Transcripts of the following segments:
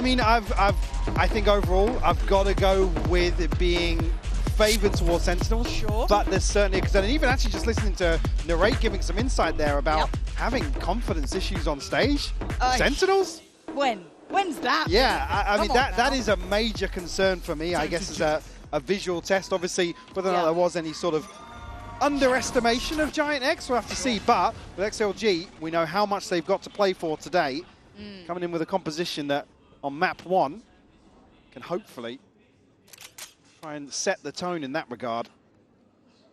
I mean, I think overall, I've got to go with it being favoured towards Sentinels. Sure. But there's certainly, because even actually just listening to Narrate giving some insight there about having confidence issues on stage. Sentinels? When's that? Yeah, I mean, that is a major concern for me, I guess, as a visual test. Obviously, whether or not there was any sort of underestimation of Giant X, we'll have to see. But with XLG, we know how much they've got to play for today. Coming in with a composition that on map 1 can hopefully try and set the tone in that regard.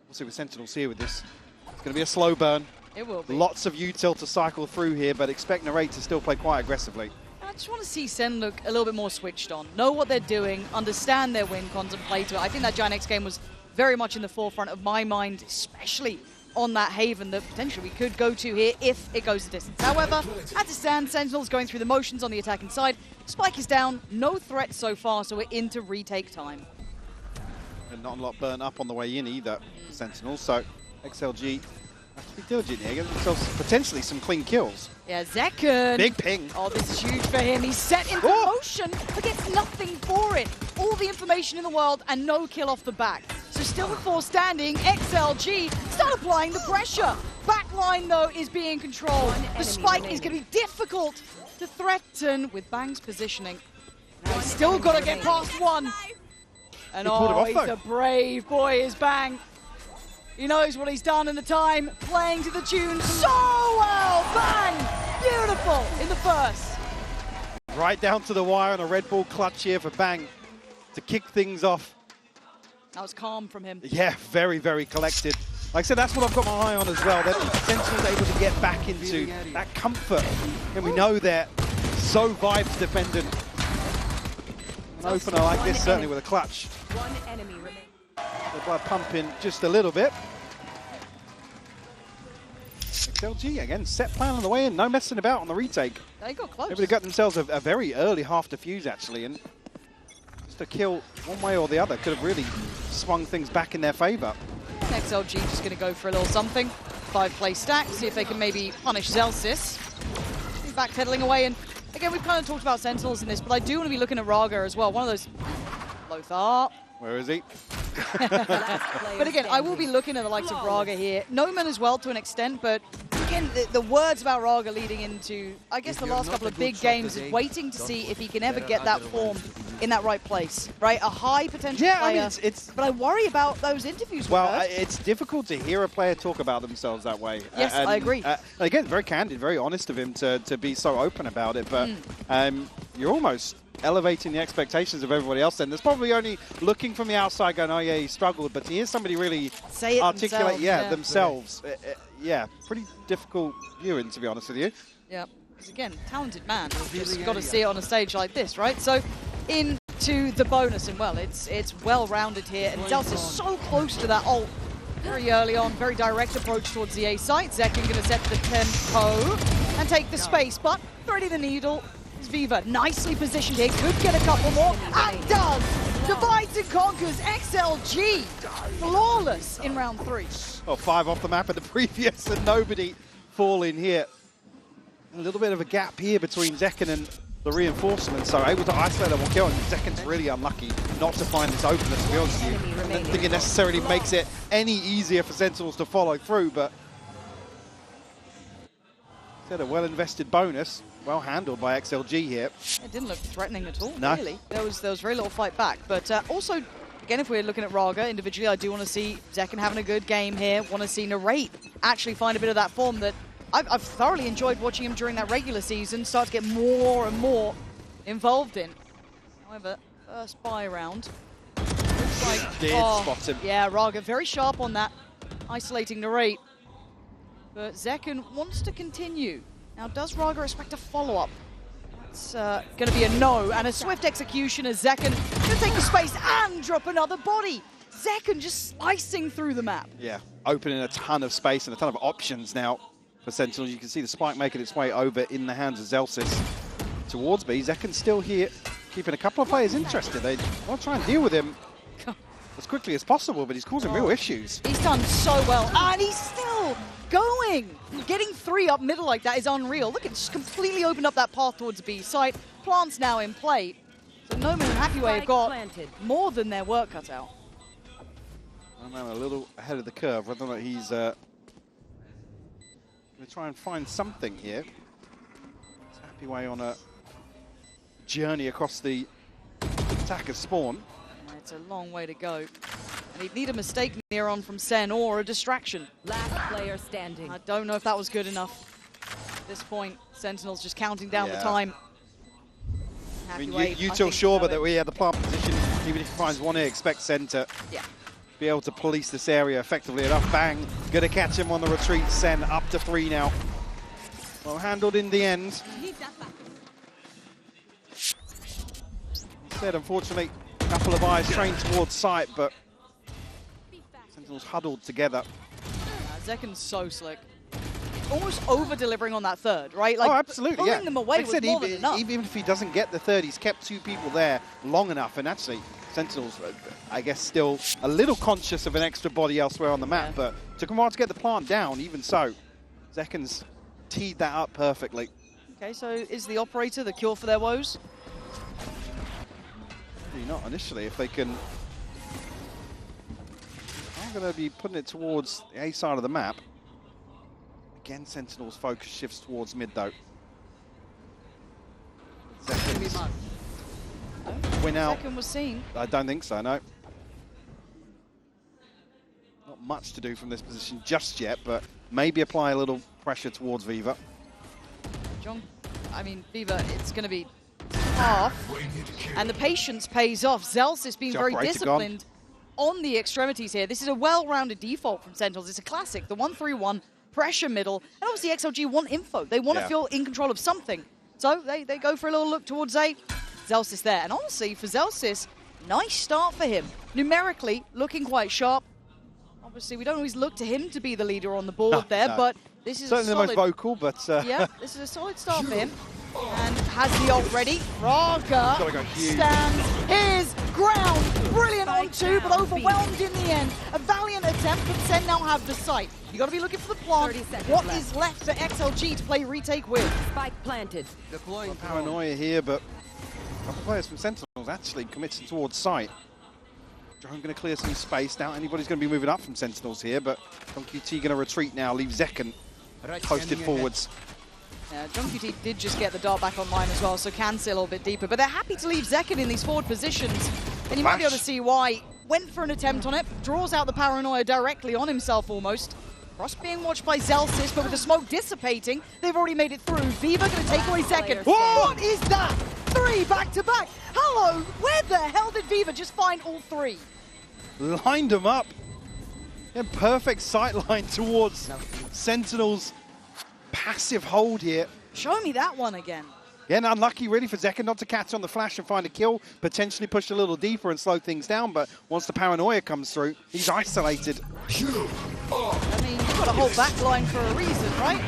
We'll see with Sentinels here with this. It's going to be a slow burn. It will be. Lots of util to cycle through here, but expect Narrate to still play quite aggressively. I just want to see Sen look a little bit more switched on. Know what they're doing, understand their win cons and play to it. I think that Giant X game was very much in the forefront of my mind, especially on that Haven that potentially we could go to here if it goes the distance. However, as it stands, Sentinels going through the motions on the attacking side. Spike is down, no threat so far, so we're into retake time. And not a lot burnt up on the way in either, Sentinels, so XLG have to be diligent here, get themselves potentially some clean kills. Yeah, Zekken. Big ping. Oh, this is huge for him. He's set into motion, but gets nothing for it. All the information in the world and no kill off the back. So still with 4 standing, XLG start applying the pressure. Backline, though, is being controlled. The spike is going to be difficult to threaten with Bang's positioning. Now he's still got to get past 1. And he's a brave boy, is Bang. He knows what he's done in the time, playing to the tune so well. Bang! Beautiful in the first. Right down to the wire on a Red Bull clutch here for Bang to kick things off. That was calm from him. Yeah, very, very collected. Like I said, that's what I've got my eye on as well. That Sentinel's able to get back into that comfort. And we know they're so vibes dependent. An opener like this, certainly with a clutch. One enemy remains. The blood pumping just a little bit. XLG again, set plan on the way in, no messing about on the retake. They got close. Maybe they got themselves a very early half defuse actually, and just a kill one way or the other could have really swung things back in their favour. And XLG just going to go for a little something. 5-play stack, see if they can maybe punish Zelsis. He's backpedaling away, and again, we've kind of talked about Sentinels in this, but I do want to be looking at Raga as well. One of those... Lothar. Where is he? But again, I will be looking at the likes of Raga here. Noman as well to an extent, but again, the words about Raga leading into, I guess, the last couple of big games is waiting to see if he can ever get that form in that right place, right? A high potential player, I mean, it's but I worry about those interviews. Well, it's difficult to hear a player talk about themselves that way. Yes, I agree. Again, very candid, very honest of him to be so open about it, but you're almost elevating the expectations of everybody else then. There's probably only looking from the outside going, oh yeah, he struggled, but to hear somebody really say it articulate themselves, pretty difficult viewing, to be honest with you. Yeah, because again, talented man, just got to see it on a stage like this, right? So into the bonus, and well, it's well-rounded here, and Zelsis is so close to that ult very early on, very direct approach towards the A site. Zekken going to set the tempo and take the space, but threading the needle. Viva nicely positioned here, could get a couple more, and does! Divides and conquers XLG, flawless in round 3. Well, 5 off the map at the previous, and nobody falling here. A little bit of a gap here between Zekken and the reinforcements, so able to isolate that one kill, and Zekken's really unlucky not to find this opener, to be honest with you. I don't think it necessarily makes it any easier for Sentinels to follow through, but it's a well-invested bonus. Well handled by XLG here. It didn't look threatening at all, no. Really. There was very little fight back. But also, again, if we're looking at Raga individually, I do want to see Zekken having a good game here. Want to see Narrate actually find a bit of that form that I've thoroughly enjoyed watching him during that regular season start to get more and more involved in. However, first buy round. Looks like, did spot him. Yeah, Raga very sharp on that, isolating Narrate. But Zekken wants to continue. Now, does Raga expect a follow-up? It's going to be a no, and a swift execution as Zekken can take the space and drop another body. Zekken just slicing through the map. Yeah, opening a ton of space and a ton of options now for Sentinels. You can see the spike making its way over in the hands of Zelsis towards B. Zekken's still here, keeping a couple of players interested. They want to try and deal with him as quickly as possible, but he's causing real issues. He's done so well, and he's still going. Getting 3 up middle like that is unreal. Look, it's just completely opened up that path towards B site. Plant's now in play. So Noman and Happyway have got more than their work cut out. I'm a little ahead of the curve, whether or not he's going to try and find something here. It's Happyway on a journey across the attacker spawn. It's a long way to go. And he'd need a mistake near on from Sen or a distraction. Last player standing. I don't know if that was good enough. At this point, Sentinels just counting down the time. I mean, you tell sure, but that we have the plant position. Even if he finds one here, expect Sen to be able to police this area effectively enough. Bang, gonna catch him on the retreat. Sen up to 3 now. Well handled in the end. Instead, unfortunately, a couple of eyes trained towards site, but Sentinels huddled together. Zekken's so slick. Almost over-delivering on that third, right? Like, absolutely, pulling them away was more than enough. Even if he doesn't get the third, he's kept 2 people there long enough, and actually, Sentinels, I guess, still a little conscious of an extra body elsewhere on the map, but took him a while to get the plant down, even so. Zekken's teed that up perfectly. Okay, so is the operator the cure for their woes? Maybe not initially, if they can... I'm going to be putting it towards the A side of the map. Again, Sentinel's focus shifts towards mid, though. Zekken's win out. Zekken was seen. I don't think so, no. Not much to do from this position just yet, but maybe apply a little pressure towards Viva. Viva, it's going to be tough. And the patience pays off. Zelsis being very disciplined on the extremities here. This is a well-rounded default from Sentinels. It's a classic, the 1-3-1. Pressure middle, and obviously XLG want info. They want to feel in control of something. So they go for a little look towards A. Zelsis there. And honestly, for Zelsis, nice start for him. Numerically, looking quite sharp. Obviously, we don't always look to him to be the leader on the board but this is certainly a solid, the most vocal, but... yeah, this is a solid start for him. And has the ult ready. Raga stands his ground. Brilliant on 2, but overwhelmed in the end. A valiant attempt, but Sen now have the site. You got to be looking for the plant. What is left for XLG to play retake with? Spike planted. Deploying paranoia here, but a couple of players from Sentinels actually committed towards site. I'm going to clear some space now. Anybody's going to be moving up from Sentinels here, but JohnQT going to retreat now, leave Zekken posted forwards. Yeah, JohnQT did just get the dart back online as well, so can see a little bit deeper. But they're happy to leave Zekken in these forward positions. And you might be able to see why. Went for an attempt on it, draws out the paranoia directly on himself almost. Cross being watched by Zelsis, but with the smoke dissipating, they've already made it through. Viva going to take away Zekken. What is that? 3 back-to-back. Hello, where the hell did Viva just find all 3? Lined them up. In perfect sight line towards Sentinels. Passive hold here. Show me that one again. Yeah, and unlucky really for Zekken not to catch on the flash and find a kill. Potentially push a little deeper and slow things down, but once the paranoia comes through, he's isolated. I mean, you've got a whole back line for a reason, right?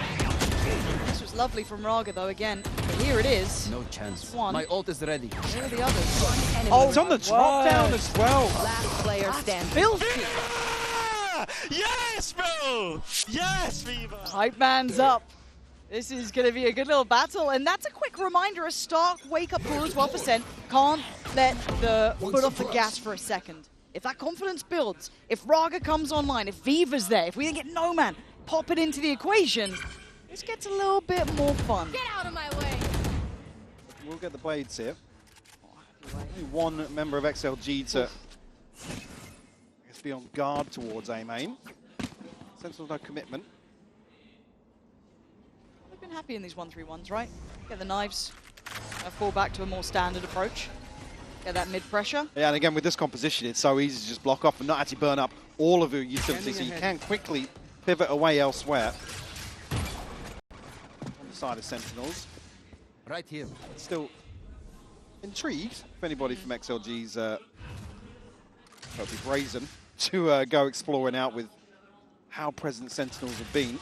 This was lovely from Raga though again. But here it is. No chance. One. My ult is ready. Where are the others? Oh, it's on the drop down as well. Last player standing. Filthy. Yes, bro! Yes, Viva! Hype man's up. This is going to be a good little battle, and that's a quick reminder, a stark wake-up call as well for Sen. Can't let the foot off the gas for a second. If that confidence builds, if Raga comes online, if Viva's there, if we can get No Man pop it into the equation, this gets a little bit more fun. Get out of my way! We'll get the blades here. Only one member of XLG to be on guard towards A main. Sentinels no commitment. We've been happy in these 1-3-1s, right? Get the knives, fall back to a more standard approach. Get that mid-pressure. Yeah, and again, with this composition, it's so easy to just block off and not actually burn up all of your utilities, so you can quickly pivot away elsewhere. On the side of Sentinels. Right here. Still intrigued if anybody from XLG's be brazen to go exploring out with how present Sentinels have been.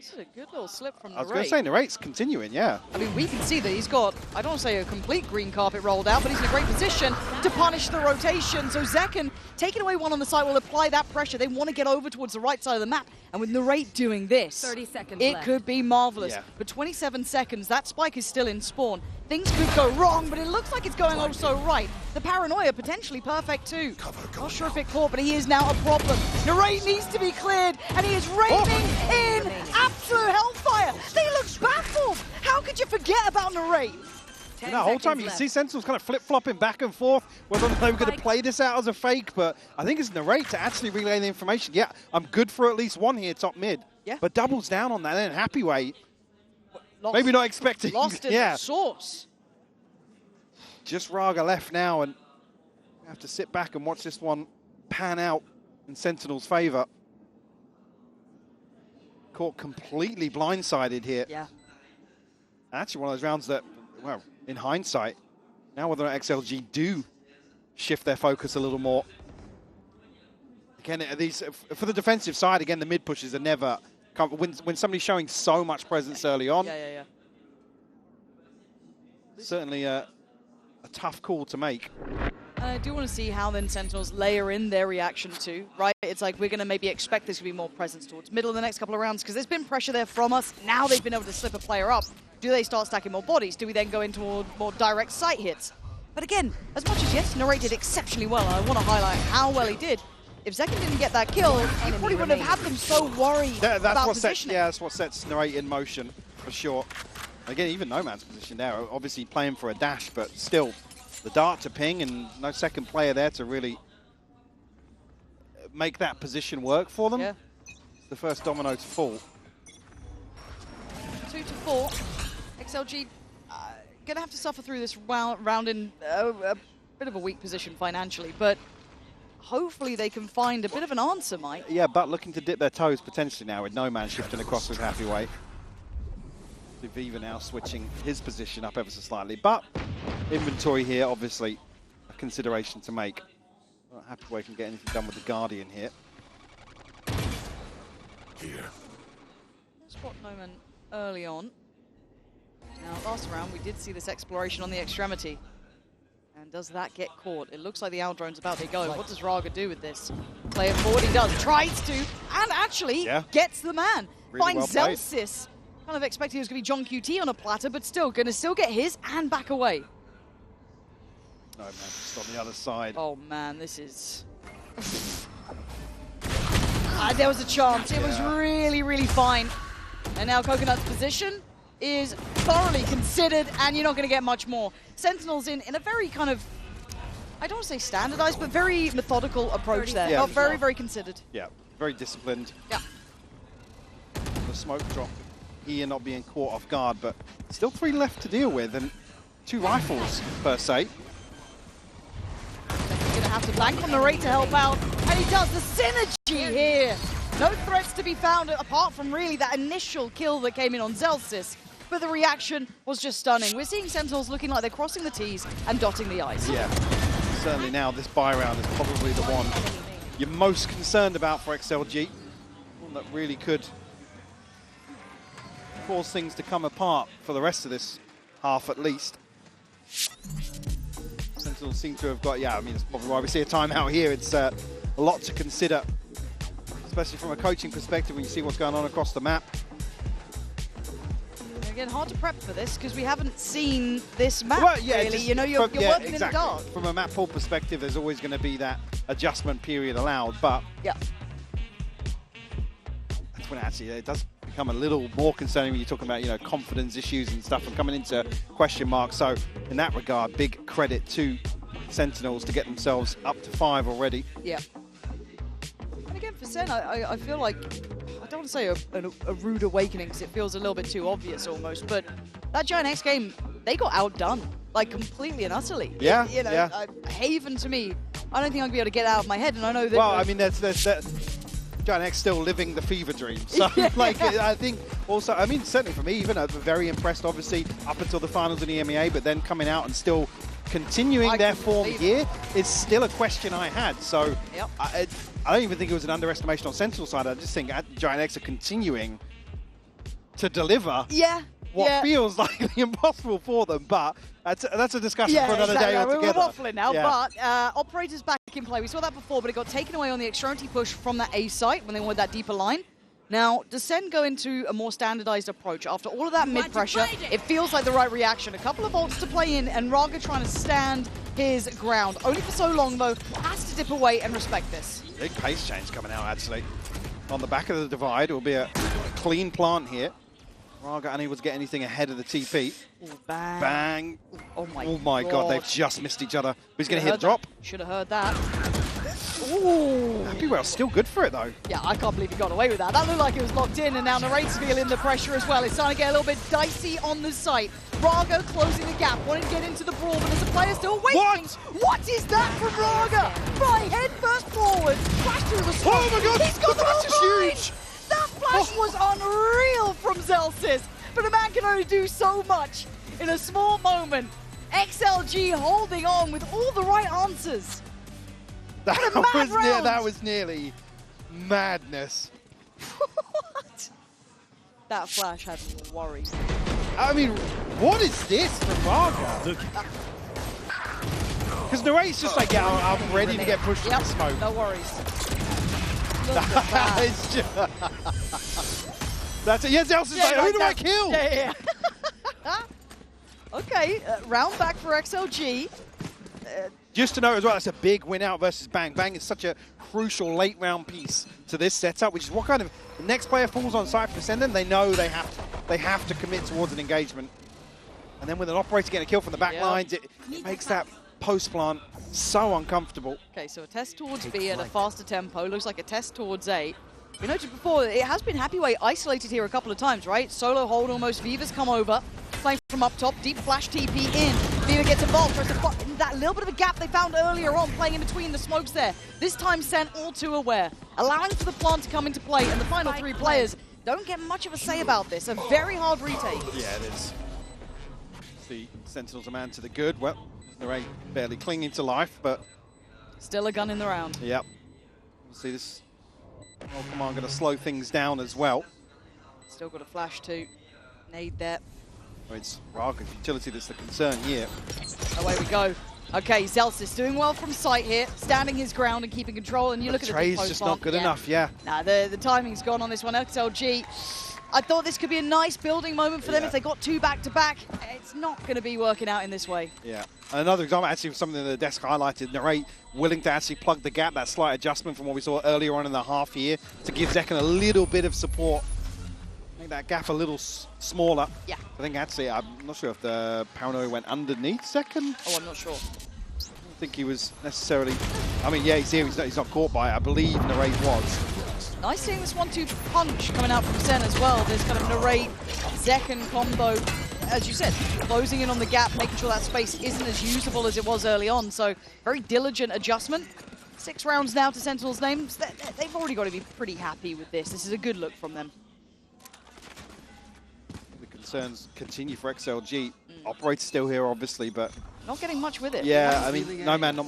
This is a good little slip from I was going to say, Narrate's continuing, yeah. I mean, we can see that he's got, I don't want to say a complete green carpet rolled out, but he's in a great position to punish the rotation. So Zekken, taking away one on the side, will apply that pressure. They want to get over towards the right side of the map. And with Narrate doing this, 30 seconds it left. could be marvelous. Yeah. But 27 seconds, that spike is still in spawn. Things could go wrong, but it looks like it's going also right. The paranoia potentially perfect too. Not sure if it caught, but he is now a problem. Narrate needs to be cleared, and he is raining in absolute hellfire. He looks baffled. How could you forget about Narrate? The whole time you can see Sentinels kind of flip-flopping back and forth, whether or not they were going to play this out as a fake, but I think it's Narrate to actually relay the information. Yeah, I'm good for at least one here, top mid. Yeah. But doubles down on that, then Happy Way. Lost, Maybe not expecting. Lost in the source. Just Raga left now, and we have to sit back and watch this one pan out in Sentinel's favor. Caught completely blindsided here. Yeah. Actually, one of those rounds that, well, in hindsight, now whether or not XLG do shift their focus a little more. Again, these for the defensive side, again, the mid pushes are never when somebody's showing so much presence early on. Yeah. Certainly a tough call to make. I do want to see how then Sentinels layer in their reaction too, right? It's like we're going to maybe expect this to be more presence towards middle in the next couple of rounds because there's been pressure there from us. Now they've been able to slip a player up. Do they start stacking more bodies? Do we then go into more direct sight hits? But again, as much as yes, Narrate did exceptionally well, and I want to highlight how well he did. If Zekken didn't get that kill, he probably wouldn't have had them so worried about positioning. That's what sets Narrate in motion, for sure. Again, even Nomad's position there, obviously playing for a dash, but still, the dart to ping and no second player there to really make that position work for them. Yeah. The first domino to fall. 2-4. XLG going to have to suffer through this round in a bit of a weak position financially, but hopefully they can find a bit of an answer, Mike. Yeah, but looking to dip their toes potentially now with Nomad shifting across with Happy Way. Viva now switching his position up ever so slightly, but inventory here, obviously, a consideration to make. Well, Happy Way can get anything done with the Guardian here. Spot Noman early on. Now, last round, we did see this exploration on the extremity. And does that get caught? It looks like the Owl Drone's about to go. What does Raga do with this? Play it forward, he does. Tries to, and actually gets the man. Really Finds well played. Zelsis. Kind of expecting it was going to be John QT on a platter, but still, going to get his and back away. No, man, just on the other side. Oh, man, this is... there was a chance. It was really, really fine. And now Coconut's position is thoroughly considered, and you're not going to get much more. Sentinels in a very kind of, I don't want to say standardized, but very methodical approach there. Not very, very considered. Yeah, very disciplined. Yeah. The smoke drop here not being caught off guard, but still 3 left to deal with, and 2 rifles per se. He's going to have to bank on Narrate to help out, and he does the synergy here. No threats to be found apart from really that initial kill that came in on Zelsis, but the reaction was just stunning. We're seeing Sentinels looking like they're crossing the T's and dotting the I's. Yeah, certainly now this buy round is probably the one you're most concerned about for XLG. One that really could cause things to come apart for the rest of this half at least. Sentinels seem to have got, I mean, it's probably why we see a timeout here. It's a lot to consider, especially from a coaching perspective when you see what's going on across the map. Again, hard to prep for this because we haven't seen this map, well, really. You know, you're working exactly. in the dark. From a map pool perspective, there's always going to be that adjustment period allowed, but that's when actually it does become a little more concerning when you're talking about, confidence issues and stuff and coming into question marks. So in that regard, big credit to Sentinels to get themselves up to 5 already. Yeah. And again, for Sen, I feel like, I don't want to say a rude awakening because it feels a little bit too obvious almost, but that Giant X game, they got outdone, like completely and utterly. Yeah, Haven to me, I don't think I'm going to be able to get out of my head, and I know that... Well, I mean, there's Giant X still living the fever dream. So, I think also, I mean, certainly for me, even very impressed, obviously, up until the finals in the EMEA, but then coming out and still continuing their form here is still a question I had. So, I don't even think it was an underestimation on Sentinel's side. I just think Giant X are continuing to deliver what feels like the impossible for them, but that's a discussion for another day altogether. We're waffling now, but Operator's back in play. We saw that before, but it got taken away on the extremity push from that A site when they wanted that deeper line. Now, does Sen go into a more standardized approach? After all of that mid-pressure, it feels like the right reaction. A couple of ults to play in, and Raga trying to stand his ground. Only for so long, though, has to dip away and respect this. Big pace change coming out, actually. On the back of the divide, it will be a clean plant here. Raga unable to get anything ahead of the TP. Ooh, bang. Bang. Oh my god, they've just missed each other. He's going to hit a drop. Should have heard that. Ooh. Happy Whale's still good for it, though. Yeah, I can't believe he got away with that. That looked like it was locked in, and now Narrate's feeling the pressure as well. It's starting to get a little bit dicey on the site. Raga closing the gap, wanting to get into the brawl, but there's a player still waiting. What is that from Raga? Right, head first forward, flash through the smoke. Oh my god, he's got the flash is huge! That flash was unreal from Zelsis, but a man can only do so much in a small moment. XLG holding on with all the right answers. That was nearly madness. What? That flash had me worried. I mean, what is this from Raga? Because Narrate's just like, yeah, I'm ready to get pushed in the smoke. No worries. Look at that. That's it. Yeah, Zelsis like, who do I kill? Yeah. Okay, round back for XLG. Just to note as well, that's a big win out versus Bang. Bang is such a crucial late round piece to this setup, which is what kind of the next player falls on site for Sentinels. They know they have to commit towards an engagement. And then with an operator getting a kill from the back lines, it makes that post plant so uncomfortable. Okay, so a test towards B at a faster tempo. Looks like a test towards A. We noted before, it has been Happyway isolated here a couple of times, right? Solo hold almost. Viva's come over, playing from up top. Deep flash TP in. Viva gets involved, tries to find that little bit of a gap they found earlier on, playing in between the smokes there. This time Sen all too aware, allowing for the plant to come into play, and the final three players don't get much of a say about this. A very hard retake. Yeah, it is. The Sentinels a man to the good. Well, they're barely clinging to life, but still a gun in the round. Yep. We'll see this. Oh, come on, going to slow things down as well. Still got a flash too. Nade there. Oh, it's Raga's utility that's the concern here. Away we go. Okay, Zelsis doing well from sight here, standing his ground and keeping control. And you look at the trade's just not good enough, yeah. Nah, the timing's gone on this one. XLG. I thought this could be a nice building moment for them if they got two back-to-back. It's not going to be working out in this way. Yeah. Another example, actually, of something that the desk highlighted, Narrate willing to actually plug the gap, that slight adjustment from what we saw earlier on in the half here, to give Zekken a little bit of support. Make that gap a little smaller. Yeah. I think actually, I'm not sure if the paranoia went underneath Zekken. Oh, I'm not sure. I don't think he was necessarily... I mean, yeah, he's here, he's not caught by it. I believe Narrate was. Nice seeing this 1-2 punch coming out from Sen as well. This kind of Narrate, Zekken combo, as you said, closing in on the gap, making sure that space isn't as usable as it was early on. So very diligent adjustment. 6 rounds now to Sentinels' names. They've already got to be pretty happy with this. This is a good look from them. The concerns continue for XLG. Operator's still here, obviously, but... Not getting much with it. Yeah, I mean, no man not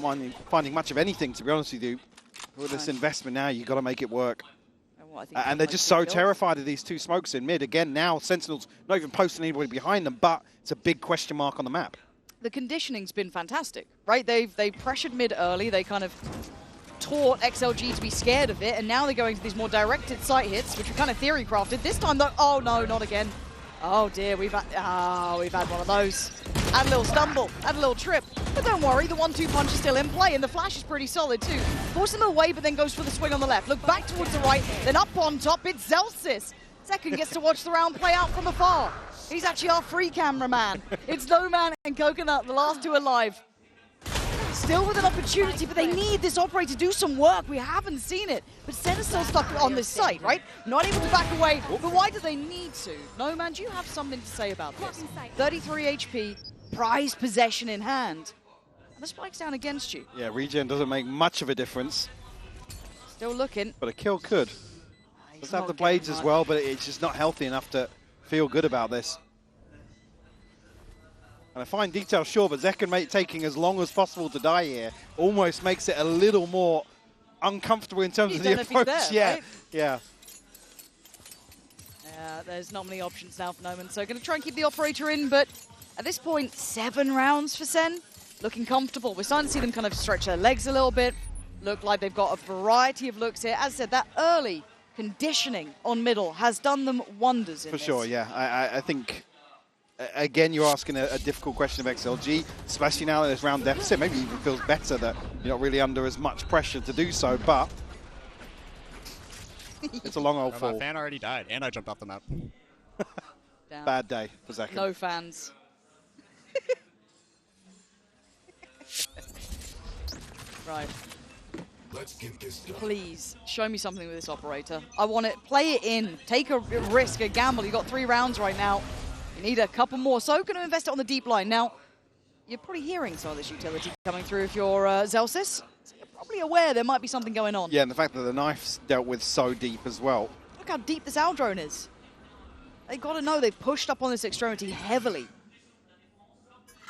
finding much of anything, to be honest with you. With this investment now, you've got to make it work. And they're just so terrified of these two smokes in mid. Again, now Sentinels not even posting anybody behind them, but it's a big question mark on the map. The conditioning's been fantastic, right? They pressured mid early. They kind of taught XLG to be scared of it, and now they're going to these more directed site hits, which we kind of theory crafted. This time, though, oh no, not again. Oh dear, we've had one of those. Had a little stumble, had a little trip. But don't worry, the 1-2 punch is still in play, and the flash is pretty solid too. Forces him away, but then goes for the swing on the left. Look back towards the right, then up on top, it's Zelsis. Zekken gets to watch the round play out from afar. He's actually our free cameraman. It's No Man and Coconut, the last two alive. Still with an opportunity, but they need this operator to do some work. We haven't seen it. But Sen is still stuck on this site, right? Not able to back away, but why do they need to? No Man, do you have something to say about this? 33 HP, prized possession in hand. And the spike's down against you. Yeah, regen doesn't make much of a difference. Still looking. But a kill could. Doesn't have the blades as well, but it's just not healthy enough to feel good about this. And a fine detail, sure, but Zekken taking as long as possible to die here almost makes it a little more uncomfortable in terms of the approach. There, yeah, right? yeah. there's not many options now for Noman. So going to try and keep the operator in, but at this point, 7 rounds for Sen. Looking comfortable. We're starting to see them kind of stretch their legs a little bit. Look like they've got a variety of looks here. As I said, that early conditioning on middle has done them wonders in For this. sure, yeah. I think, again, you're asking a difficult question of XLG, especially now in this round deficit. Maybe it even feels better that you're not really under as much pressure to do so, but it's a long old fall. My fan already died, and I jumped off the map. Damn. Bad day for Zek. No fans. Right. Please, show me something with this operator. I want it. Play it in. Take a risk, a gamble. You've got 3 rounds right now. You need a couple more. So going to invest it on the deep line. Now, you're probably hearing some of this utility coming through if you're Zelsis. So you're probably aware there might be something going on. Yeah, and the fact that the knife's dealt with so deep as well. Look how deep this Al drone is. They've got to know they've pushed up on this extremity heavily.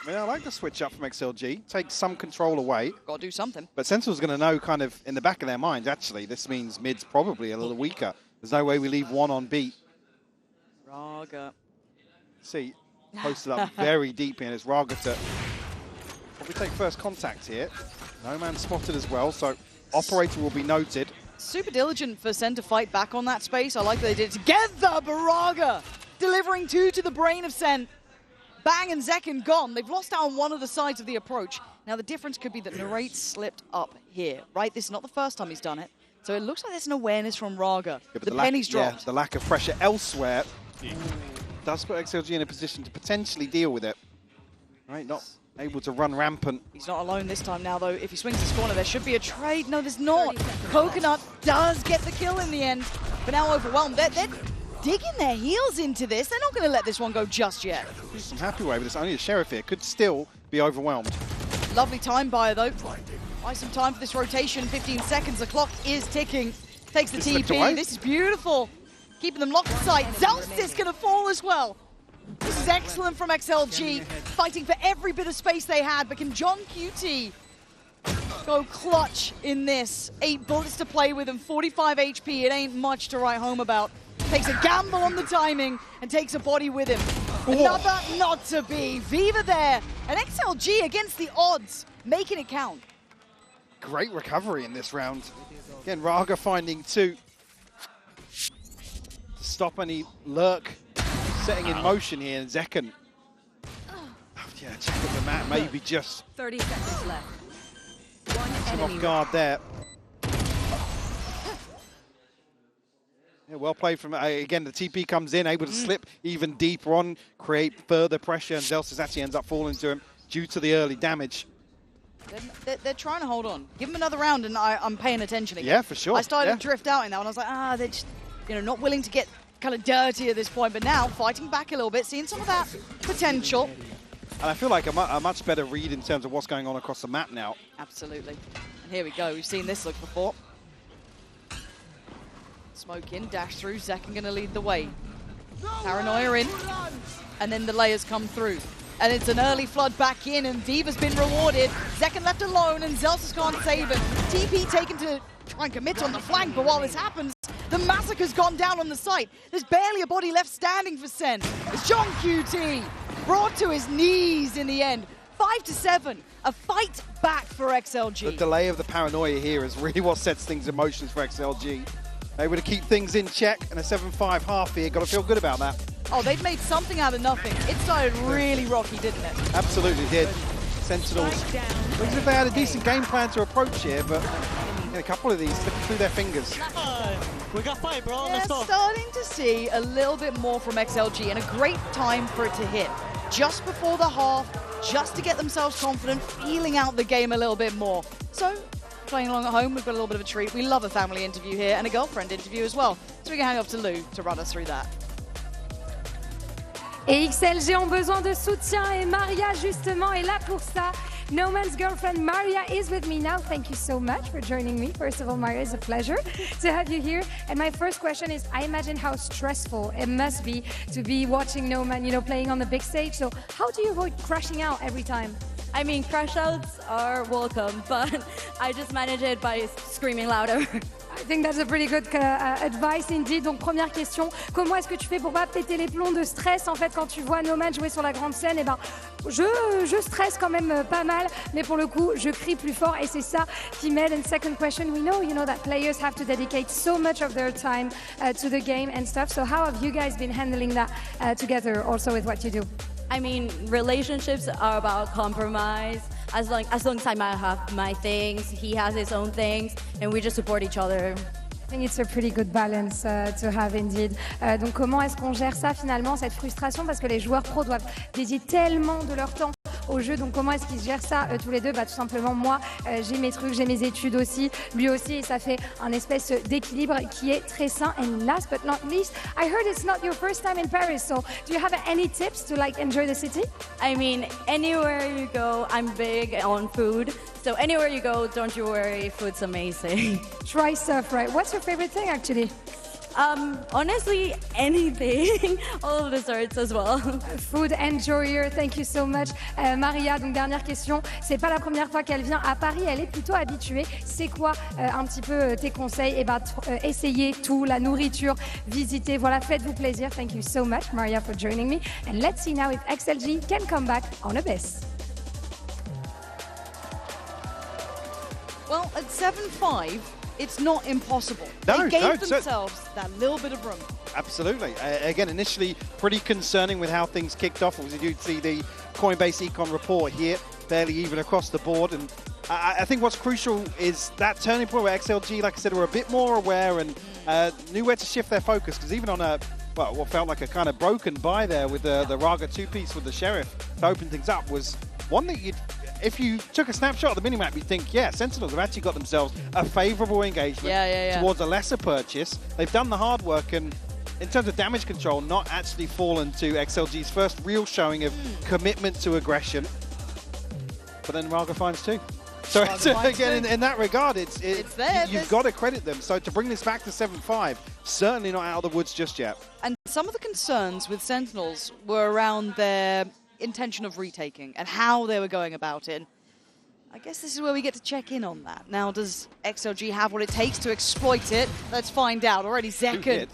I mean, I like the switch up from XLG. Take some control away. Got to do something. But Sentinel's going to know kind of in the back of their minds, actually, this means mid's probably a little weaker. There's no way we leave one on beat. Raga. See, posted up very deep in. It's Raga to probably take first contact here. No man spotted as well, so operator will be noted. Super diligent for Sen to fight back on that space. I like that they did it together. Baraga delivering 2 to the brain of Sen. Bang and Zekin gone. They've lost out on one of the sides of the approach. Now the difference could be that Narrate slipped up here, right? This is not the first time he's done it. So it looks like there's an awareness from Raga. Yeah, the pennies dropped. Yeah, the lack of pressure elsewhere does put XLG in a position to potentially deal with it. Right, not able to run rampant. He's not alone this time now, though. If he swings this corner, there should be a trade. No, there's not. Coconut does get the kill in the end, but now overwhelmed. They're digging their heels into this. They're not going to let this one go just yet. I'm happy with this. Only the Sheriff here could still be overwhelmed. Lovely time buyer, though. Buy some time for this rotation. 15 seconds. The clock is ticking. Takes the TP. This is beautiful. Keeping them locked inside. Zelsis going to fall as well. This is excellent from XLG. Fighting for every bit of space they had. But can John QT go clutch in this? 8 bullets to play with and 45 HP. It ain't much to write home about. Takes a gamble on the timing and takes a body with him. Another not to be. Viva there. And XLG against the odds, making it count. Great recovery in this round. Again, Raga finding 2. To stop any lurk setting in motion here. And Zekin. Yeah, check out the map. Maybe just 30 seconds left. One him enemy off guard there. Yeah, well played from, again, the TP comes in, able to slip even deeper on, create further pressure, and Zelsis actually ends up falling to him due to the early damage. They're trying to hold on. Give them another round and I'm paying attention again. Yeah, for sure. I started to drift out in that one. I was like, they're just, not willing to get kind of dirty at this point, but now fighting back a little bit, seeing some of that potential. And I feel like a much better read in terms of what's going on across the map now. Absolutely. And here we go. We've seen this look before. Smoke in, dash through. Zekin going to lead the way. Paranoia in. And then the layers come through. And it's an early flood back in, and Viva's been rewarded. Zekin left alone, and Zelsis can't save him. TP taken to try and commit on the flank, but while this happens, the massacre's gone down on the site. There's barely a body left standing for Sen. It's John QT, brought to his knees in the end. 5-7, a fight back for XLG. The delay of the paranoia here is really what sets things in motion for XLG. Able to keep things in check, and a 7-5 half here. Got to feel good about that. Oh, they've made something out of nothing. It started really rocky, didn't it? Absolutely did. Sentinels, looks as if they had a decent game plan to approach here, but a couple of these slipped through their fingers. We got fight, bro. Yeah, Let's go. starting to see a little bit more from XLG, and a great time for it to hit. Just before the half, just to get themselves confident, feeling out the game a little bit more. So, playing along at home, we've got a little bit of a treat. We love a family interview here and a girlfriend interview as well. So we can hang up to Lou to run us through that. Et XLG ont besoin de soutien et Maria justement est là pour ça. No Man's girlfriend Maria is with me now. Thank you so much for joining me. First of all, Maria, it's a pleasure to have you here. And my first question is, I imagine how stressful it must be to be watching No Man, playing on the big stage. So how do you avoid crashing out every time? I mean, crash outs are welcome, but I just manage it by screaming louder. I think that's a pretty good advice indeed. Donc première question, comment est-ce que tu fais pour pas péter les plombs de stress en fait quand tu vois No Man jouer sur la grande scène? Et ben je stresse quand même pas mal, mais pour le coup je crie plus fort et c'est ça qui m'aide. And second question, we know that players have to dedicate so much of their time to the game and stuff. So how have you guys been handling that together also with what you do? I mean, relationships are about compromise. As long as I might have my things, he has his own things, and we just support each other. I think it's a pretty good balance to have indeed. Donc comment est-ce qu'on gère ça finalement, cette frustration, parce que les joueurs pros doivent dédier tellement de leur temps au jeu, donc comment est-ce qu'ils gèrent ça tous les deux? Tout simplement, moi j'ai mes trucs, j'ai mes études aussi, lui aussi, et ça fait un espèce d'équilibre qui est très sain. And last but not least, I heard it's not your first time in Paris, so do you have any tips to like enjoy the city? I mean, anywhere you go, I'm big on food. So anywhere you go, don't you worry, food's amazing. Try stuff, right? What's your favorite thing actually? Honestly, anything. All of the desserts as well. Food enjoyer, thank you so much. Maria, donc dernière question. C'est pas la première fois qu'elle vient à Paris, elle est plutôt habituée. C'est quoi un petit peu tes conseils? Et essayez tout, la nourriture, visitez, voilà, faites-vous plaisir. Thank you so much, Maria, for joining me. And let's see now if XLG can come back on Abyss. Well, at 7-5, it's not impossible. No, they gave no, themselves that little bit of room. Absolutely. Again, initially pretty concerning with how things kicked off. Obviously, you'd see the Coinbase Econ report here, barely even across the board. And I think what's crucial is that turning point where XLG, like I said, were a bit more aware and knew where to shift their focus. Because even on what felt like a kind of broken buy there with the Raga two-piece with the Sheriff to open things up was one that if you took a snapshot of the minimap, you'd think, yeah, Sentinels have actually got themselves a favourable engagement towards a lesser purchase. They've done the hard work, and in terms of damage control, not actually fallen to XLG's first real showing of commitment to aggression. But then Raga finds two. So again, in that regard, it's there. You've got to credit them. So to bring this back to 7-5, certainly not out of the woods just yet. And some of the concerns with Sentinels were around their intention of retaking and how they were going about it. I guess this is where we get to check in on that. Now, does XLG have what it takes to exploit it? Let's find out. Already Zekken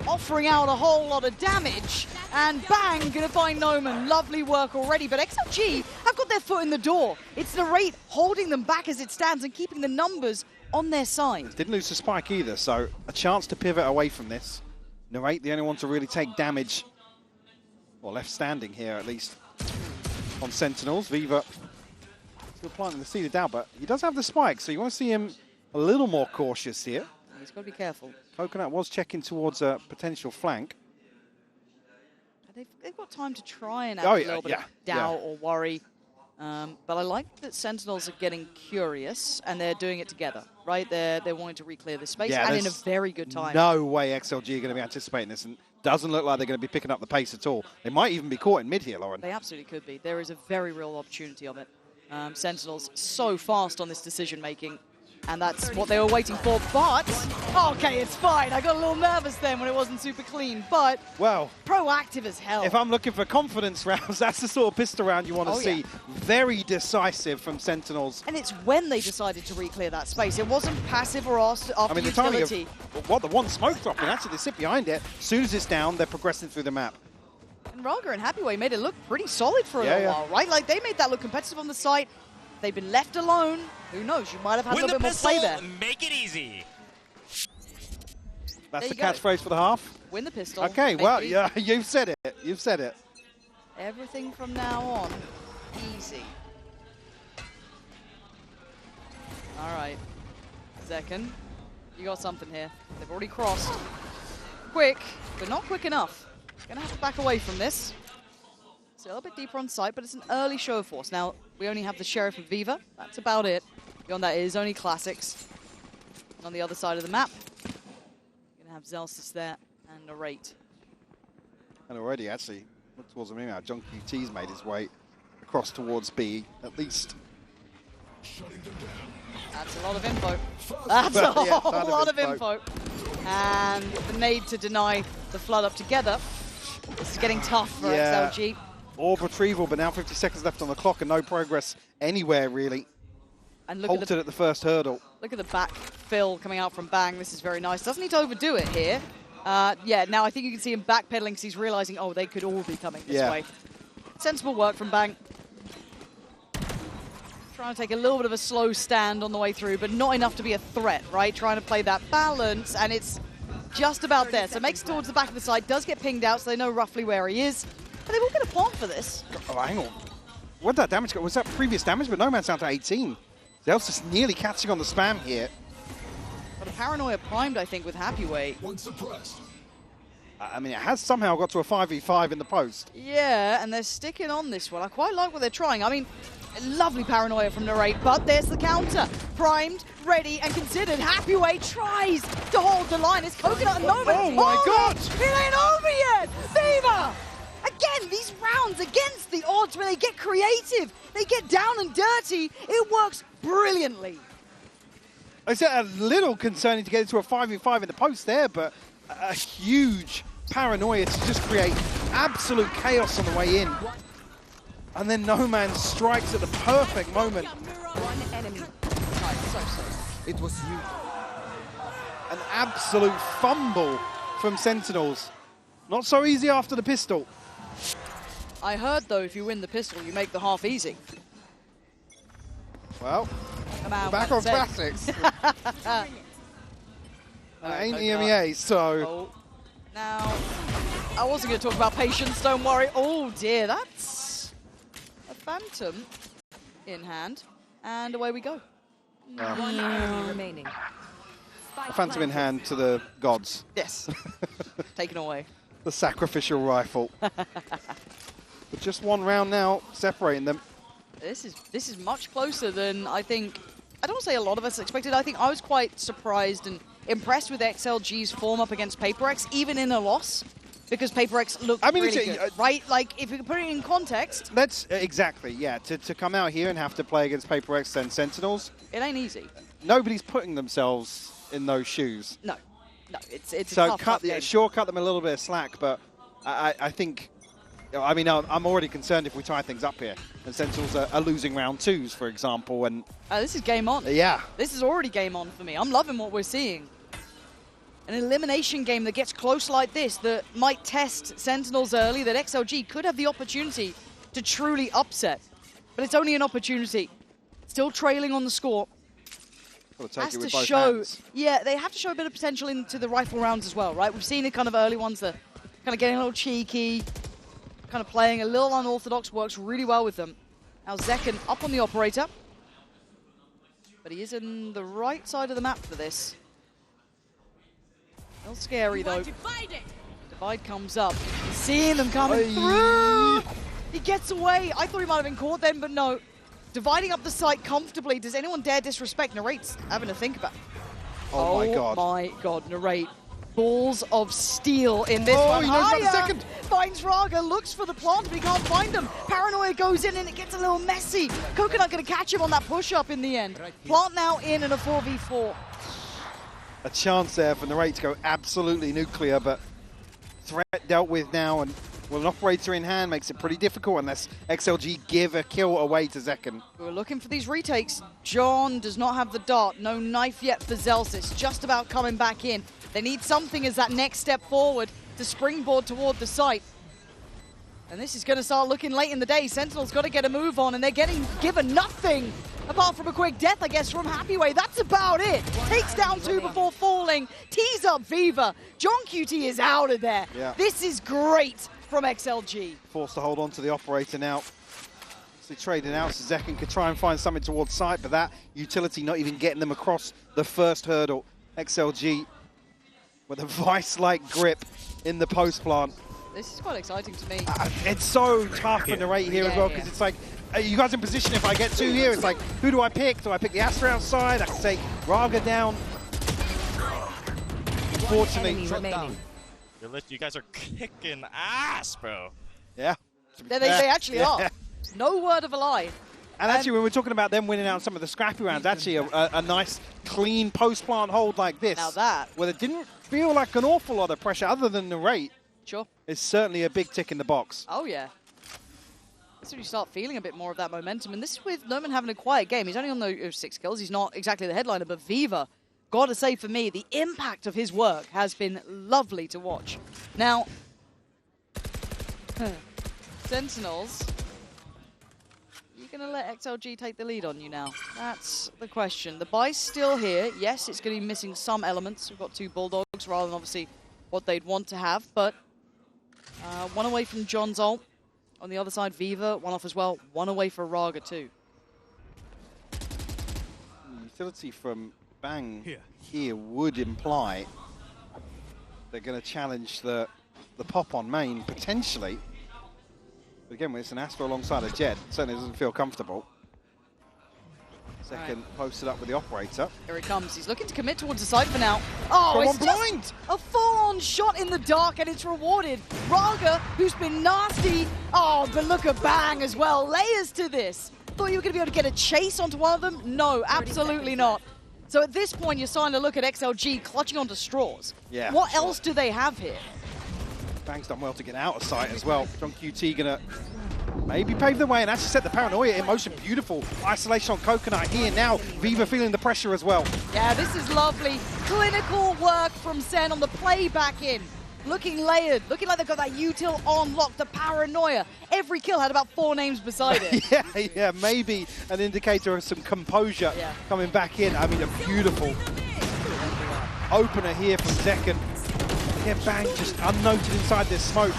offering out a whole lot of damage, and bang, gonna find Noman. Lovely work already, but XLG have got their foot in the door. It's the rate holding them back as it stands and keeping the numbers on their side. Didn't lose the spike either, so a chance to pivot away from this. Narrate, the only one to really take damage, or left standing here at least, on Sentinels. Viva still planting the seed of doubt, but he does have the spike, so you want to see him a little more cautious here. He's got to be careful. Coconut was checking towards a potential flank. They've got time to try and add a little bit of doubt or worry. But I like that Sentinels are getting curious and they're doing it together, right? They're wanting to re-clear this space and in a very good time. No way XLG are going to be anticipating this, and doesn't look like they're going to be picking up the pace at all. They might even be caught in mid here, Lauren. They absolutely could be. There is a very real opportunity of it. Sentinels so fast on this decision-making, and that's what they were waiting for, but... Okay, it's fine. I got a little nervous then when it wasn't super clean, but... Well... Proactive as hell. If I'm looking for confidence rounds, that's the sort of pistol round you want to see. Very decisive from Sentinels. And it's when they decided to re-clear that space. It wasn't passive or after utility. The timing of the one smoke drop, and actually they sit behind it. As soon as it's down, they're progressing through the map. And Raga and Happyway made it look pretty solid for a little while, right? Like, they made that look competitive on the site. They've been left alone. Who knows? You might have had a little bit more play there. Make it easy. That's the catchphrase for the half. Win the pistol. Okay, well, yeah, you've said it. You've said it. Everything from now on, easy. All right, Zekken, you got something here. They've already crossed. Quick, but not quick enough. Gonna have to back away from this. It's a little bit deeper on site, but it's an early show of force. Now, we only have the Sheriff and Viva. That's about it. Beyond that, it is only classics. And on the other side of the map, you're gonna have Zelsys there and Narrate. And already, actually, look towards the meme now. John QT's made his way across towards B, at least. That's a lot of info. That's a whole lot of info. And the nade to deny the flood up together. This is getting tough for XLG. Orb retrieval, but now 50 seconds left on the clock and no progress anywhere, really. And look Halted at the first hurdle. Look at the back fill coming out from Bang. This is very nice. Doesn't need to overdo it here. Yeah, now I think you can see him backpedaling because he's realizing, oh, they could all be coming this way. Sensible work from Bang. Trying to take a little bit of a slow stand on the way through, but not enough to be a threat, right? Trying to play that balance, and it's just about there. So makes it towards the back of the side, does get pinged out, so they know roughly where he is. But they will get a plant for this. Oh, hang on. What did that damage go? Was that previous damage? But No Man's down to 18. Zel's just nearly catching on the spam here. But a Paranoia primed, I think, with Happy Way. I mean, it has somehow got to a 5v5 in the post. Yeah, and they're sticking on this one. I quite like what they're trying. I mean, lovely Paranoia from Narrate, but there's the counter. Primed, ready, and considered. Happy Way tries to hold the line. It's Coconut and No Man. Oh my God! It ain't over yet! Viva! Again, these rounds against the odds where they get creative, they get down and dirty, it works brilliantly. It's a little concerning to get into a 5v5 in the post there, but a huge Paranoia to just create absolute chaos on the way in. And then No Man strikes at the perfect moment. One enemy. So. It was you. An absolute fumble from Sentinels. Not so easy after the pistol. I heard, though, if you win the pistol, you make the half easy. Well, Come out, back on classics. Ain't EMEA, so... Oh. Now, I wasn't going to talk about patience, don't worry. Oh dear, that's a Phantom in hand. And away we go. One enemy remaining. A Phantom in hand to the gods. Yes, taken away. The sacrificial rifle. But just one round now, separating them. This is much closer than I think, I don't want to say a lot of us expected. I think I was quite surprised and impressed with XLG's form up against PaperX, even in a loss, because PaperX looked really good, right? Like, if we can put it in context. That's exactly, yeah. To come out here and have to play against PaperX and Sentinels. It ain't easy. Nobody's putting themselves in those shoes. No, it's so a tough game. sure, cut them a little bit of slack, but I think, I mean, I'm already concerned if we tie things up here. And Sentinels are losing round twos, for example, and... this is game on. Yeah. This is already game on for me. I'm loving what we're seeing. An elimination game that gets close like this, that might test Sentinels early, that XLG could have the opportunity to truly upset. But it's only an opportunity. Still trailing on the score. Has to show, yeah, they have to show a bit of potential into the rifle rounds as well, right? We've seen it kind of early ones that kind of getting a little cheeky, kind of playing a little unorthodox, works really well with them. Now Zekken up on the operator, but he is in the right side of the map for this. A little scary though. Divide comes up. He's seeing them coming through. He gets away. I thought he might have been caught then, but no. Dividing up the site comfortably. Does anyone dare disrespect? Narrate's having to think about. Oh my God. Oh my God, Narrate. Balls of steel in this one. He knows about the second. Finds Raga, looks for the plant, but he can't find them. Paranoia goes in and it gets a little messy. Coconut going to catch him on that push-up in the end. Plant now in a 4v4. A chance there for Narrate to go absolutely nuclear, but threat dealt with now, and well, an operator in hand makes it pretty difficult unless XLG give a kill away to Zekken. We're looking for these retakes. John does not have the dart. No knife yet for Zelsis. Just about coming back in. They need something as that next step forward to springboard toward the site. And this is going to start looking late in the day. Sentinel's got to get a move on, and they're getting given nothing apart from a quick death, I guess, from Happy Way. That's about it. Takes down two before falling. Tees up Viva. John QT is out of there. Yeah. This is great from XLG. Forced to hold on to the operator now. So trading out, so Zekken could try and find something towards site, but that utility not even getting them across the first hurdle. XLG with a vice-like grip in the post plant. This is quite exciting to me. It's so tough for Narrate here as well, because it's like, are you guys in position if I get two here? It's like, who do I pick? Do I pick the Astra outside? I can take Raga down. Unfortunately, You guys are kicking ass, bro. yeah. They actually are. No word of a lie. And actually, when we're talking about them winning out some of the scrappy rounds, actually a nice, clean post-plant hold like this, Now that. where it didn't feel like an awful lot of pressure other than Narrate, Sure. is certainly a big tick in the box. Oh, yeah. absolutely start feeling a bit more of that momentum. And this is with Noman having a quiet game. He's only on the 6 kills. He's not exactly the headliner, but Viva, gotta say for me, the impact of his work has been lovely to watch. Now, Sentinels, are you going to let XLG take the lead on you now? That's the question. The buy's still here. Yes, it's going to be missing some elements. We've got 2 Bulldogs rather than obviously what they'd want to have, but one away from John's ult. On the other side, Viva, one off as well. One away for Raga too. Utility from Bang here would imply they're going to challenge the pop on main, potentially. But again, when it's an Astra alongside a Jet, it certainly doesn't feel comfortable. Second posted up with the operator. Here he comes. He's looking to commit towards the side for now. Oh, it's blind! A full-on shot in the dark, and it's rewarded. Raga, who's been nasty. Oh, but look at Bang as well. Layers to this. Thought you were going to be able to get a chase onto one of them? No, absolutely not. So at this point, you're starting to look at XLG clutching onto straws. Yeah. What else do they have here? Bang's done well to get out of sight as well. John QT going to maybe pave the way and actually set the paranoia in motion. Beautiful isolation on Coconut here now. Viva feeling the pressure as well. Yeah, this is lovely. Clinical work from Sen on the play back in. Looking layered, looking like they've got that util on lock, the paranoia. Every kill had about 4 names beside it. yeah, maybe an indicator of some composure coming back in. I mean, a beautiful opener here from Zekken. Again, Bang just unnoted inside this smoke.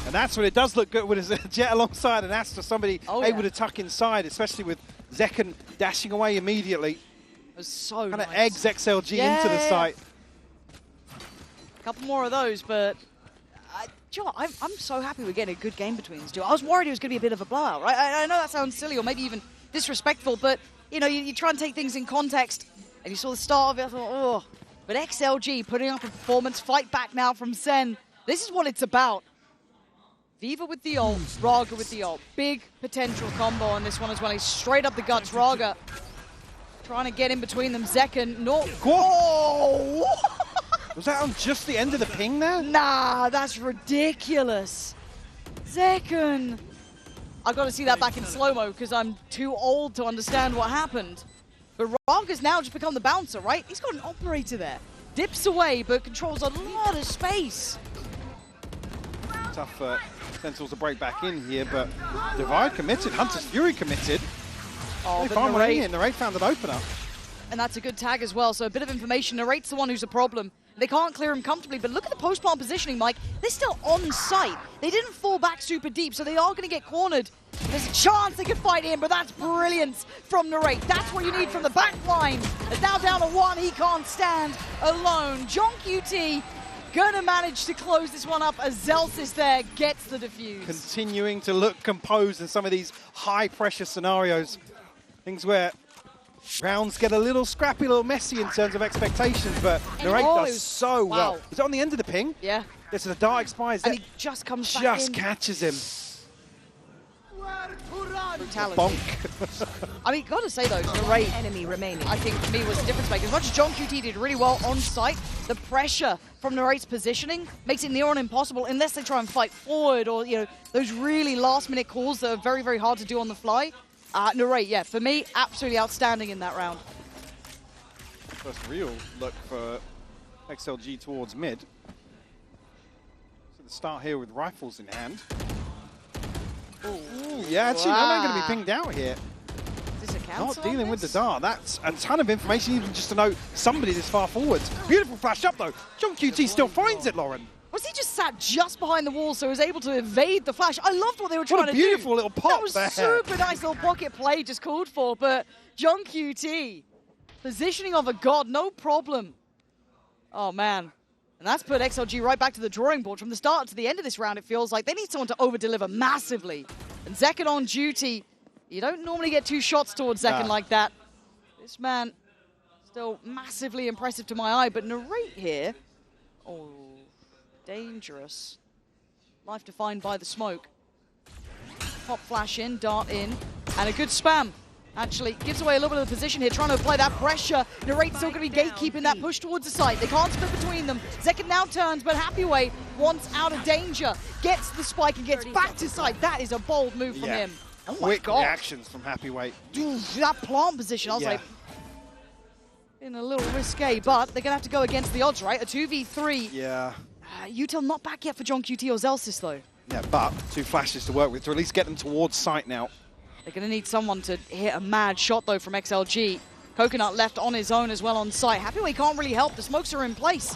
And that's when it does look good when it's a Jet alongside an Astra, somebody able to tuck inside, especially with Zekken dashing away immediately. It was so kind of eggs XLG into the site. A couple more of those, but you know, I'm so happy we're getting a good game between these two. I was worried it was going to be a bit of a blowout, right? I know that sounds silly or maybe even disrespectful, but you know, you try and take things in context, and you saw the start of it, I thought, oh. But XLG putting up a performance, fight back now from Sen. This is what it's about. Viva with the ult, Raga with the ult. Big potential combo on this one as well. He's straight up the guts. Raga trying to get in between them. Zekken, no. Whoa! Was that on just the end of the ping there? Nah, that's ridiculous. Zekken. I've got to see that back in slow-mo because I'm too old to understand what happened. But Raga's now just become the bouncer, right? He's got an operator there. Dips away, but controls a lot of space. Tough for Sentinels to break back in here, but Divide committed, Hunter's Fury committed. Oh, they found one in, Narrate found an opener. And that's a good tag as well, so a bit of information. Narrate's the one who's a problem. They can't clear him comfortably, but look at the post-plant positioning, Mike. They're still on site. They didn't fall back super deep, so they are going to get cornered. There's a chance they could fight in, but that's brilliance from Narrate. That's what you need from the back line. It's now down to 1. He can't stand alone. John QT going to manage to close this one up as Zelsis there gets the defuse. Continuing to look composed in some of these high-pressure scenarios. Things where rounds get a little scrappy, a little messy in terms of expectations, but Narrate does so well. Is it on the end of the ping? Yeah. Yes, so the dart expires. And he just comes back in. Just catches him. Brutality. Bonk. I mean, gotta say though, Narrate, Enemy remaining. I think for me was the difference maker. As much as John QT did really well on site, the pressure from Narrate's positioning makes it near on impossible unless they try and fight forward or, you know, those really last-minute calls that are very, very hard to do on the fly. Narrate, yeah, for me, absolutely outstanding in that round. First real look for XLG towards mid. So the start here with rifles in hand. Ooh, yeah, actually, no man going to be pinged out here. Is this a cancel? Not dealing with the dart. That's a ton of information, even just to know somebody this far forwards. Beautiful flash up, though. John QT still finds it, Lauren. Was he just sat just behind the wall so he was able to evade the flash? I loved what they were trying to do. What a beautiful little pop that was there. Super nice little pocket play just called for, but John QT, positioning of a god, no problem. Oh, man. And that's put XLG right back to the drawing board. From the start to the end of this round, it feels like they need someone to over-deliver massively. And Zekken on duty. You don't normally get 2 shots towards Zekken like that. This man, still massively impressive to my eye, but Narrate here, oh, dangerous. Life defined by the smoke. Pop flash in, dart in, and a good spam. Actually gives away a little bit of the position here, trying to apply that pressure. Narrate's still going to be gatekeeping that push towards the site. They can't split between them. Zekken now turns, but Happyway, once out of danger, gets the spike and gets back to site. That is a bold move from him. Oh my Quick God. reactions from Happyway. That plant position, I was like, been a little risque, but they're going to have to go against the odds, right? A 2v3. Yeah. Util not back yet for John QT or Zelsis, though. Yeah, but 2 flashes to work with to at least get them towards site now. They're going to need someone to hit a mad shot, though, from XLG. Coconut left on his own as well on site. Happyway can't really help. The smokes are in place.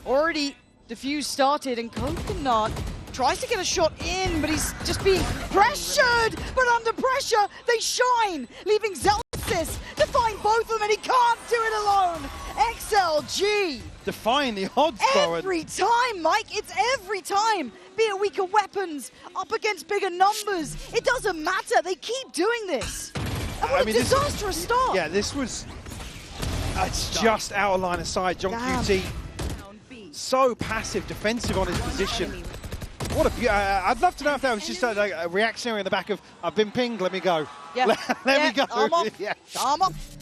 Already diffuse started, and Coconut tries to get a shot in, but he's just being pressured. But under pressure, they shine, leaving Zelsis to find both of them, and he can't do it alone. XLG. Defying the odds, Boren. Every time, Mike, it's every time. Be it weaker weapons, up against bigger numbers. It doesn't matter. They keep doing this. And what a disastrous start. Yeah, this was... it's just out of line of sight. John QT, so passive, defensive on his position. What a I'd love to know if that was just like a reactionary in the back of, I've been pinged, let me go. Yeah. let me go. Arm off. Yeah. Arm off.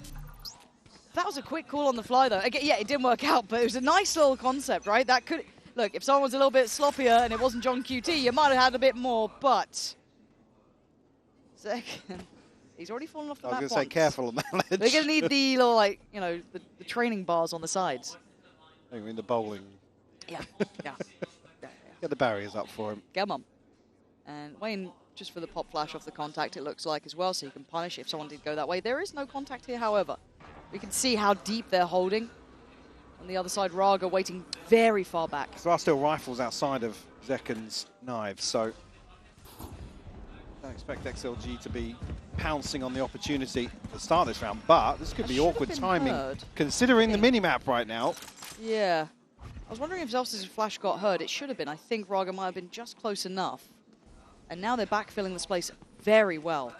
That was a quick call on the fly, though. Again, yeah, it didn't work out, but it was a nice little concept, right? That could... Look, if someone was a little bit sloppier and it wasn't John QT, you might have had a bit more, but... Second... He's already fallen off the map I was going to say, careful on that ledge. They're going to need the little, like, you know, the training bars on the sides. I think we're in the bowling. Yeah, yeah. Get the barriers up for him. Come on. And Wayne, just for the pop flash off the contact, it looks like as well, so you can punish if someone did go that way. There is no contact here, however. We can see how deep they're holding. On the other side, Raga waiting very far back. There are still rifles outside of Zekken's knives, so don't expect XLG to be pouncing on the opportunity to start this round, but this could be awkward timing considering the minimap right now. Yeah. I was wondering if Zelsis' flash got heard. It should have been. I think Raga might have been just close enough. And now they're backfilling this place very well.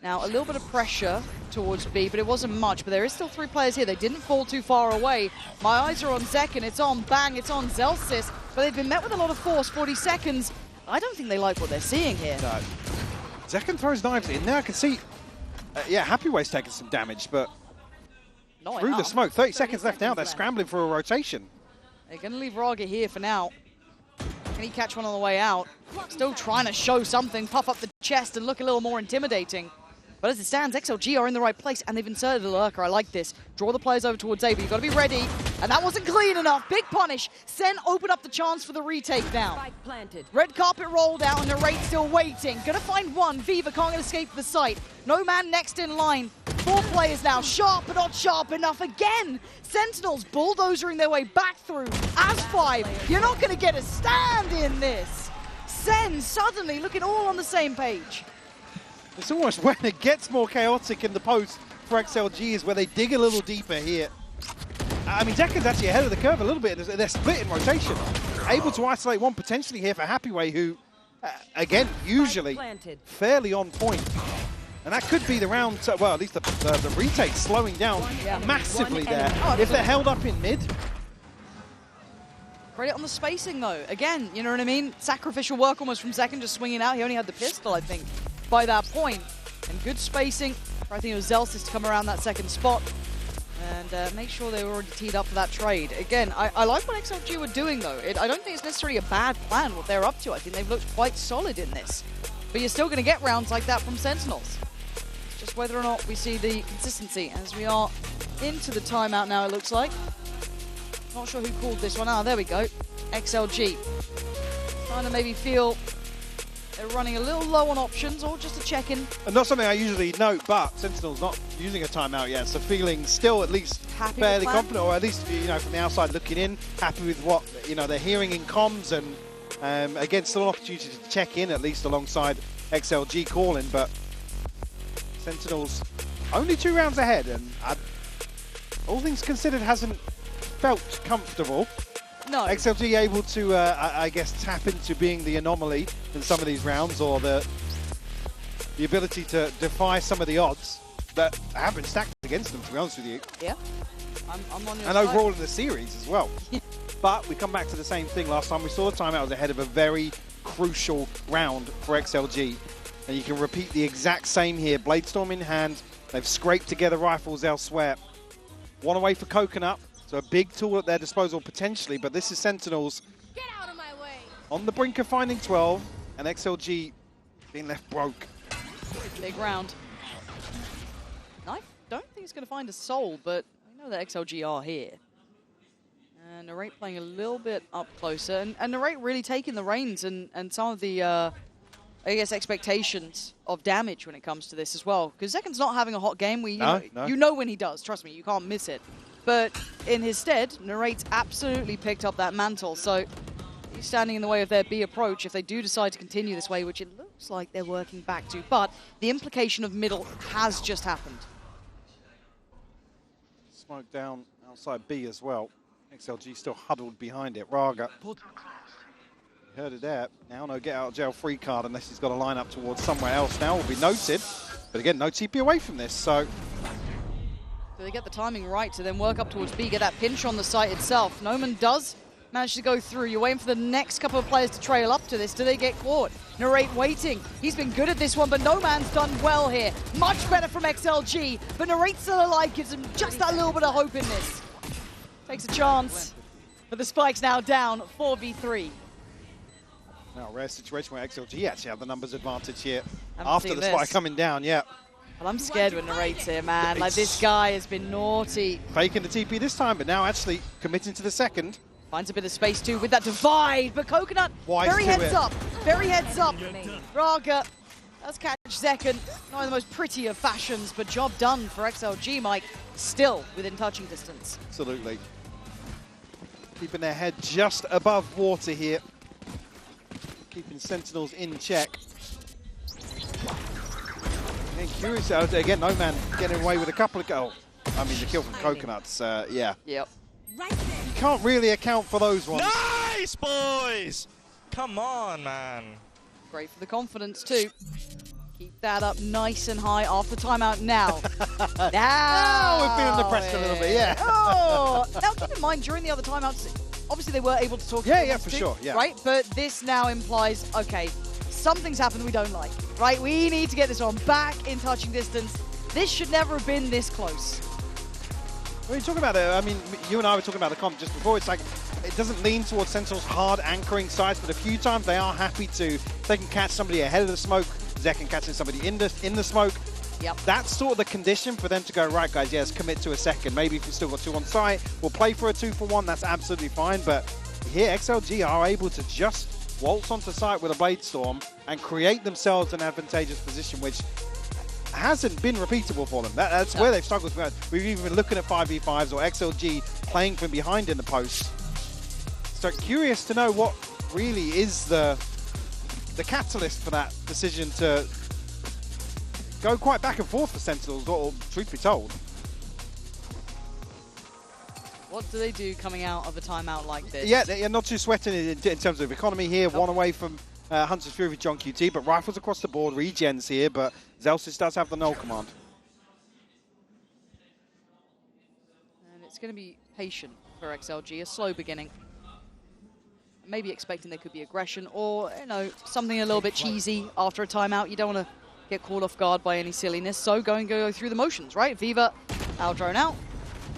Now, a little bit of pressure towards B, but it wasn't much. But there is still 3 players here. They didn't fall too far away. My eyes are on Zekken. It's on Bang. It's on Zelsis. But they've been met with a lot of force. 40 seconds. I don't think they like what they're seeing here. No. Zekken throws knives in there. I can see, yeah, Happyway's taking some damage, but Not through enough. the smoke. 30 seconds left now. They're scrambling for a rotation. They're going to leave Raga here for now. Can he catch one on the way out? Still trying to show something, puff up the chest and look a little more intimidating. But as it stands, XLG are in the right place, and they've inserted a lurker. I like this. Draw the players over towards A, but you've got to be ready. And that wasn't clean enough. Big punish. Sen open up the chance for the retake now. Spike planted. Red carpet rolled out, and Narrate still waiting. Gonna find one. Viva can't escape the site. No man next in line. 4 players now. Sharp, but not sharp enough again. Sentinels bulldozering their way back through. As 5, you're not gonna get a stand in this. Sen suddenly looking all on the same page. It's almost when it gets more chaotic in the post for XLG is where they dig a little deeper here. I mean, Zekken's actually ahead of the curve a little bit. They're split in rotation. Able to isolate one potentially here for Happyway, who, again, usually fairly on point. And that could be the round, well, at least the retake slowing down massively there. If they're held up in mid. Credit on the spacing, though. Again, you know what I mean? Sacrificial work almost from Zekken, just swinging out. He only had the pistol, I think, by that point. And good spacing. I think it was Zelsis to come around that second spot and make sure they were already teed up for that trade. Again, I like what XLG were doing, though. I don't think it's necessarily a bad plan, what they're up to. I think they've looked quite solid in this. But you're still going to get rounds like that from Sentinels. It's just whether or not we see the consistency as we are into the timeout now, it looks like. Not sure who called this one. Ah, there we go. XLG. Trying to maybe feel they're running a little low on options, or just a check-in. And not something I usually note, but Sentinel's not using a timeout yet, so feeling still at least Happy fairly confident, or at least, you know, from the outside looking in, happy with what, you know, they're hearing in comms, and again, still an opportunity to check in, at least alongside XLG calling, but Sentinels only 2 rounds ahead, and all things considered hasn't felt comfortable. No. XLG able to, I guess, tap into being the anomaly in some of these rounds, or the ability to defy some of the odds that have been stacked against them, to be honest with you. Yeah. I'm on your and side. overall in the series as well. But we come back to the same thing. Last time we saw the timeout was ahead of a very crucial round for XLG. And you can repeat the exact same here. Bladestorm in hand. They've scraped together rifles elsewhere. One away for Coconut. So a big tool at their disposal potentially, but this is Sentinels. Get out of my way. On the brink of finding 12, and XLG being left broke. Big round. I don't think he's going to find a soul, but I know that XLG are here. And Narrate playing a little bit up closer, and Narrate really taking the reins and some of the, I guess, expectations of damage when it comes to this as well. Because Zekin's not having a hot game. You know when he does, trust me, you can't miss it. But in his stead, Narrate's absolutely picked up that mantle, so he's standing in the way of their B approach if they do decide to continue this way, which it looks like they're working back to. But the implication of middle has just happened. Smoke down outside B as well. XLG still huddled behind it. Raga. Heard it there. Now no get out of jail free card unless he's got to line up towards somewhere else now will be noted. But again, no TP away from this, so. Do they get the timing right to then work up towards B, get that pinch on the site itself? Noman does manage to go through. You're waiting for the next couple of players to trail up to this. Do they get caught? Narrate waiting. He's been good at this one, but No Man's done well here. Much better from XLG, but Narrate still alive, gives him just that little bit of hope in this. Takes a chance, but the spike's now down 4v3. Now, rare situation where XLG actually have the numbers advantage here Haven't after seen the this. spike coming down, yeah. Well, I'm scared when Narrate's here, man. Like, this guy has been naughty. Faking the TP this time, but now actually committing to the second. Finds a bit of space too with that divide, but Coconut, Wise very to heads it. up, very heads up. Raga does catch Zekin, not in the most pretty of fashions, but job done for XLG, Mike, still within touching distance. Absolutely. Keeping their head just above water here. Keeping Sentinels in check. And curious, again, No Man getting away with a couple of goals. I mean, the kill from Coconuts, yeah. Yep. You can't really account for those ones. Nice, boys! Come on, man. Great for the confidence too. Keep that up nice and high after timeout now. Now we're feeling the pressure a little bit, yeah. Oh, now keep in mind, during the other timeouts, obviously they were able to talk. Yeah, for sure, yeah. Right, but this now implies, okay, something's happened we don't like, right? We need to get this one back in touching distance. This should never have been this close. When you talk about it, I mean, you and I were talking about the comp just before. It's like, it doesn't lean towards Sentinels hard anchoring sides, but a few times they are happy to. They can catch somebody ahead of the smoke. Zekin catching somebody in the smoke. Yep. That's sort of the condition for them to go, right, guys, yes, commit to a second. Maybe if we've still got two on site, we'll play for a 2-for-1. That's absolutely fine. But here, XLG are able to just waltz onto site with a Bladestorm and create themselves an advantageous position, which hasn't been repeatable for them. That's where they've struggled. We've even been looking at 5v5s or XLG playing from behind in the post. So curious to know what really is the catalyst for that decision to go quite back and forth for Sentinels, or truth be told. What do they do coming out of a timeout like this? Yeah, they're not too sweating in terms of economy here. One away from Hunter's Fury with John QT, but rifles across the board, regens here, but Zelsis does have the null command. And it's going to be patient for XLG, a slow beginning. Maybe expecting there could be aggression or, you know, something a little bit cheesy after a timeout. You don't want to get caught off guard by any silliness, so go through the motions, right? Viva, our drone out.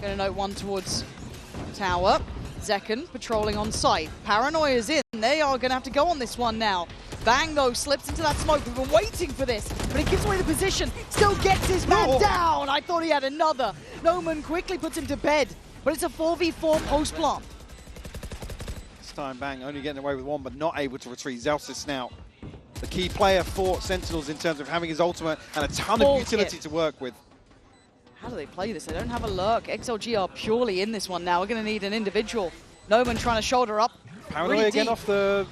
Going to note one towards tower. Zekin patrolling on site. Paranoia's in. They are going to have to go on this one now. Bang, though, slips into that smoke. We've been waiting for this, but he gives away the position. Still gets his man down. I thought he had another. Noman quickly puts him to bed, but it's a 4v4 post-plant. This time, Bang only getting away with one, but not able to retreat. Zelsis now the key player for Sentinels in terms of having his ultimate and a ton of utility to work with. How do they play this? They don't have a lurk. XLG are purely in this one now. We're going to need an individual. Noman trying to shoulder up. Paranoia really again deep. off the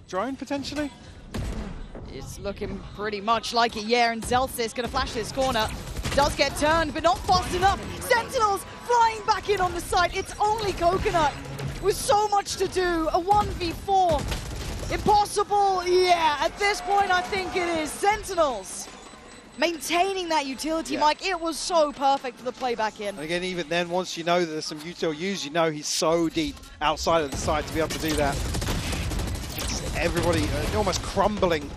drone, potentially? It's looking pretty much like it, yeah, and Zelsis going to flash this corner. Does get turned, but not fast enough. Sentinels flying back in on the side. It's only Coconut with so much to do. A 1v4. Impossible, yeah. At this point, I think it is. Sentinels maintaining that utility, Mike. It was so perfect for the play back in. And again, even then, once you know that there's some util use, you know he's so deep outside of the site to be able to do that. Everybody almost crumbling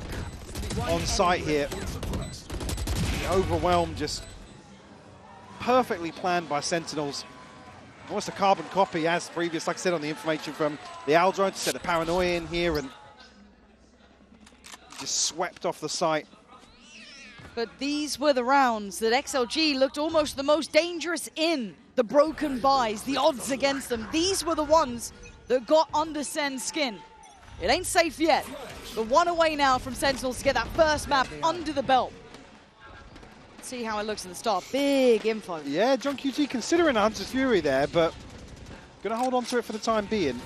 on site here. The overwhelm just perfectly planned by Sentinels. Almost a carbon copy as previous, like I said, on the information from the Aldrone to set the paranoia in here and just swept off the site. But these were the rounds that XLG looked almost the most dangerous in. The broken buys, the odds against them. These were the ones that got under Sen's skin. It ain't safe yet. The one away now from Sentinels to get that first map under the belt. Let's see how it looks at the start. Big info. Yeah, John QT considering Hunter's Fury there, but gonna hold on to it for the time being.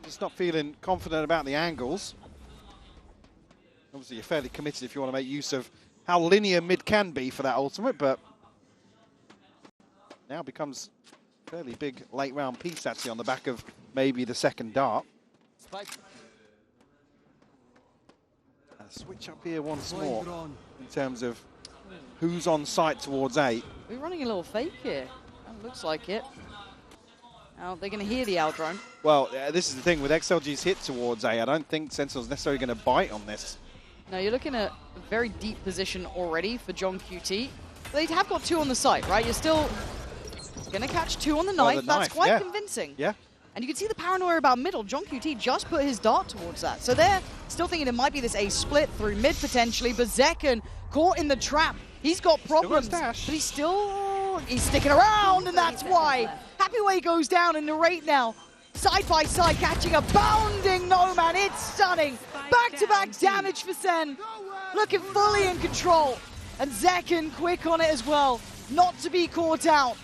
Just not feeling confident about the angles. Obviously, you're fairly committed if you want to make use of how linear mid can be for that ultimate, but now becomes a fairly big late round piece actually on the back of maybe the second dart. Switch up here once more in terms of who's on site towards A. We're running a little fake here. That looks like it. Now they're going to hear the Aldrone. Well, this is the thing with XLG's hit towards A. I don't think Sentinel's necessarily going to bite on this. Now you're looking at a very deep position already for John QT. They have got two on the site, right? You're still going to catch two on the knife. That's quite convincing. Yeah. And you can see the paranoia about middle. John QT just put his dart towards that. So they're still thinking it might be this A split through mid potentially, but Zekken caught in the trap. He's got problems, but he's sticking around, and that's why. Happyway goes down in the rate now. Side by side, catching a bounding No-Man. It's stunning. Back-to-back damage for Sen. Looking fully in control. And Zekken quick on it as well. Not to be caught out.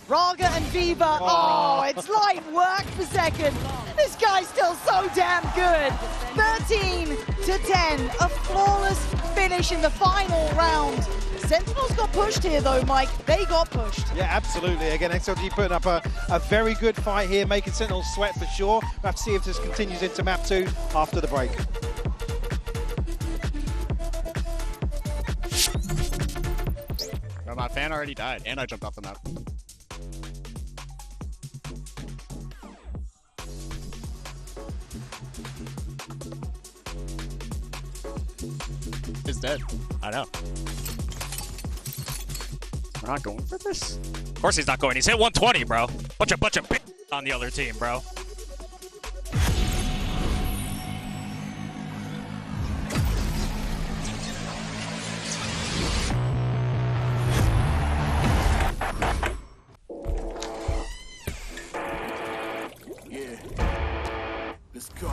Raga and Viva. Oh, it's light work for Zekken. This guy's still so damn good. 13-10. A flawless finish in the final round. Sentinels got pushed here though, Mike. They got pushed. Yeah, absolutely. Again, XLG putting up a very good fight here, making Sentinels sweat for sure. We'll have to see if this continues into map 2 after the break. Well, my fan already died, and I jumped off the map. He's dead. I know. We're not going for this? Of course he's not going. He's hit 120, bro. Bunch of bitch on the other team, bro. Yeah. Let's go.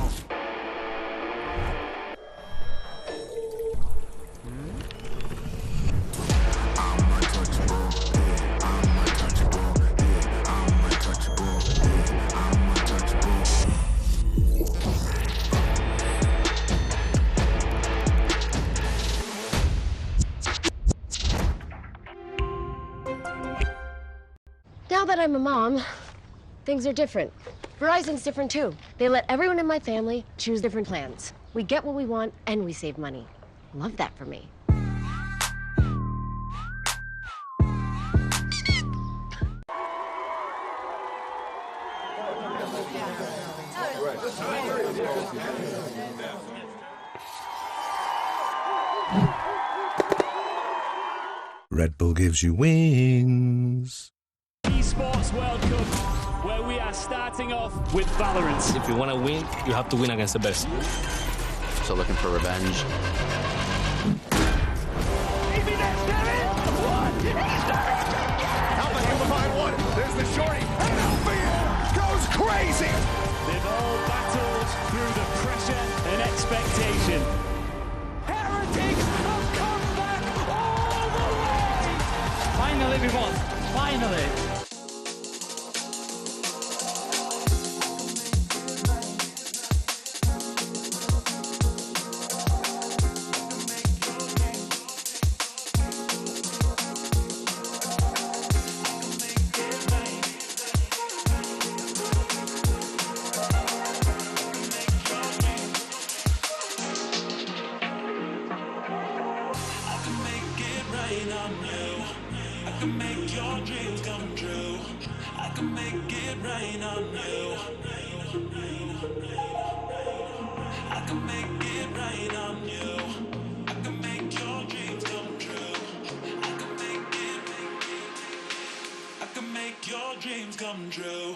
Now that I'm a mom, things are different. Verizon's different too. They let everyone in my family choose different plans. We get what we want and we save money. Love that for me. Red Bull gives you wings. Esports World Cup, where we are starting off with VALORANT. If you want to win, you have to win against the best. So looking for revenge. How about him behind one? There's the shorty. And the goes crazy. They've all battled through the pressure and expectation. Heretics have come back all the way! Finally, we won. Finally. I can make your dreams come true. I can make it rain on you. I can make it rain on you. I can make your dreams come true. I can make your dreams come true.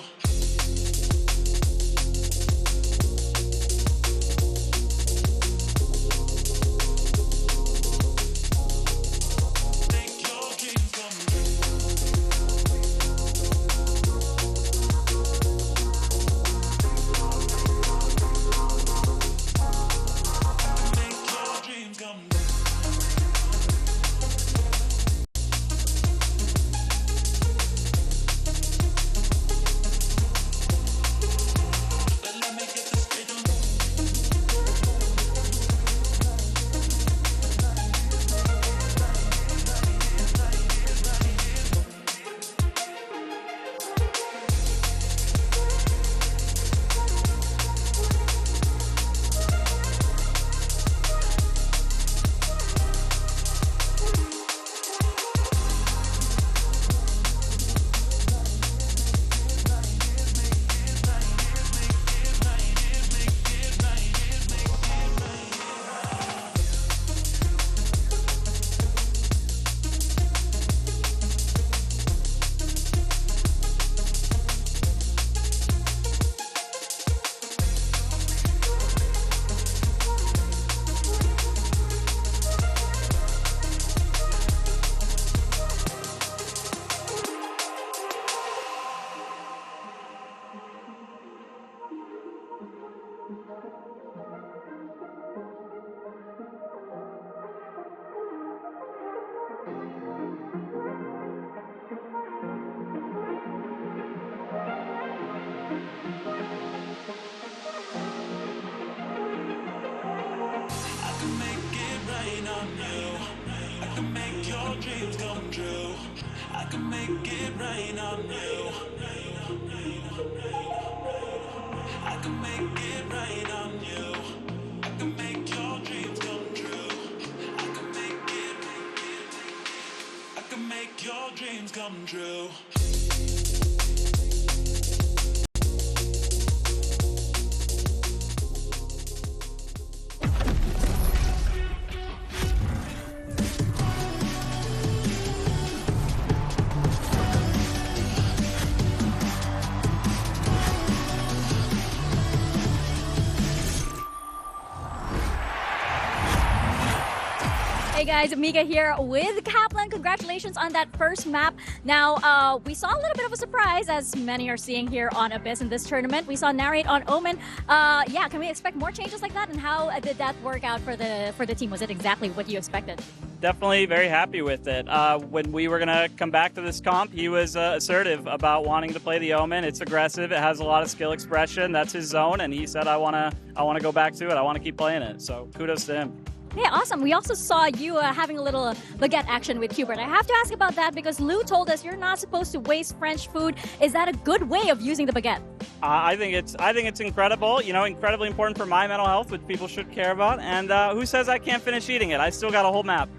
Hey guys, Mika here with Kaplan. Congratulations on that first map. Now, we saw a little bit of a surprise, as many are seeing here on Abyss in this tournament. We saw Narrate on Omen. Yeah, can we expect more changes like that? And how did that work out for the team? Was it exactly what you expected? Definitely very happy with it. When we were going to come back to this comp, he was assertive about wanting to play the Omen. It's aggressive. It has a lot of skill expression. That's his zone. And he said, I want to go back to it. I want to keep playing it. So kudos to him. Yeah, awesome. We also saw you having a little baguette action with Hubert. I have to ask about that because Lou told us you're not supposed to waste French food. Is that a good way of using the baguette? I think it's incredible. You know, incredibly important for my mental health, which people should care about. And who says I can't finish eating it? I still got a whole map.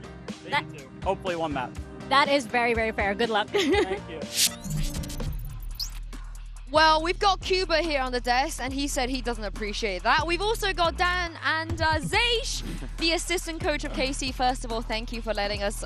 Hopefully one map. That is very, very fair. Good luck. Thank you. Well, we've got Cuba here on the desk, and he said he doesn't appreciate that. We've also got Dan and Zeish, the assistant coach of KC. First of all, thank you for letting us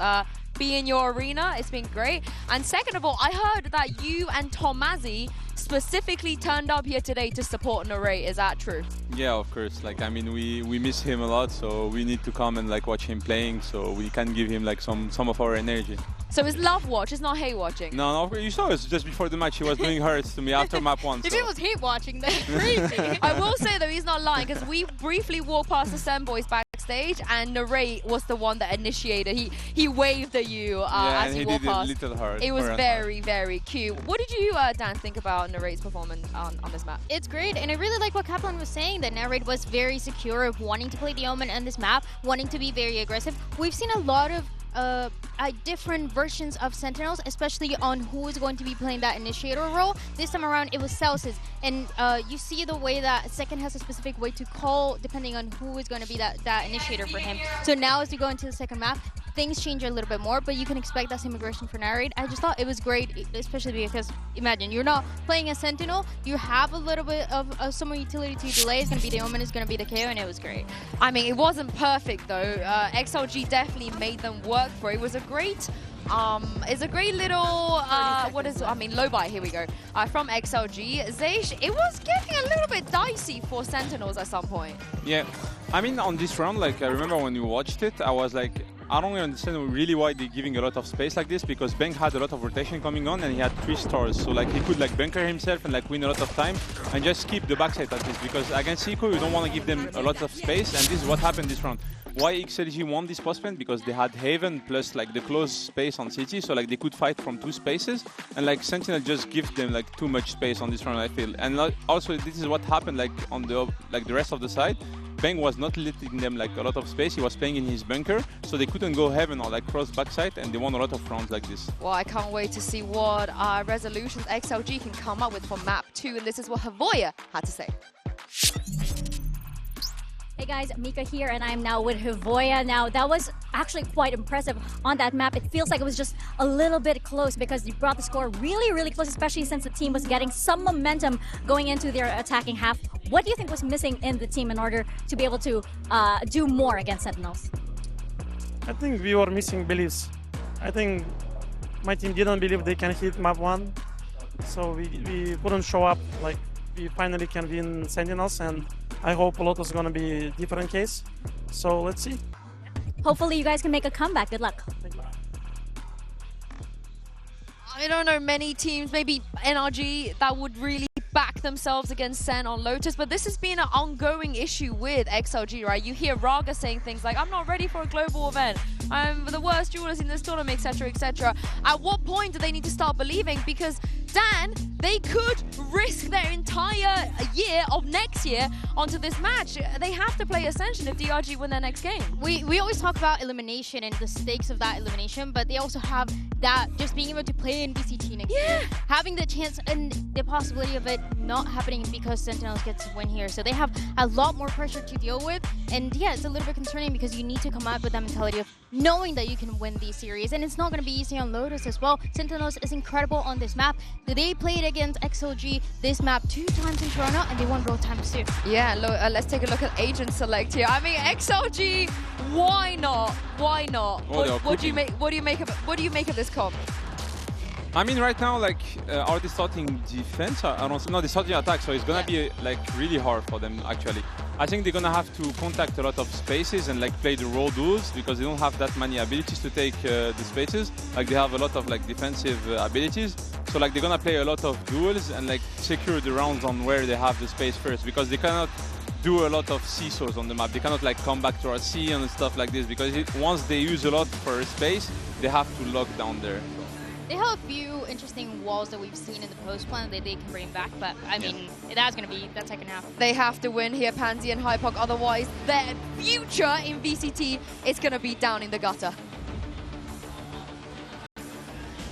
be in your arena. It's been great. And second of all, I heard that you and Tomazzi specifically turned up here today to support Narrate. Is that true? Yeah, of course. Like, I mean, we miss him a lot, so we need to come and like watch him playing, so we can give him like some of our energy. So it's love watch, it's not hate watching. No, you saw us just before the match. He was doing hurts to me after map 1. If it was hate watching, then crazy. I will say though, he's not lying, because we briefly walked past the Sen boys backstage, and Narrate was the one that initiated. He waved at you as you walked past. Little hard. It was very, very cute. What did you, Dan, think about Narrate's performance on this map? It's great, and I really like what Kaplan was saying, that Narrate was very secure of wanting to play the Omen on this map, wanting to be very aggressive. We've seen a lot of different versions of Sentinels, especially on who is going to be playing that initiator role. This time around, it was Celsius, and you see the way that Second has a specific way to call depending on who is going to be that initiator for him. So now as we go into the second map, things change a little bit more, but you can expect that same aggression for Narrate. I just thought it was great, especially because, imagine, you're not playing a Sentinel, you have a little bit of some utility to delay. It's going to be the Omen, it's going to be the KO, and it was great. I mean, it wasn't perfect, though. XLG definitely made them work for it. It was a great... it's a great little, low buy, here we go, from XLG. Zeish, it was getting a little bit dicey for Sentinels at some point. Yeah, I mean, on this round, like, I remember when we watched it, I was like, I don't understand really why they're giving a lot of space like this, because Bang had a lot of rotation coming on and he had 3 stars, so like he could like bunker himself and like win a lot of time and just keep the backside at least, because against Eco you don't want to give them a lot of space, and this is what happened this round. Why XLG won this postman? Because they had Haven plus like the close space on CT, so like they could fight from 2 spaces, and like Sentinel just gives them like too much space on this round, I feel. And also this is what happened like on the rest of the side. Bang was not letting them like a lot of space. He was playing in his bunker, so they couldn't go Heaven or like cross backside, and they won a lot of rounds like this. Well, I can't wait to see what resolutions XLG can come up with for map 2, and this is what Havoya had to say. Hey guys, Mika here, and I'm now with Havoya. Now, that was actually quite impressive on that map. It feels like it was just a little bit close because you brought the score really, really close, especially since the team was getting some momentum going into their attacking half. What do you think was missing in the team in order to be able to do more against Sentinels? I think we were missing beliefs. I think my team didn't believe they can hit map 1, so we couldn't show up. Like, we finally can win Sentinels, and I hope Lotus is going to be a different case. So let's see. Hopefully you guys can make a comeback. Good luck. I don't know many teams, maybe NRG, that would really back themselves against Sen on Lotus, but this has been an ongoing issue with XLG, right? You hear Raga saying things like, I'm not ready for a global event, I'm the worst duelist in this tournament, etc., etc. At what point do they need to start believing? Because Dan, they could risk their entire year of next year onto this match. They have to play Ascension if DRG win their next game. We always talk about elimination and the stakes of that elimination, but they also have that just being able to play in VCT next year. Having the chance and the possibility of it not happening because Sentinels gets to win here. So they have a lot more pressure to deal with. And yeah, it's a little bit concerning because you need to come out with that mentality of knowing that you can win these series. And it's not going to be easy on Lotus as well. Sentinels is incredible on this map. They played against XLG this map 2 times in Toronto, and they won both times too. Yeah, let's take a look at agent select here. I mean, XLG, why not? Why not? What do you make of this comp? I mean, right now, like, are they starting defense? I don't know. No, they're starting attack, so it's gonna be like really hard for them actually. I think they're gonna have to contact a lot of spaces and like play the raw duels because they don't have that many abilities to take the spaces. Like they have a lot of like defensive abilities, so like they're gonna play a lot of duels and like secure the rounds on where they have the space first, because they cannot do a lot of seesaws on the map. They cannot like come back to our C and stuff like this, because once they use a lot for space, they have to lock down there. They have a few interesting walls that we've seen in the post plan that they can bring back, but I mean, that's going to be that second half. They have to win here, Pansy and Hypok, otherwise their future in VCT is going to be down in the gutter.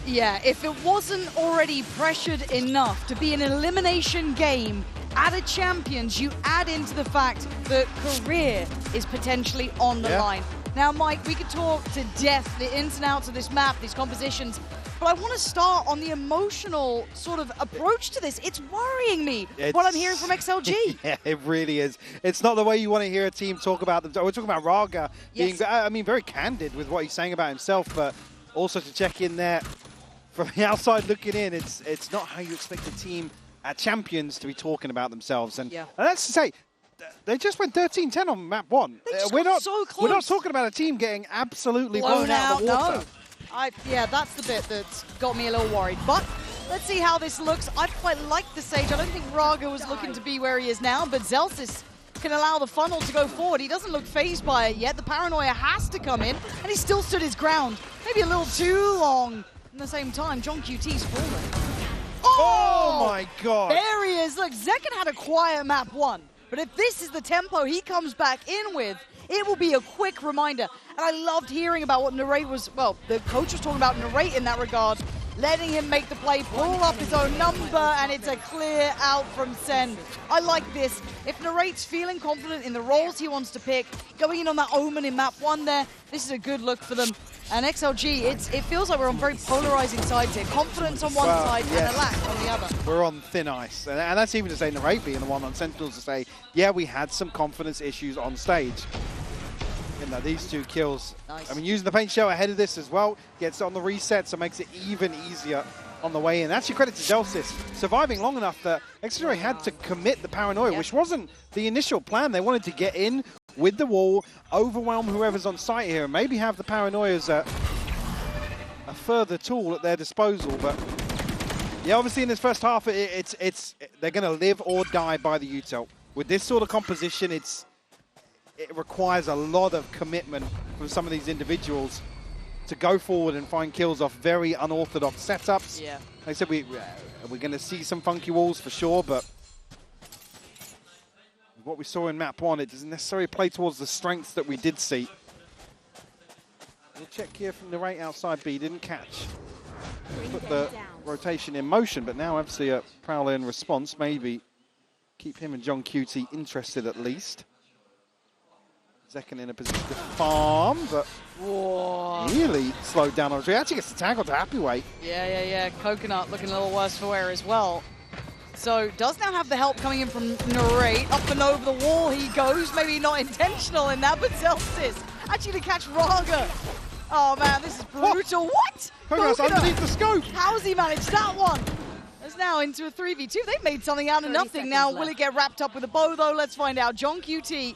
Yeah, if it wasn't already pressured enough to be an elimination game at a Champions, you add into the fact that career is potentially on the line. Now, Mike, we could talk to death, the ins and outs of this map, these compositions, but I want to start on the emotional sort of approach to this. It's worrying me what I'm hearing from XLG. Yeah, it really is. It's not the way you want to hear a team talk about them. We're talking about Raga being, I mean, very candid with what he's saying about himself, but also to check in there from the outside looking in, it's not how you expect a team at Champions to be talking about themselves. And let's say, they just went 13-10 on map 1. We're not so close. We're not talking about a team getting absolutely blown out of the water. No. Yeah, that's the bit that's got me a little worried. But let's see how this looks. I quite like the Sage. I don't think Raga was looking to be where he is now, but Zelsis can allow the funnel to go forward. He doesn't look phased by it yet. The paranoia has to come in, and he still stood his ground. Maybe a little too long. At the same time, John QT's fallen. Oh my God. There he is. Look, Zekken had a quiet map 1. But if this is the tempo he comes back in with, it will be a quick reminder. And I loved hearing about what Narrate was, well, the coach was talking about Narrate in that regard. letting him make the play, pull up his own number, and it's a clear out from Sen. I like this. If Narrate's feeling confident in the roles he wants to pick, going in on that Omen in map 1 there, this is a good look for them. And XLG, it feels like we're on very polarizing sides here. Confidence on one side and a lack on the other. We're on thin ice. And that's even to say Narrate being the one on Sentinels to say, yeah, we had some confidence issues on stage. You know, these 2 kills. Nice. I mean, using the paint shell ahead of this as well, gets it on the reset, so makes it even easier on the way in. Actually, credit to Zelsis, surviving long enough that XLG had to commit the paranoia, which wasn't the initial plan. They wanted to get in with the wall, overwhelm whoever's on site here, and maybe have the paranoia as a further tool at their disposal. But yeah, obviously in this first half, they're going to live or die by the util. With this sort of composition, it requires a lot of commitment from some of these individuals to go forward and find kills off very unorthodox setups. Yeah. Like I said, we're going to see some funky walls for sure, but what we saw in map 1, it doesn't necessarily play towards the strengths that we did see. We'll check here from the right outside B, didn't catch. Put the rotation in motion, but now obviously a Prowler in response, maybe keep him and John QT interested at least. Zekken in a position to farm, but really slowed down on retreat. Actually gets the tag onto Happyway. Yeah. Coconut looking a little worse for wear as well. So does now have the help coming in from Narrate. Up and over the wall he goes. Maybe not intentional in that, but Zelsis actually to catch Raga. Oh man, this is brutal. What? Coconut's underneath the scope. How's he managed that one? It's now into a 3v2. They've made something out of nothing now. Will it get wrapped up with a bow though? Let's find out. John QT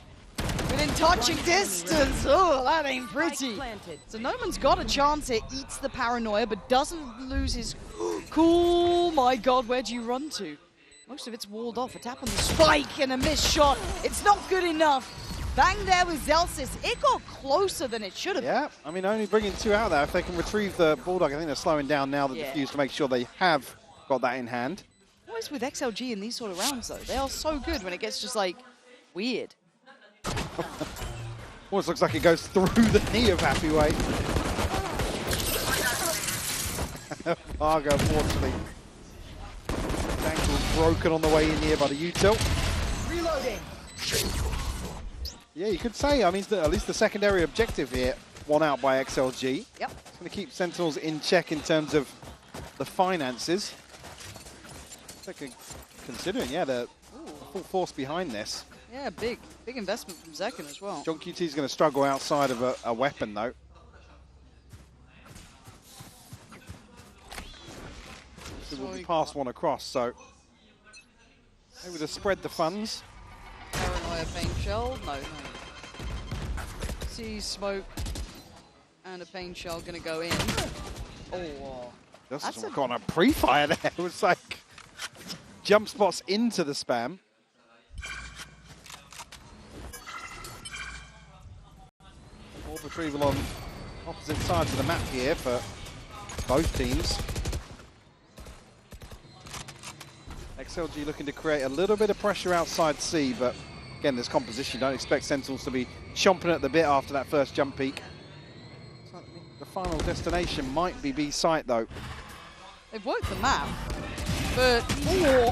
within touching distance. Oh, that ain't pretty. So Noman's got a chance here. Eats the paranoia, but doesn't lose his cool. My God, where'd you run to? Most of it's walled off. A tap on the spike and a missed shot. It's not good enough. Bang there with Zelsis. It got closer than it should have. Yeah, I mean, only bringing 2 out there. If they can retrieve the Bulldog, I think they're slowing down now the defuse to make sure they have got that in hand. What is with XLG in these sort of rounds, though? They are so good when it gets just, like, weird. Almost looks like it goes through the knee of Happyway. Vargo, unfortunately. Ankle broken on the way in here by the util. Reloading. Yeah, you could say, I mean, at least the secondary objective here, won out by XLG. Yep. It's going to keep Sentinels in check in terms of the finances. Considering, yeah, the full force behind this. Yeah, big investment from Zekken as well. John QT is going to struggle outside of a weapon, though. So we'll be past one across, so maybe to spread the funds. Paranoia paint shell, no. See smoke and a paint shell going to go in. Oh, that's got a pre-fire there. It was like jump spots into the spam. Ball retrieval on opposite sides of the map here for both teams. XLG looking to create a little bit of pressure outside C, but again, this composition, don't expect Sentinels to be chomping at the bit after that first jump peak. So the final destination might be B site, though. They've worked the map, but...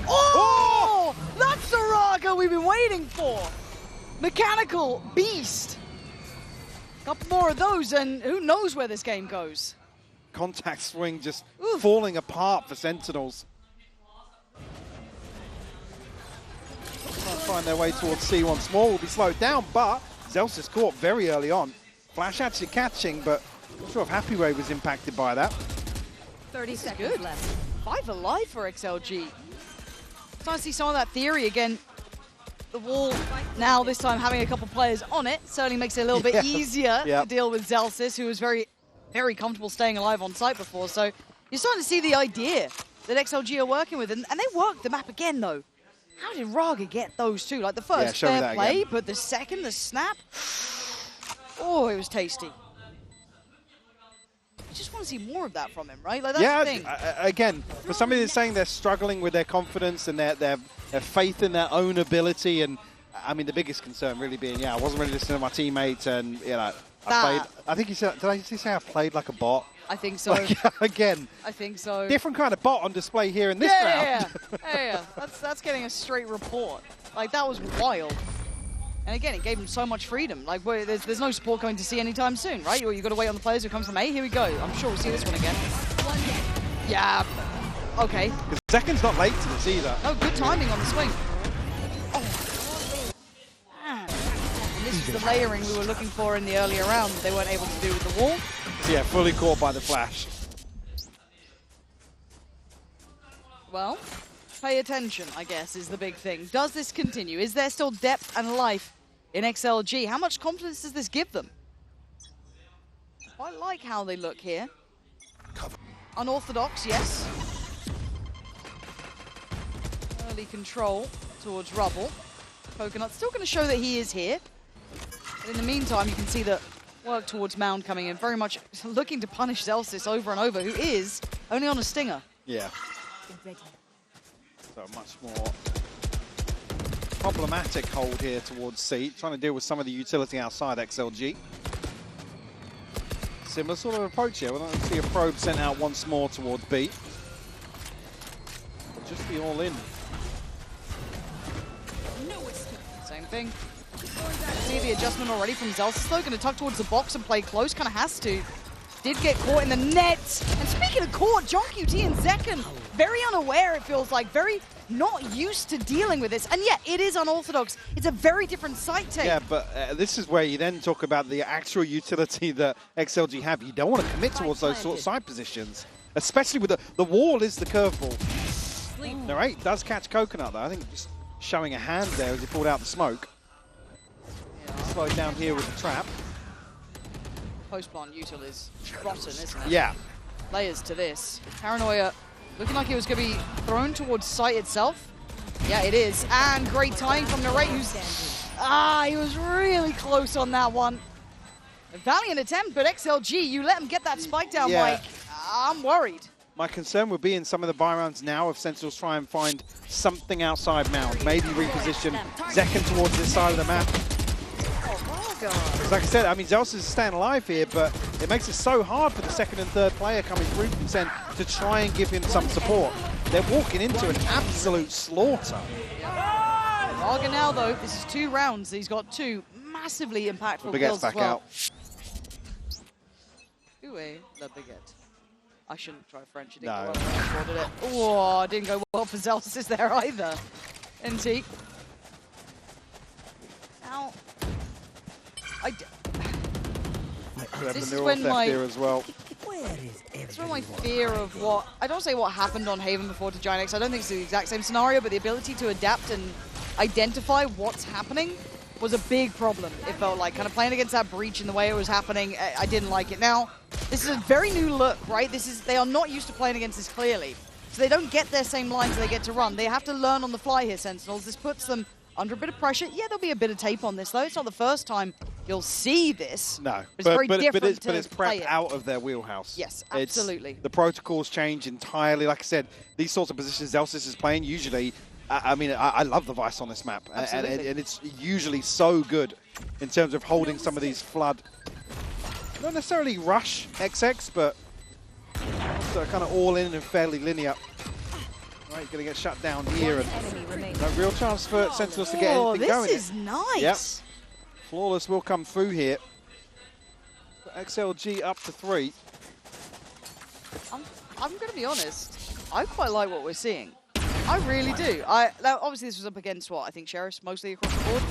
Oh! That's the Raga we've been waiting for! Mechanical beast! Couple more of those, and who knows where this game goes. Contact swing just falling apart for Sentinels. Trying to find their way towards C once more. Will be slowed down, but Zelsis caught very early on. Flash actually catching, but I'm not sure if Happyway was impacted by that. 30 seconds left. 5 alive for XLG. Starting to see some of that theory again. The wall now, this time having a couple players on it, certainly makes it a little bit easier to deal with Zelsis, who was very, very comfortable staying alive on site before. So you're starting to see the idea that XLG are working with, and they worked the map again, though. How did Raga get those two? Like the first fair play, but the second, the snap. Oh, it was tasty. You just want to see more of that from him, right? Like, that's the thing. Again, for somebody that's saying they're struggling with their confidence and their faith in their own ability, and I mean the biggest concern really being, I wasn't really listening to my teammates, and I think he said, did I say I played like a bot? I think so. Again. I think so. Different kind of bot on display here in this round. Yeah. That's getting a straight report. Like, that was wild. And again, it gave him so much freedom. Like, there's no support going to see anytime soon, right? You've got to wait on the players who come from A. Here we go. I'm sure we'll see this one again. Yeah. Okay. Because Zeken's not late to this either. Oh, good timing on the swing. And this is the layering we were looking for in the earlier round that they weren't able to do with the wall. Yeah, fully caught by the flash. Well, pay attention, I guess, is the big thing. Does this continue? Is there still depth and life in XLG? How much confidence does this give them? I like how they look here. Unorthodox, yes. Early control towards Rubble. Coconut still going to show that he is here. But in the meantime, you can see the work towards Mound coming in. Very much looking to punish Zellsis over and over, who is only on a stinger. Yeah. So much more problematic hold here towards C. Trying to deal with some of the utility outside XLG. Similar sort of approach here. We're going to see a probe sent out once more towards B. Just be all in. Same thing. See the adjustment already from Zellsis though. Going to tuck towards the box and play close. Kind of has to. Did get caught in the net. And speaking of caught, John QT and Zekken, very unaware, it feels like. Very not used to dealing with this. And yet, it is unorthodox. It's a very different site take. Yeah, but this is where you then talk about the actual utility that XLG have. You don't want to commit towards those sort of side positions, especially with the wall is the curveball. All right, does catch Coconut, though. I think just showing a hand there as he pulled out the smoke. Yeah. Slowed down here with the trap. Post-plant util is rotten, isn't it? Yeah. Layers to this. Paranoia looking like it was going to be thrown towards site itself. Yeah, it is. And great timing from Narrate, who's... he was really close on that one. A valiant attempt, but XLG, you let him get that spike down, Mike. I'm worried. My concern would be in some of the buy rounds now if Sentinels try and find something outside Mound. Maybe reposition Zekken towards this side of the map. Like I said, I mean, Zellsis is staying alive here, but it makes it so hard for the second and third player coming through from Sen to try and give him some support. They're walking into an absolute slaughter. Raga now, though, this is 2 rounds. He's got 2 massively impactful kills as well. Baguette. I shouldn't try French. It didn't go well for French, did it? Oh, didn't go well for Zellsis there either. NT. Now... This is when my as well. This is when my fear of what I don't say what happened on Haven before to Giant X. I don't think it's the exact same scenario, but the ability to adapt and identify what's happening was a big problem. It felt like kind of playing against that breach in the way it was happening. I didn't like it. Now this is a very new look, right? They are not used to playing against this clearly, so they don't get their same lines they get to run. They have to learn on the fly here, Sentinels. This puts them under a bit of pressure. Yeah, there'll be a bit of tape on this though. It's not the first time you'll see this. No, it's very different but it's prepped out of their wheelhouse. Yes, absolutely. The protocols change entirely. Like I said, these sorts of positions Zellsis is playing usually. I mean, I love the Vice on this map, and it's usually so good in terms of holding some of these flood. Not necessarily rush XX, but also kind of all in and fairly linear. Right, going to get shut down here, and no real chance for Sentinels to get anything going. This is nice. Yep. Flawless will come through here. But XLG up to 3. I'm going to be honest. I quite like what we're seeing. I really do. Now, obviously, this was up against what I think Sheriff's mostly across the board.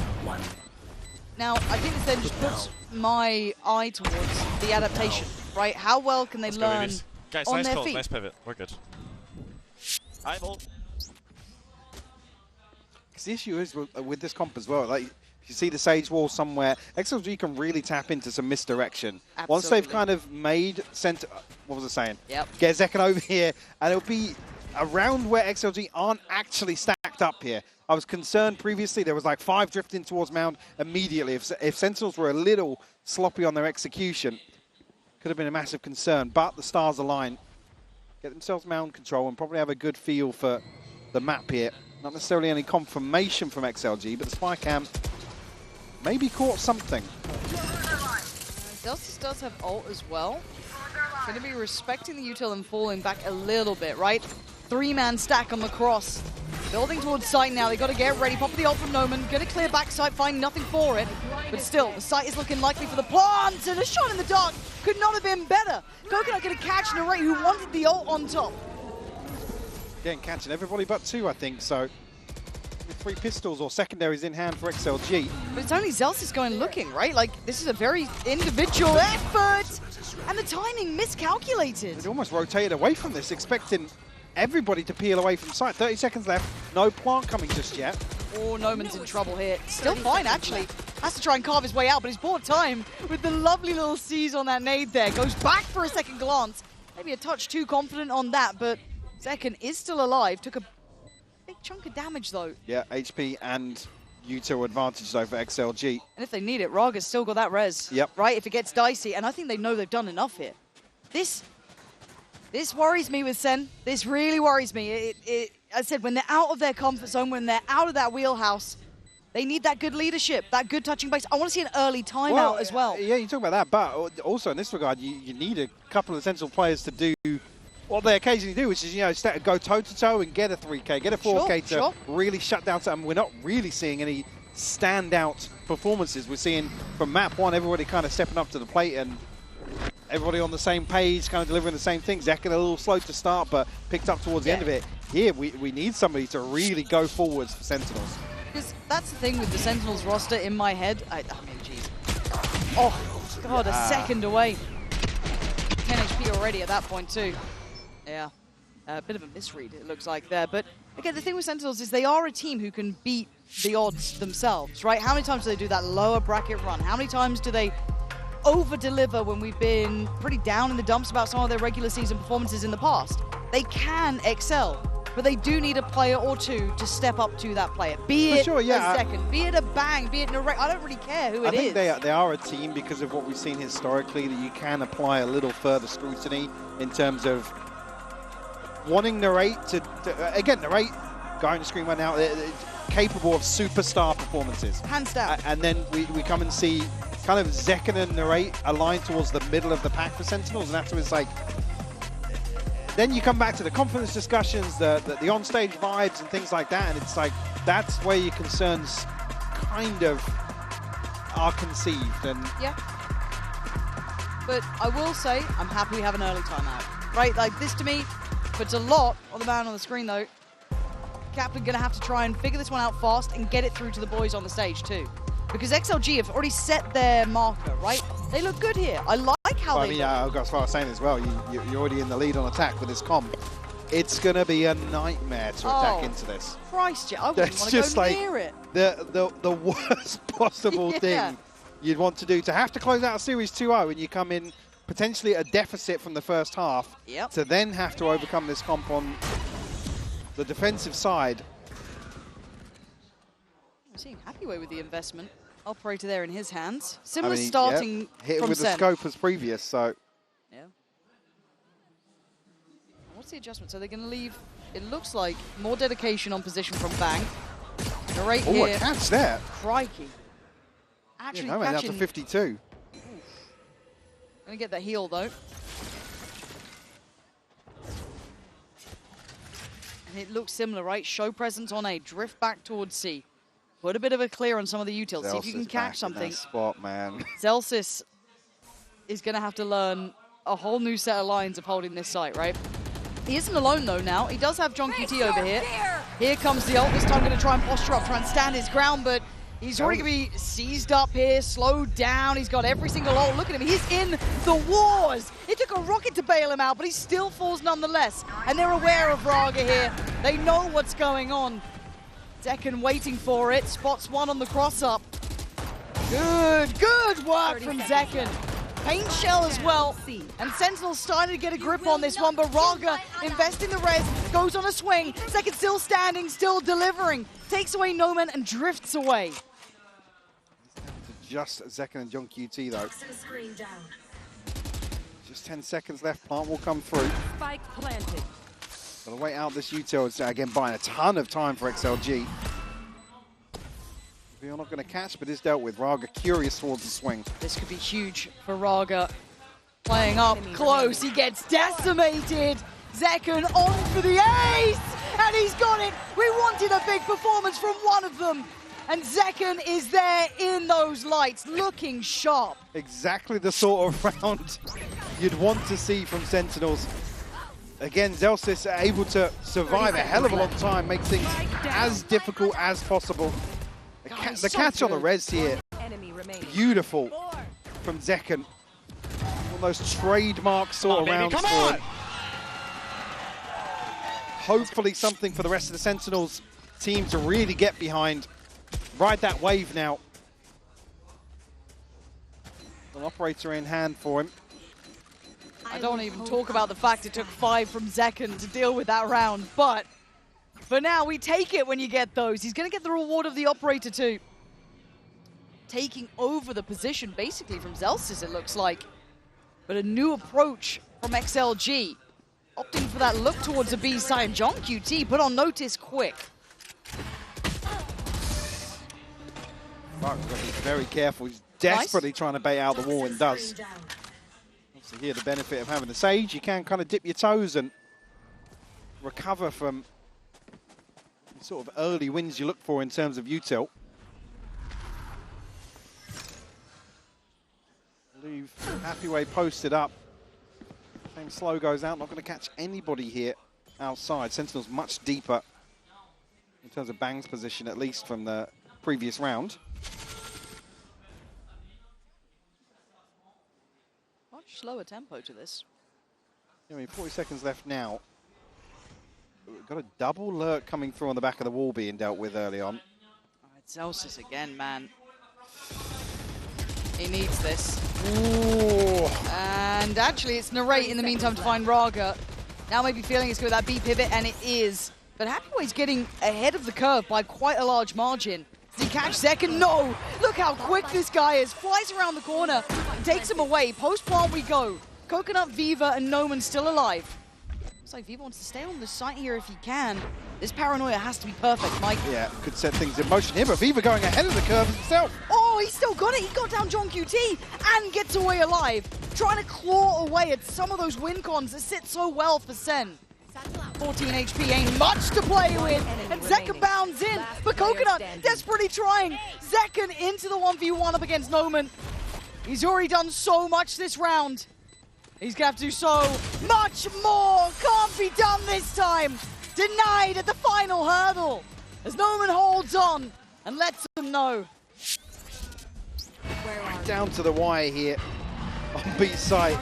Now, I think this then just puts my eye towards the adaptation, right? How well can they learn Guys, on nice their call, feet? nice pivot. We're good. Because the issue is with this comp as well, like if you see the Sage Wall somewhere, XLG can really tap into some misdirection. Absolutely. Once they've kind of made what was I saying? Yep. Get Zekken over here, and it'll be around where XLG aren't actually stacked up here. I was concerned previously, there was like 5 drifting towards Mound immediately. If Sentinels were a little sloppy on their execution, could have been a massive concern, but the stars align. Get themselves Mound control and probably have a good feel for the map here. Not necessarily any confirmation from XLG, but the spy cam maybe caught something. Zellsis does have ult as well. Going to be respecting the util and falling back a little bit, right? 3-man stack on the cross. Building towards site now. They got to get ready. Pop the ult from Noman. Going to clear backside, find nothing for it. But still, the site is looking likely for the plant. And a shot in the dark could not have been better. Coconut going to catch Narate, who wanted the ult on top. Again, catching everybody but 2, I think. So with 3 pistols or secondaries in hand for XLG. But it's only Zelsis going looking, right? Like, this is a very individual effort. And the timing miscalculated. They almost rotated away from this, expecting everybody to peel away from sight. 30 seconds left. No plant coming just yet. Oh, Noman's in trouble here. Still fine, actually. Has to try and carve his way out, but he's bought time with the lovely little C's on that nade there. Goes back for a second glance. Maybe a touch too confident on that, but Zekken is still alive. Took a big chunk of damage, though. Yeah, HP and util advantage, though, for XLG. And if they need it, Raga's still got that res. Yep. Right, if it gets dicey. And I think they know they've done enough here. This worries me with Sen. This really worries me. I said, when they're out of their comfort zone, when they're out of that wheelhouse, they need that good leadership, that good touching base. I want to see an early timeout as well. Yeah, you talk about that, but also in this regard, you need a couple of essential players to do what they occasionally do, which is, you know, go toe-to-toe and get a 3K, get a 4K to really shut down something. We're not really seeing any standout performances. We're seeing from map 1, everybody kind of stepping up to the plate and everybody on the same page, kind of delivering the same thing. Zekken a little slow to start, but picked up towards the end of it. Here, we need somebody to really go forwards for Sentinels. Because that's the thing with the Sentinels roster in my head. I mean, geez. Oh, God, a second away. 10 HP already at that point, too. Yeah, a bit of a misread, it looks like there. But, again, the thing with Sentinels is they are a team who can beat the odds themselves, right? How many times do they do that lower bracket run? How many times do they over-deliver when we've been pretty down in the dumps about some of their regular season performances in the past? They can excel. But they do need a player or two to step up to that player. Be it a second, be it a bang, be it Narate. I don't really care who it is. I think they are a team because of what we've seen historically, that you can apply a little further scrutiny in terms of wanting Narate to again, Narate, guy on the screen right now, capable of superstar performances. Hands down. And then we come and see kind of Zekken and Narate aligned towards the middle of the pack for Sentinels, and that's when it's like, then you come back to the confidence discussions, the on-stage vibes and things like that, and it's like, that's where your concerns kind of are conceived. And yeah. But I will say, I'm happy we have an early timeout. Right, like this to me puts a lot on the man on the screen though. Kaplan gonna have to try and figure this one out fast and get it through to the boys on the stage too. Because XLG have already set their marker, right? They look good here. I like how they look. I've got as far as saying as well, you're already in the lead on attack with this comp. It's going to be a nightmare to attack into this. Christ, I wouldn't want to go near it. The worst possible thing you'd want to do, to have to close out a series 2-0 and you come in potentially a deficit from the first half, to then have to overcome this comp on the defensive side. I'm seeing Happyway with the investment. Operator there in his hands. Similar starting hit from with the scope as previous, so. Yeah. What's the adjustment? So they're going to leave, it looks like, more dedication on position from Bang. Right here. Oh, a catch there. Crikey. Actually catching. That's a 52. Gonna get that heal though. And it looks similar, right? Show presence on A, drift back towards C. Put a bit of a clear on some of the utils. See if you can catch something. Spot, man. Zelsis is gonna have to learn a whole new set of lines of holding this site, right? He isn't alone though now. He does have John QT over here. Here comes the ult. This time gonna try and posture up, try and stand his ground, but he's already gonna be seized up here, slowed down. He's got every single ult. Look at him, he's in the wars. It took a rocket to bail him out, but he still falls nonetheless. And they're aware of Raga here. They know what's going on. Zekken waiting for it, spots one on the cross-up. Good work from Zekken. Paint shell as well, and Sentinel's starting to get a grip on this one, but Raga investing the res, goes on a swing. Zekken still standing, still delivering. Takes away Noman and drifts away. Just Zekken and John QT though. Just 10 seconds left, plant will come through. Spike planted. Gotta wait out this util. It's again buying a ton of time for XLG. You're not going to catch, but is dealt with. Raga curious towards the swing. This could be huge for Raga. Playing up close, he gets decimated. Zekken on for the ace, and he's got it. We wanted a big performance from one of them, and Zekken is there in those lights, looking sharp. Exactly the sort of round you'd want to see from Sentinels. Again, Zellsis are able to survive a hell of a long time, make things as difficult as possible. The catch on the res here, beautiful from Zekken. Almost trademark sort of rounds for him. Hopefully something for the rest of the Sentinels team to really get behind. Ride that wave now. An operator in hand for him. I don't even talk about the fact it took 5 from Zekken to deal with that round, but for now, we take it when you get those. He's going to get the reward of the operator too. Taking over the position basically from Zellsis, it looks like. But a new approach from XLG. Opting for that look towards the B side. John QT put on notice quick. Mark's got to be very careful. He's desperately trying to bait out the wall and does. Obviously here the benefit of having the Sage. You can kind of dip your toes and recover from the sort of early wins you look for in terms of util. Leave Happyway posted up. Same slow goes out, not going to catch anybody here outside. Sentinel's much deeper in terms of Bang's position, at least from the previous round. Much slower tempo to this. I mean, 40 seconds left now. We've got a double lurk coming through on the back of the wall being dealt with early on. All right, Zellsis again, man. He needs this. Ooh. And actually, it's Narrate in the meantime to find Raga. Now maybe feeling it's good with that B pivot, and it is. But Happyway's getting ahead of the curve by quite a large margin. Does he catch Zekken? No! Look how quick this guy is. Flies around the corner, takes him away. Post-plant we go. Coconut, Viva, and Noman still alive. Looks like Viva wants to stay on the site here if he can. This paranoia has to be perfect, Mike. Yeah, could set things in motion here, but Viva going ahead of the curve himself. Oh, he still got it. He got down John QT and gets away alive. Trying to claw away at some of those win cons that sit so well for Sen. 14 HP ain't much to play with, and Zekken bounds in, but Coconut desperately trying. Zekken into the 1v1 up against Noman. He's already done so much this round. He's gonna have to do so much more. Can't be done this time. Denied at the final hurdle as Noman holds on and lets them know. Down to the wire here on B side.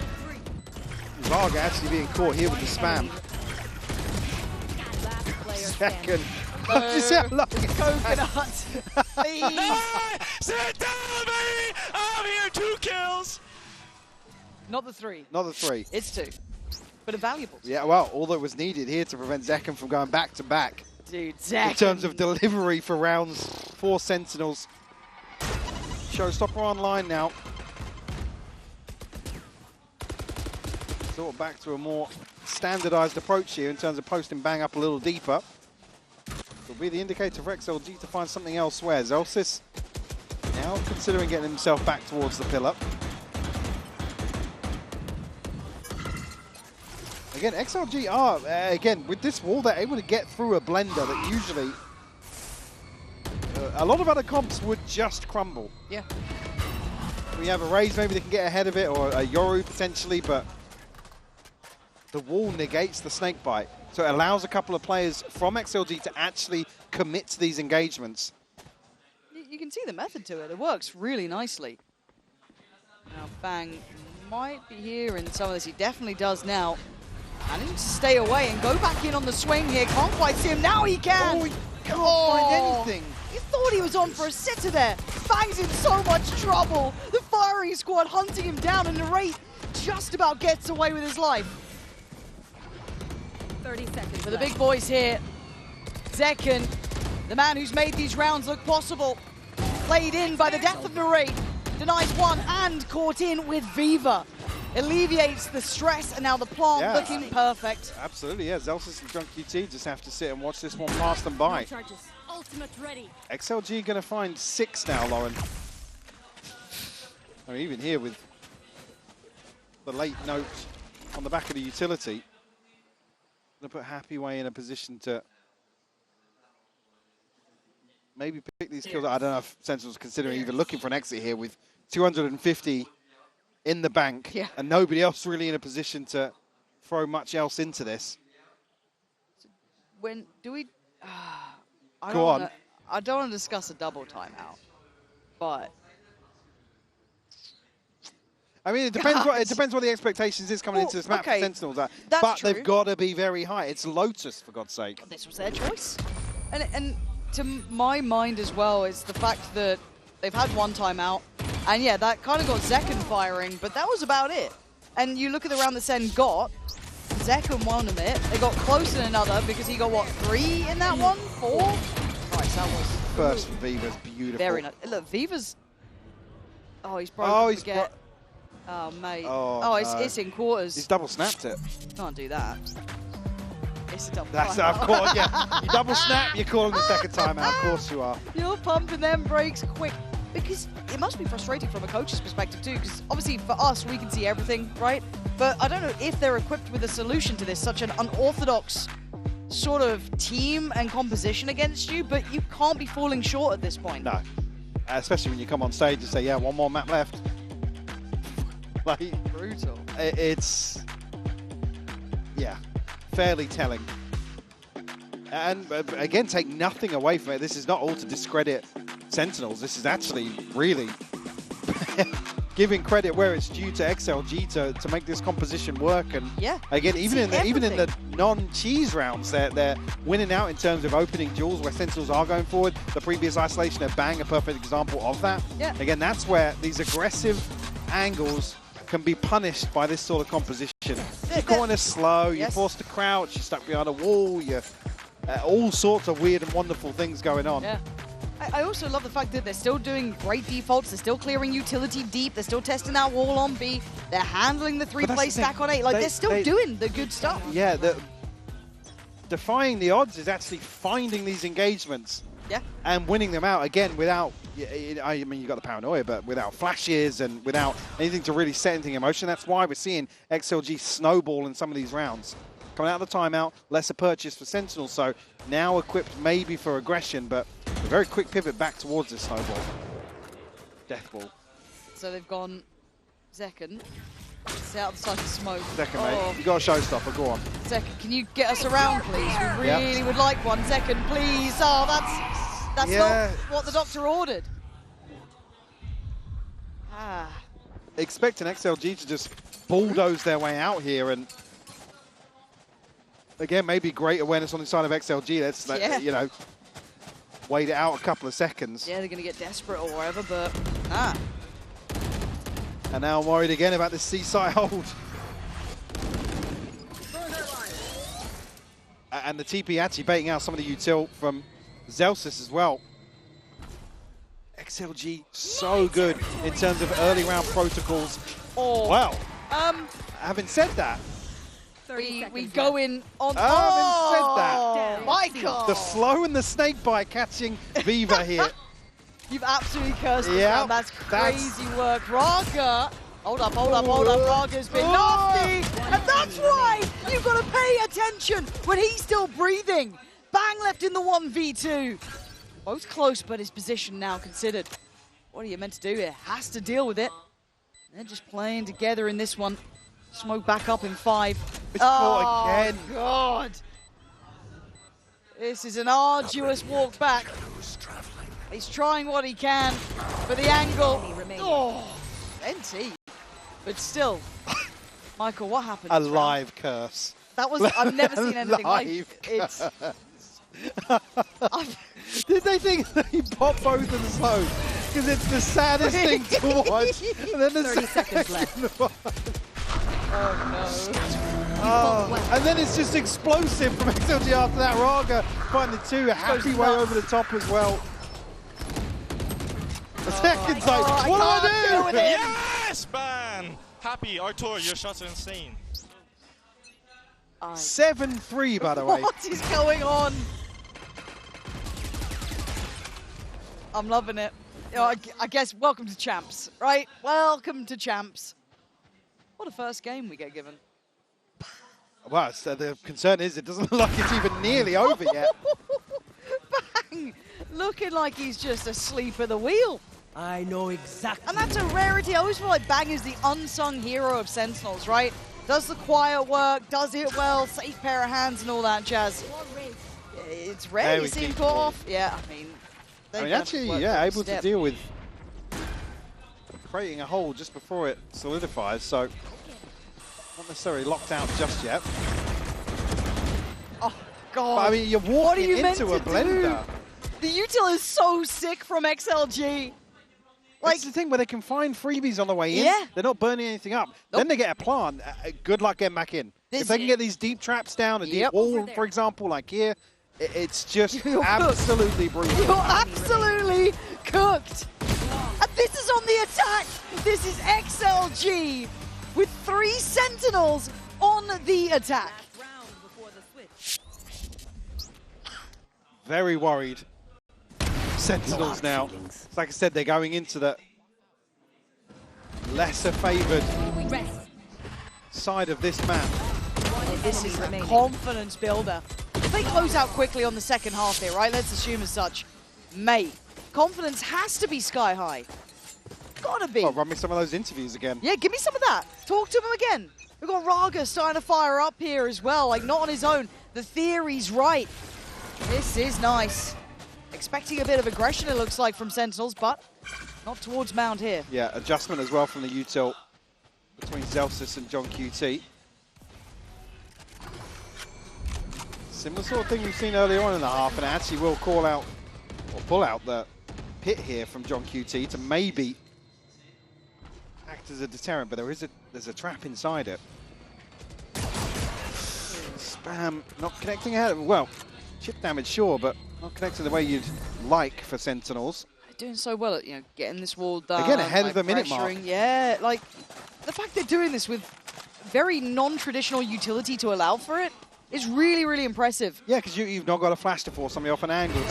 Raga actually being caught here with the spam. Second. Just how lucky. Coconut. Please. Sit down, baby! I'm here, 2 kills! Not the 3. Not the 3. It's 2. But a valuable 2. Yeah, well, all that was needed here to prevent Zekken from going back to back. Dude, Zekken. In terms of delivery for rounds for Sentinels. Showstopper online now. Sort of back to a more standardized approach here in terms of posting Bang up a little deeper. Will be the indicator for XLG to find something elsewhere. Zellsis now considering getting himself back towards the pillar. Again, XLG are, again, with this wall, they're able to get through a blender that usually a lot of other comps would just crumble. Yeah. We have a Raze, maybe they can get ahead of it, or a Yoru potentially, but the wall negates the snake bite. So it allows a couple of players from XLG to actually commit to these engagements. You can see the method to it. It works really nicely. Now Bang might be here in some of this. He definitely does now. Managing to stay away and go back in on the swing here. Can't quite see him. Now he can. Oh, he can't find anything. He thought he was on for a sitter there. Bang's in so much trouble. The firing squad hunting him down, and Narrate just about gets away with his life. 30 seconds For the big boys here, Zekken, the man who's made these rounds look possible, played in by the death of Narrate, denies one and caught in with Viva. Alleviates the stress, and now the plant looking perfect. Absolutely, yeah. Zellsis and Drunk QT just have to sit and watch this one pass them by. Ultimate ready. XLG going to find 6 now, Lauren. I mean, even here with the late note on the back of the utility. Going to put Happyway in a position to maybe pick these kills. I don't know if Sentinels considering even looking for an exit here with 250 in the bank and nobody else really in a position to throw much else into this. When do we... I Go don't want to discuss a double timeout, but... I mean, it depends. It depends what the expectations is coming into this map for Sentinels. But true. They've got to be very high. It's Lotus, for God's sake. This was their choice. And to my mind as well, it's the fact that they've had one timeout. And yeah, that kind of got Zekken firing, but that was about it. And you look at the round that Sen got, Zekken won a bit. They got close in another because he got, what, 3 in that one? 4? Christ, that was... First for Viva's beautiful. Very nice. Look, Viva's... Oh, he's broken. Oh, mate. It's in quarters. He's double snapped it. Can't do that. It's a double That's timeout. of course, yeah. You double snap, you're calling the second timeout. Of course you are. You're pumping them brakes quick. Because it must be frustrating from a coach's perspective too, because obviously for us, we can see everything, right? But I don't know if they're equipped with a solution to this, such an unorthodox sort of team and composition against you, but you can't be falling short at this point. No. Especially when you come on stage and say, yeah, one more map left. Like, brutal. It's, yeah, fairly telling. And again, take nothing away from it. This is not all to discredit Sentinels. This is actually really giving credit where it's due to XLG to make this composition work. And again, even in the non-cheese rounds, they're winning out in terms of opening duels where Sentinels are going forward. The previous isolation at Bang, a perfect example of that. Yeah. Again, that's where these aggressive angles can be punished by this sort of composition. You're going to slow, you're forced to crouch, you're stuck behind a wall, you're all sorts of weird and wonderful things going on. Yeah. I also love the fact that they're still doing great defaults, they're still clearing utility deep, they're still testing that wall on B, they're handling the 3-play stack on A, like they're still doing the good stuff. Yeah, defying the odds is actually finding these engagements and winning them out, again, without, I mean, you got the paranoia, but without flashes and without anything to really set anything in motion. That's why we're seeing XLG snowball in some of these rounds. Coming out of the timeout, lesser purchase for Sentinels, so now equipped maybe for aggression, but a very quick pivot back towards this snowball. Death ball. So they've gone Zekken. Stay out the side of the smoke. Zekken, mate. You got a showstopper, go on. Zekken, can you get us around, please? We really would like one. Zekken, please. Oh, that's not what the doctor ordered. Expecting XLG to just bulldoze their way out here, and again, maybe great awareness on the side of XLG. Let's, you know, wait it out a couple of seconds. Yeah, they're going to get desperate or whatever, but And now I'm worried again about this C-site hold. And the TP actually baiting out some of the util from Zelsis as well. XLG so good in terms of early round protocols. Well, having said that, we go in on... having said that, Michael! The slow and the snake bite catching Viva here. You've absolutely cursed us down. That's crazy work. Raga! Hold up. Raga's been nasty. And that's why you've got to pay attention when he's still breathing. Bang left in the 1v2. Both close, but his position now considered. What are you meant to do here? Has to deal with it. They're just playing together in this one. Smoke back up in 5. It's caught again. God. This is an arduous walk back. He's trying what he can for the angle. NT. But still, Michael, what happened? A live curse. That was, I've never seen anything like it. Did they think they popped both of the slow? Because it's the saddest thing to watch. And then the 30 seconds left. Oh no. And then it's just explosive from XLG after that. Raga finding the 2. Happy way over the top as well. The second's like, what do I do? Yes, man! Happy, Artur, your shots are insane. 7-3, by the way. What is going on? I'm loving it. You know, I guess welcome to champs, right? Welcome to champs. What a first game we get given. Well, so the concern is it doesn't look like it's even nearly over yet. Bang! Looking like he's just asleep at the wheel. I know exactly. And that's a rarity. I always feel like Bang is the unsung hero of Sentinels, right? Does the quiet work, does it well, safe pair of hands and all that jazz. It's rare you see him caught off. Yeah, I mean actually, yeah, able to deal with creating a hole just before it solidifies, so not necessarily locked out just yet. Oh, God. But, I mean, you're walking into a blender. The util is so sick from XLG. Like, it's the thing where they can find freebies on the way in. Yeah. They're not burning anything up. Nope. Then they get a plant. Good luck getting back in. If they can get these deep traps down, a deep wall, for example, like here, it's just absolutely brutal. You're absolutely cooked. And this is on the attack. This is XLG with 3 Sentinels on the attack. Very worried. Sentinels now. Like I said, they're going into the lesser favoured side of this map. This is a confidence builder. If they close out quickly on the second half here, right? Let's assume as such. Mate, confidence has to be sky high. Gotta be. Oh, run me some of those interviews again. Yeah, give me some of that. Talk to him again. We've got Raga starting to fire up here as well, like not on his own. The theory's right. This is nice. Expecting a bit of aggression, it looks like, from Sentinels, but not towards Mound here. Yeah, adjustment as well from the util between Zelsis and John QT. Similar sort of thing we've seen earlier on in the half, and it actually will call out or pull out the pit here from John QT to maybe act as a deterrent, but there's a trap inside it. Spam not connecting ahead. Well, chip damage, sure, but not connecting the way you'd like for Sentinels. They're doing so well at getting this wall down. Again, ahead of the minute mark. Yeah, like the fact they're doing this with very non-traditional utility to allow for it is really, really impressive. Yeah, because you've not got a flash to force somebody off an angle.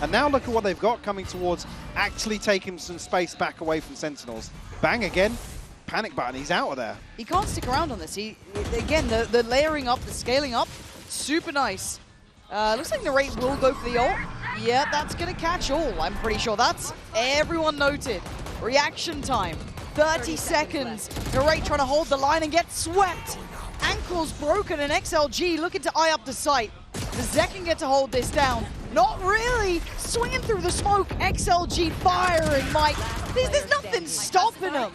And now look at what they've got coming towards actually taking some space back away from Sentinels. Bang again. Panic button. He's out of there. He can't stick around on this. Again, the layering up, the scaling up, super nice. Looks like Narrate will go for the ult. Yeah, that's going to catch all. I'm pretty sure that's everyone noted. Reaction time, 30 seconds. Narrate trying to hold the line and get swept. Ankle's broken and XLG looking to eye up the sight. Does Zekin get to hold this down? Not really. Swinging through the smoke. XLG firing, Mike. There's nothing stopping him.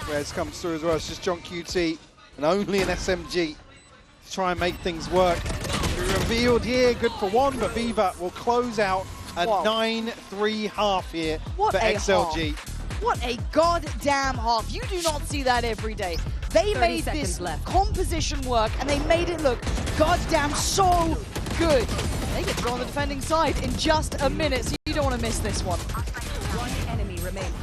Rez comes through as well. It's just John QT and only an SMG to try and make things work. Revealed here, good for one, but Viva will close out a 9-3 half here for XLG. What a goddamn half. You do not see that every day. They made this composition work and they made it look goddamn so good. They get drawn on the defending side in just a minute, so you don't want to miss this one. One enemy remains.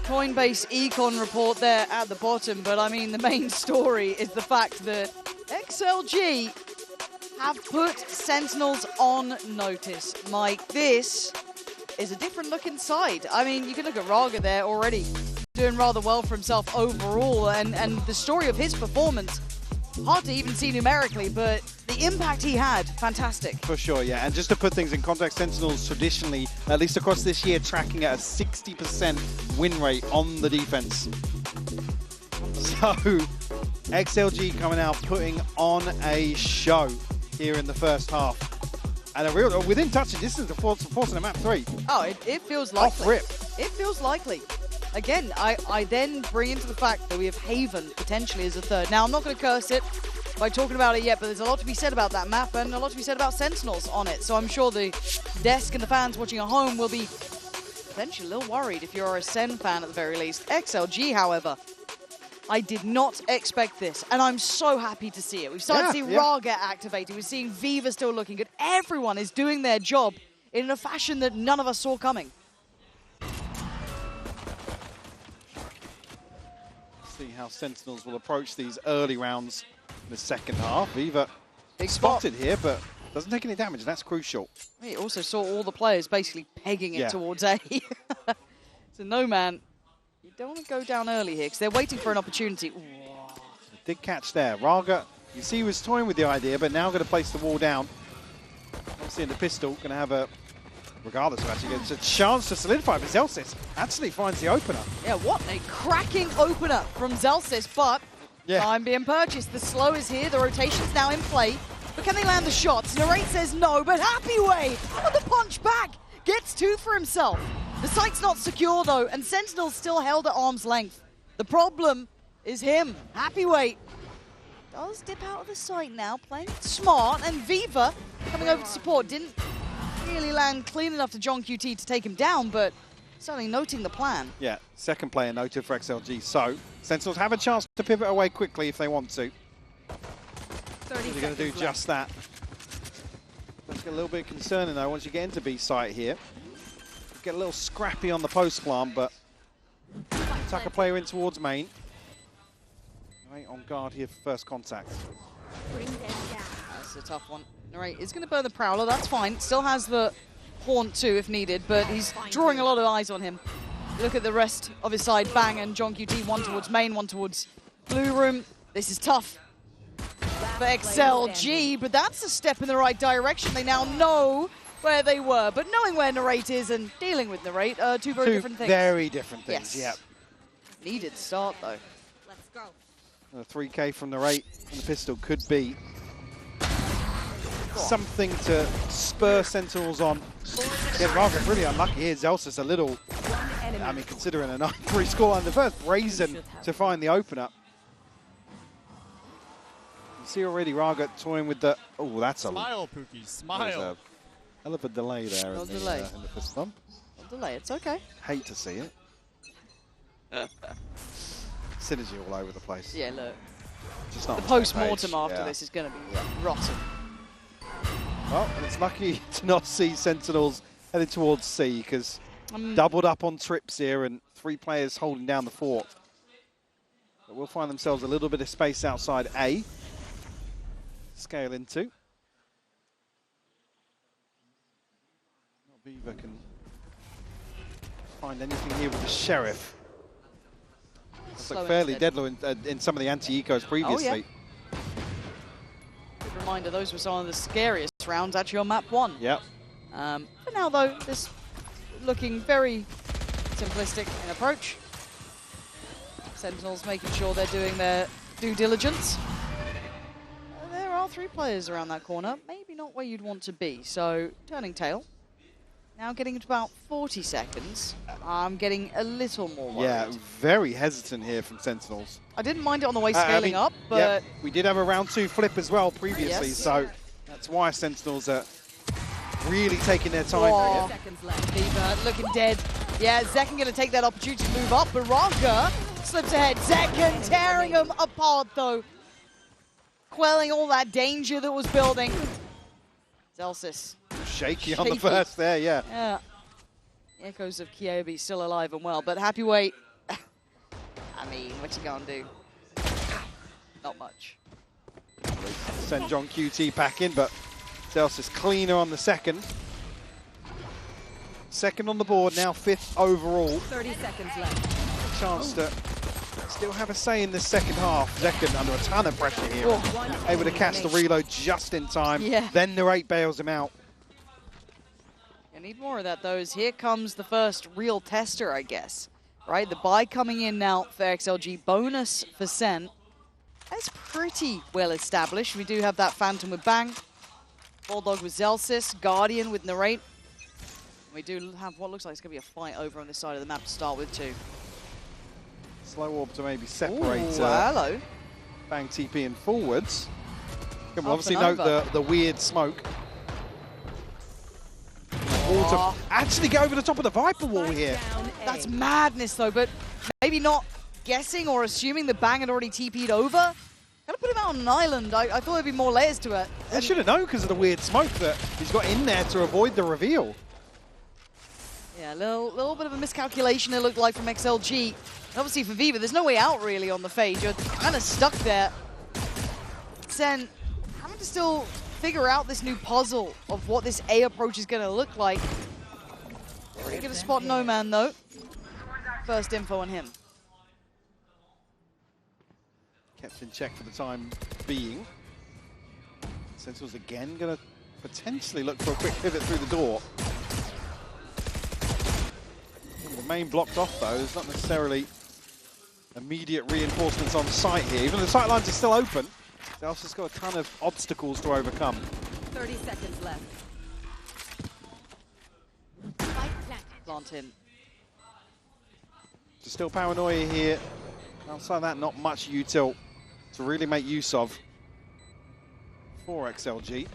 Coinbase Econ report there at the bottom, but I mean the main story is the fact that XLG have put Sentinels on notice. Mike, this is a different look inside. I mean, you can look at Raga there already doing rather well for himself overall, and the story of his performance, hard to even see numerically, but the impact he had, fantastic. For sure, yeah. And just to put things in context, Sentinels traditionally, at least across this year, tracking at a 60% win rate on the defense. So, XLG coming out, putting on a show here in the first half. And a real, within touching distance of forcing a map 3. Oh, it feels likely. Off rip. It feels likely. Again, I then bring into the fact that we have Haven potentially as a third. Now, I'm not going to curse it by talking about it yet, but there's a lot to be said about that map and a lot to be said about Sentinels on it. So I'm sure the desk and the fans watching at home will be potentially a little worried if you're a Sen fan at the very least. XLG, however, I did not expect this, and I'm so happy to see it. We've started to see Ra get activated. We're seeing Viva still looking good. Everyone is doing their job in a fashion that none of us saw coming. See how Sentinels will approach these early rounds in the second half. Viva spotted here, but doesn't take any damage. That's crucial. We also saw all the players basically pegging it towards A. So no, man, you don't want to go down early here because they're waiting for an opportunity. Big catch there. Raga, you see, he was toying with the idea, but now going to place the wall down. Obviously in the pistol, going to have a, regardless of actually gets a chance to solidify, but Zelsis actually finds the opener. Yeah, what a cracking opener from Zelsis, but time being purchased. The slow is here, the rotation's now in play, but can they land the shots? Narrate says no, but Happy Way on the punch back gets 2 for himself. The site's not secure though, and Sentinel's still held at arm's length. The problem is him. Happy Way does dip out of the site now, playing it smart, and Viva coming over to support. Didn't really land clean enough to John QT to take him down, but certainly noting the plan. Yeah, second player noted for XLG. So, Sentinels have a chance to pivot away quickly if they want to. They're going to do just that. That's a little bit concerning though once you get into B site here. Get a little scrappy on the post plant, but tuck a player in towards main. Right on guard here for first contact. That's a tough one. Narrate is going to burn the Prowler, that's fine. Still has the Haunt too if needed, but he's drawing a lot of eyes on him. Look at the rest of his side. Bang and John QT, one towards main, one towards blue room. This is tough for XLG, but that's a step in the right direction. They now know where they were, but knowing where Narrate is and dealing with Narrate are two very different things. Very different things, yeah. Needed start though. Let's go. A 3K from Narrate and the pistol could be something to spur Sentinels on. Yeah, Raga really unlucky here. Zelsis a little, I mean, considering a 9-3 score, and the first brazen to find the opener. You see already Raga toying with the, oh, that's a smile, Pookie, smile. Hell of a delay there in the fist bump. No delay, it's okay. Hate to see it. Synergy all over the place. Yeah, look. Just not the post-mortem after this is going to be rotten. Well, and it's lucky to not see Sentinels heading towards C, because doubled up on trips here and 3 players holding down the fort. But we'll find themselves a little bit of space outside A. Scale into. Viva can find anything here with the Sheriff. Looks like fairly deadly in some of the anti-ecos previously. Oh, yeah. Good reminder, those were some of the scariest rounds actually on map 1. Yep. For now though, this looking very simplistic in approach. Sentinels making sure they're doing their due diligence. There are 3 players around that corner, maybe not where you'd want to be, so turning tail. Now getting to about 40 seconds, I'm getting a little more worried. Yeah, very hesitant here from Sentinels. I didn't mind it on the way scaling up, but... Yeah, we did have a round 2 flip as well previously, so that's why Sentinels are really taking their time here. Viva looking dead. Yeah, Zekken going to take that opportunity to move up, but Raga slips ahead. Zekken tearing him apart, though. Quelling all that danger that was building. Zelsis. Shaky on the first there, yeah. Yeah. The echoes of Kyobi still alive and well, but Happy Way I mean, what you gonna do? Not much. Send John QT back in, but Zels is cleaner on the second. Second on the board, now 5th overall. 30 seconds left. Chance to still have a say in this second half. Zekken under a ton of pressure here. Able to catch the reload just in time. Yeah. Then Narrate bails him out. You need more of that, though, as here comes the first real tester, I guess. Right, the buy coming in now for XLG. Bonus for Sen. That's pretty well established. We do have that Phantom with Bang. Bulldog with Zelsis. Guardian with Narrate. We do have what looks like it's going to be a fight over on this side of the map to start with, too. Slow orb to maybe separate hello. Bang TP and forwards. Can we Up obviously and note the weird smoke. Wall to actually go over the top of the Viper wall here. That's madness, though, but maybe not guessing or assuming the Bang had already TP'd over. Gotta put him out on an island. I thought there'd be more layers to it. I should have known because of the weird smoke that he's got in there to avoid the reveal. Yeah, a little bit of a miscalculation it looked like from XLG. And obviously for Viva, there's no way out really on the Fade. You're kind of stuck there. Sen having to still figure out this new puzzle of what this A approach is going to look like. Pretty good a spot No Man though. First info on him. Kept in check for the time being. Sentinels again going to potentially look for a quick pivot through the door. The main blocked off though. There's not necessarily immediate reinforcements on site here. Even the sight lines are still open. Zel's just got a ton of obstacles to overcome. 30 seconds left. Plant in. There's still paranoia here. Outside that, not much util to really make use of for XLG.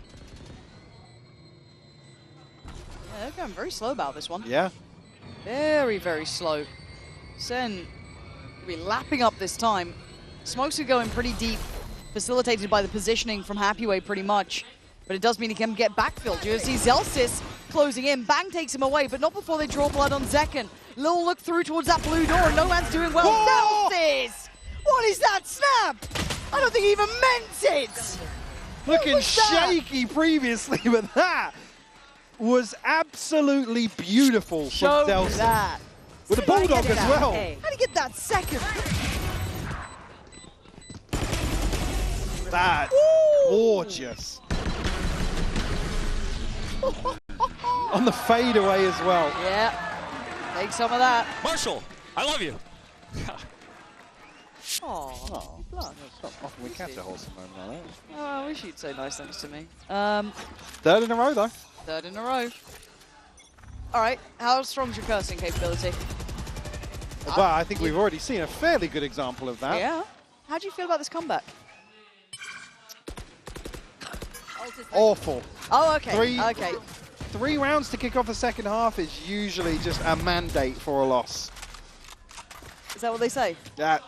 Yeah, they're going very slow about this one. Yeah. Very, very slow. Sen will be lapping up this time. Smokes are going pretty deep, facilitated by the positioning from Happyway pretty much. But it does mean he can get backfilled. You see Zelsis closing in. Bang takes him away, but not before they draw blood on Zekken. Little look through towards that blue door, and No Man's doing well. Zelsis! What is that snap? I don't think he even meant it! Looking shaky previously, but that was absolutely beautiful Show from me Zelsis. that. With a Bulldog as well. How do you get that second? That's gorgeous. On the fadeaway as well. Yeah, take some of that. Marshall, I love you. Oh, It's not often we catch a wholesome moment like that. oh, I wish you'd say nice things to me. Third in a row, though. Third in a row. All right, how strong's your cursing capability? Well, I think we've already seen a fairly good example of that. Yeah. How do you feel about this comeback? Awful. Oh, okay. Okay. 3 rounds to kick off the second half is usually just a mandate for a loss. Is that what they say? Yeah.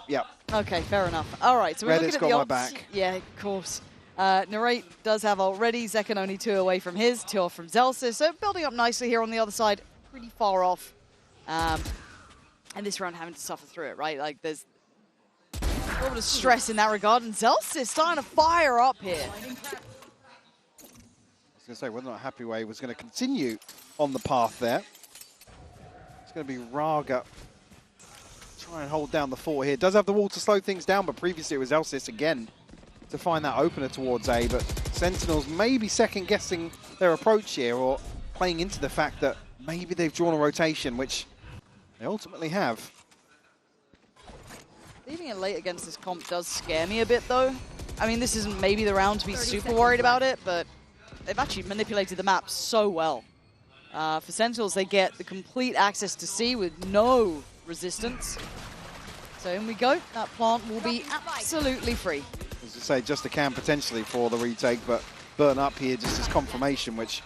Okay, fair enough. All right, so we're Reddit's looking at the got my odds. back. Yeah, of course. Narrate does have already. Zekken only 2 away from his, 2 off from Zelsis. So building up nicely here on the other side, pretty far off. And this round having to suffer through it, right? Like there's a little bit of stress in that regard. And Zelsis starting to fire up here. I was going to say, whether or not Happyway was going to continue on the path there. It's going to be Raga. Try and hold down the fort here. Does have the wall to slow things down, but previously it was Elsis again to find that opener towards A. But Sentinels maybe second-guessing their approach here, or playing into the fact that maybe they've drawn a rotation, which they ultimately have. Leaving it late against this comp does scare me a bit, though. I mean, this isn't maybe the round to be super worried about it, but they've actually manipulated the map so well. For Sentinels, they get the complete access to C with no resistance. So in we go. That plant will be absolutely free. As I say, just a can potentially for the retake, but burn up here just as confirmation, which,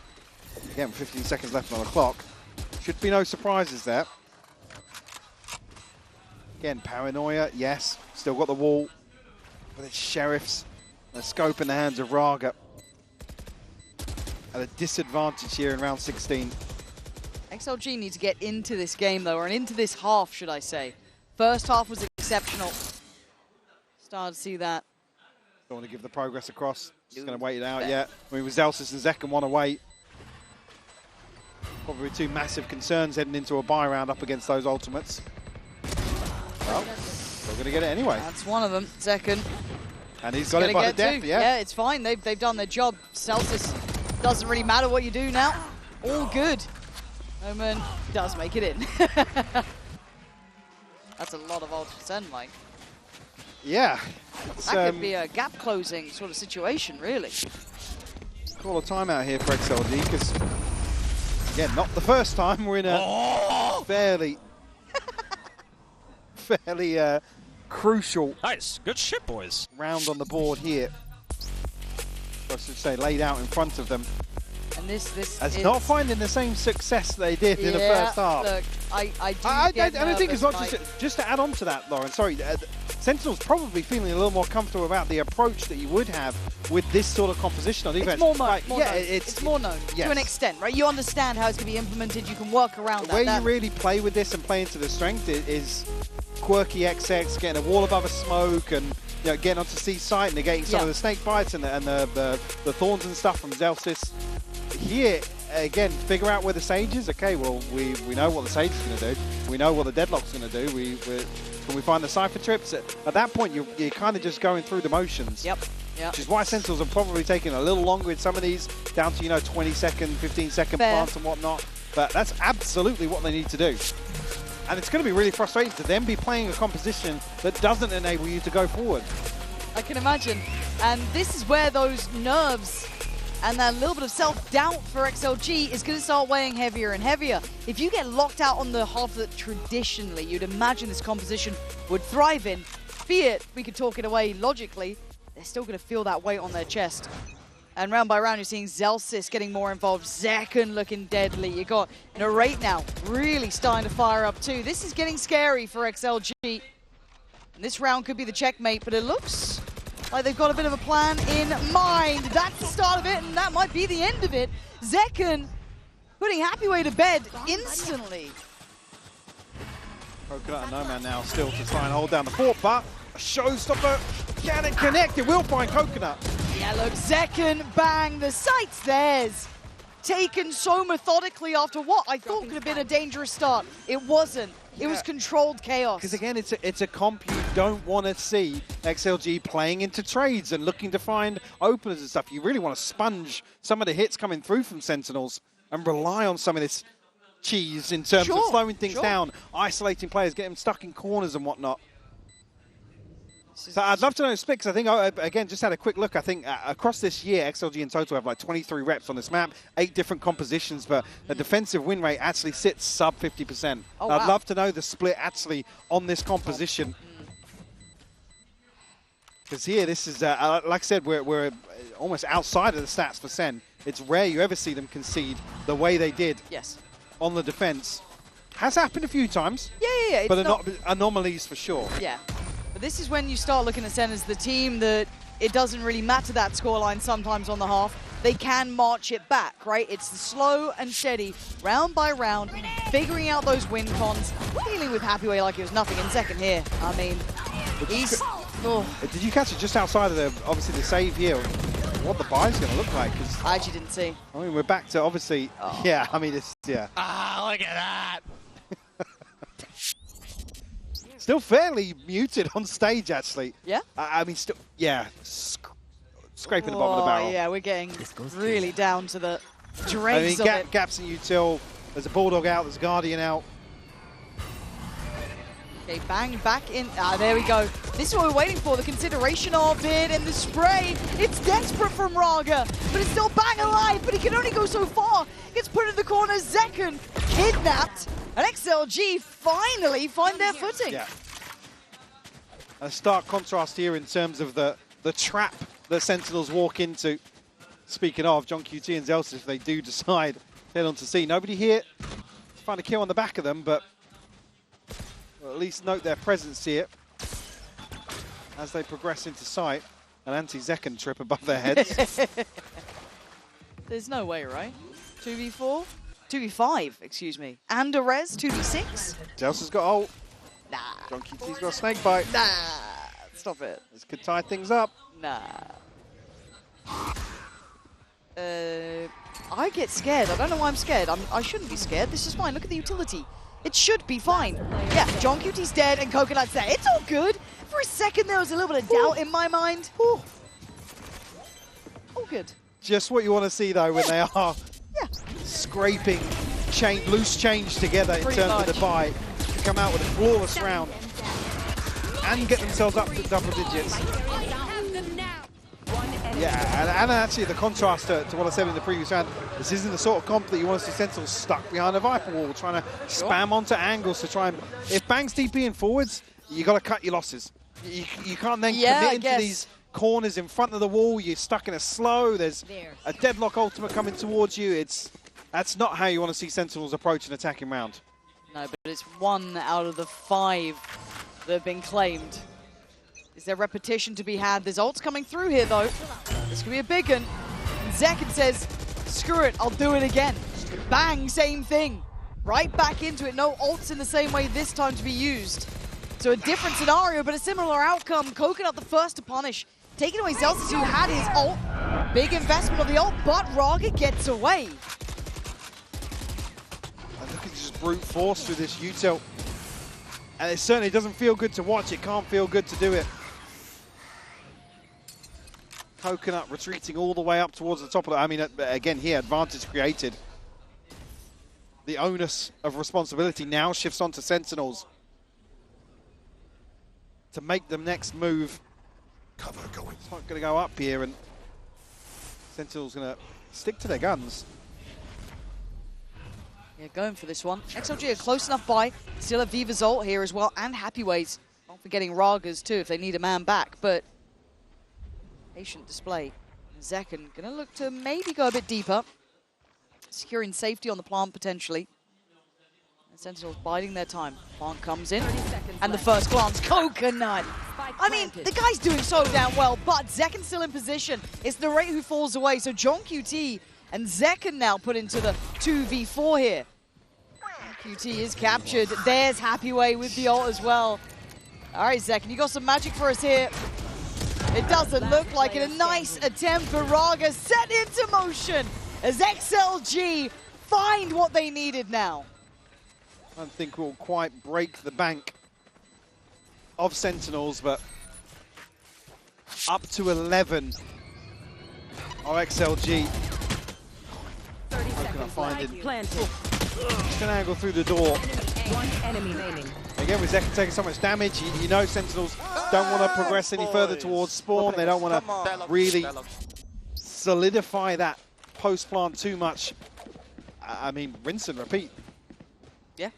again, 15 seconds left on the clock. Should be no surprises there. Again, paranoia, yes. Still got the wall. But it's Sheriffs. A scope in the hands of Raga. At a disadvantage here in round 16. XLG need to get into this game, though, or into this half, should I say. First half was exceptional. Started to see that. Don't want to give the progress across. Just going to wait it out yet. I mean, with Zelsis and Zekken want to wait. Probably two massive concerns heading into a bye round up against those ultimates. Well, they're going to get it anyway. That's one of them, Zekken. And he's got it by the death, Yeah, it's fine. They've done their job. Celsius doesn't really matter what you do now. All good. Omen does make it in. That's a lot of Ultra Send, Mike. Yeah. That could be a gap closing sort of situation, really. Call a timeout here for XLG because, again, not the first time we're in a fairly crucial. Nice, good shit, boys. Round on the board here. I should say, laid out in front of them. And this as not finding the same success they did in the first half. Look, I think it's not just to add on to that, Lauren. Sorry, Sentinels probably feeling a little more comfortable about the approach that you would have with this sort of composition on defense. It's more known. It's more known to an extent, right? You understand how it's going to be implemented. You can work around that. The way you really play with this and play into the strength is quirky XX, getting a wall above a smoke and getting onto C site, negating some of the snake bites and the thorns and stuff from Zelsis. Here, again, figure out where the Sage is. Okay, well, we know what the Sage is going to do. We know what the Deadlock's going to do. Can we find the Cypher trips? At that point, you're kind of just going through the motions. Yep. Which is why Sentinels are probably taking a little longer in some of these, down to, 20-second, 15-second plants and whatnot. But that's absolutely what they need to do. And it's going to be really frustrating to them be playing a composition that doesn't enable you to go forward. I can imagine. And this is where those nerves and that little bit of self-doubt for XLG is going to start weighing heavier and heavier. If you get locked out on the half that traditionally you'd imagine this composition would thrive in, be it we could talk it away logically, they're still going to feel that weight on their chest. And round by round, you're seeing Zelsis getting more involved, Zekken looking deadly. You got Narrate now really starting to fire up too. This is getting scary for XLG. And this round could be the checkmate, but it looks like they've got a bit of a plan in mind. That's the start of it, and that might be the end of it. Zekken putting Happyway to bed instantly. Coconut and Nomad now still to try and hold down the fort, but a showstopper, can it connect? It will find Coconut. Yeah, look, Zekken, bang, the site's theirs. Taken so methodically after what I thought could have been a dangerous start. It wasn't. It was controlled chaos. Because again, it's a comp you don't want to see XLG playing into trades and looking to find openers and stuff. You really want to sponge some of the hits coming through from Sentinels and rely on some of this cheese in terms of slowing things down, isolating players, getting them stuck in corners and whatnot. So I'd love to know Spix. I think, again, just had a quick look. I think across this year, XLG in total have like 23 reps on this map, 8 different compositions, but the defensive win rate actually sits sub 50%. Oh, I'd love to know the split actually on this composition. Because here, this is, like I said, we're almost outside of the stats for Sen. It's rare you ever see them concede the way they did on the defense. Has happened a few times. Yeah. But not anomalies for sure. Yeah. But this is when you start looking at Sen as the team that it doesn't really matter that scoreline sometimes on the half. They can march it back, right? It's the slow and steady, round by round, figuring out those win cons, dealing with Happyway like it was nothing in second here. I mean, he's... Did you catch it just outside of obviously the save here? What the buy's going to look like? I actually didn't see. I mean, we're back to obviously... Yeah, I mean, it's... Yeah. Ah, look at that! Still fairly muted on stage, actually. Yeah? I mean, still... Yeah. Scraping the bottom of the barrel. Yeah, we're getting really down to the dregs of it. Gaps in util. There's a Bulldog out. There's a Guardian out. Okay, bang, back in. There we go. This is what we're waiting for, the consideration of it and the spray. It's desperate from Raga, but it's still bang alive, but he can only go so far. Gets put in the corner, Zekken kidnapped, and XLG finally find their footing. Yeah. A stark contrast here in terms of the trap that Sentinels walk into. Speaking of, John QT and Zelsis, if they do decide to head on to C. Nobody here to find a kill on the back of them, but we'll at least note their presence here as they progress into sight. An anti-Zekken trip above their heads. There's no way, right? 2v4? 2v5, excuse me. And a res, 2v6? Zelsis got ult. Nah, John QT's got a snake bite. Nah, stop it. This could tie things up. Nah. I get scared. I don't know why I'm scared. I shouldn't be scared. This is fine. Look at the utility. It should be fine. Yeah, John QT's dead and Coconut's there. It's all good. For a second, there was a little bit of doubt in my mind. All good. Just what you want to see, though, when they are scraping loose change together in terms of the buy to come out with a flawless round and get themselves up to double digits. Yeah, and actually the contrast to what I said in the previous round, this isn't the sort of comp that you want to see Sentinels stuck behind a Viper wall, trying to spam onto angles to try and... If Bang's DPing forwards, you got to cut your losses. You can't then commit into these corners in front of the wall. You're stuck in a slow. There's a deadlock ultimate coming towards you. That's not how you want to see Sentinels approach an attacking round. No, but it's 1 out of the 5 that have been claimed. Is there repetition to be had? There's ults coming through here, though. This could be a big one. And Zekken says, screw it, I'll do it again. Bang, same thing. Right back into it. No ults in the same way this time to be used. So a different scenario, but a similar outcome. Coconut the first to punish. Taking away Zelsis, who had his ult. Big investment of the ult, but Raga gets away. And look at just brute force through this util. And it certainly doesn't feel good to watch. It can't feel good to do it. Coconut retreating all the way up towards the top of it. I mean, again here, advantage created. The onus of responsibility now shifts onto Sentinels to make the next move. Cover going. It's not going to go up here, and Sentinels going to stick to their guns. Yeah, going for this one. XLG are close enough by. Still have Viva's ult here as well, and Happy Ways. Not forgetting Raga's too if they need a man back, but patient display. Zekken gonna look to maybe go a bit deeper. Securing safety on the plant potentially. And Sentinels biding their time. Plant comes in, and the first glance, Coconut. I mean, the guy's doing so damn well, but Zekken's still in position. It's the Narrate who falls away, so John QT and Zekken now put into the 2v4 here. QT is captured. There's Happy Way with the ult as well. All right, Zekken, you got some magic for us here. It doesn't look like it. A nice attempt for Raga set into motion as XLG find what they needed now. I don't think we'll quite break the bank of Sentinels, but up to 11 are XLG. 30 seconds find planted. Just an angle through the door. One enemy remaining. Again, with Zekken taking so much damage, you know Sentinels don't want to progress any further towards spawn. They don't want to really solidify that post-plant too much. I mean, rinse and repeat. Yeah.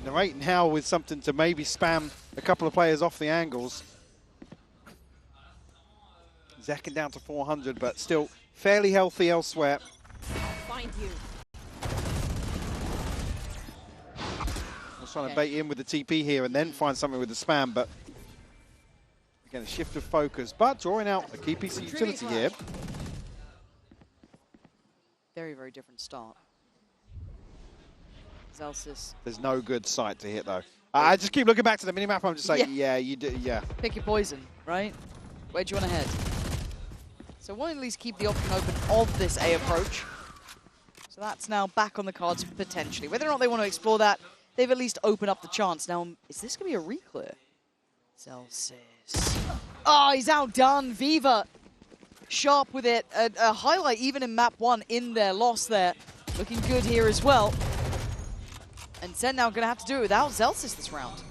Narrate now with something to maybe spam a couple of players off the angles. Zekken down to 400, but still fairly healthy elsewhere. Find you. I was trying to bait in with the TP here and then find something with the spam, but again, a shift of focus, but drawing out a key piece of utility here. Very, very different start. Zelsis. There's no good site to hit, though. I just keep looking back to the minimap. I'm just like, yeah, you do, yeah. Pick your poison, right? Where do you want to head? So we'll at least keep the option open of this A approach. So that's now back on the cards potentially. Whether or not they want to explore that, they've at least opened up the chance. Now, is this going to be a reclear? Zelsis. Oh, he's outdone. Viva sharp with it. A highlight even in map 1 in their loss there. Looking good here as well. And Sen now going to have to do it without Zelsis this round.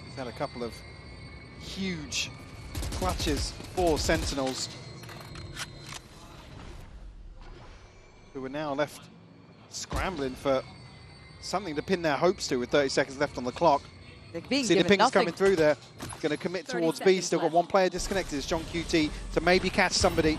He's had a couple of huge clutches for Sentinels, who are now left scrambling for something to pin their hopes to with 30 seconds left on the clock. See the pings coming through there. Going to commit towards B. Still got one player disconnected. It's John QT to maybe catch somebody.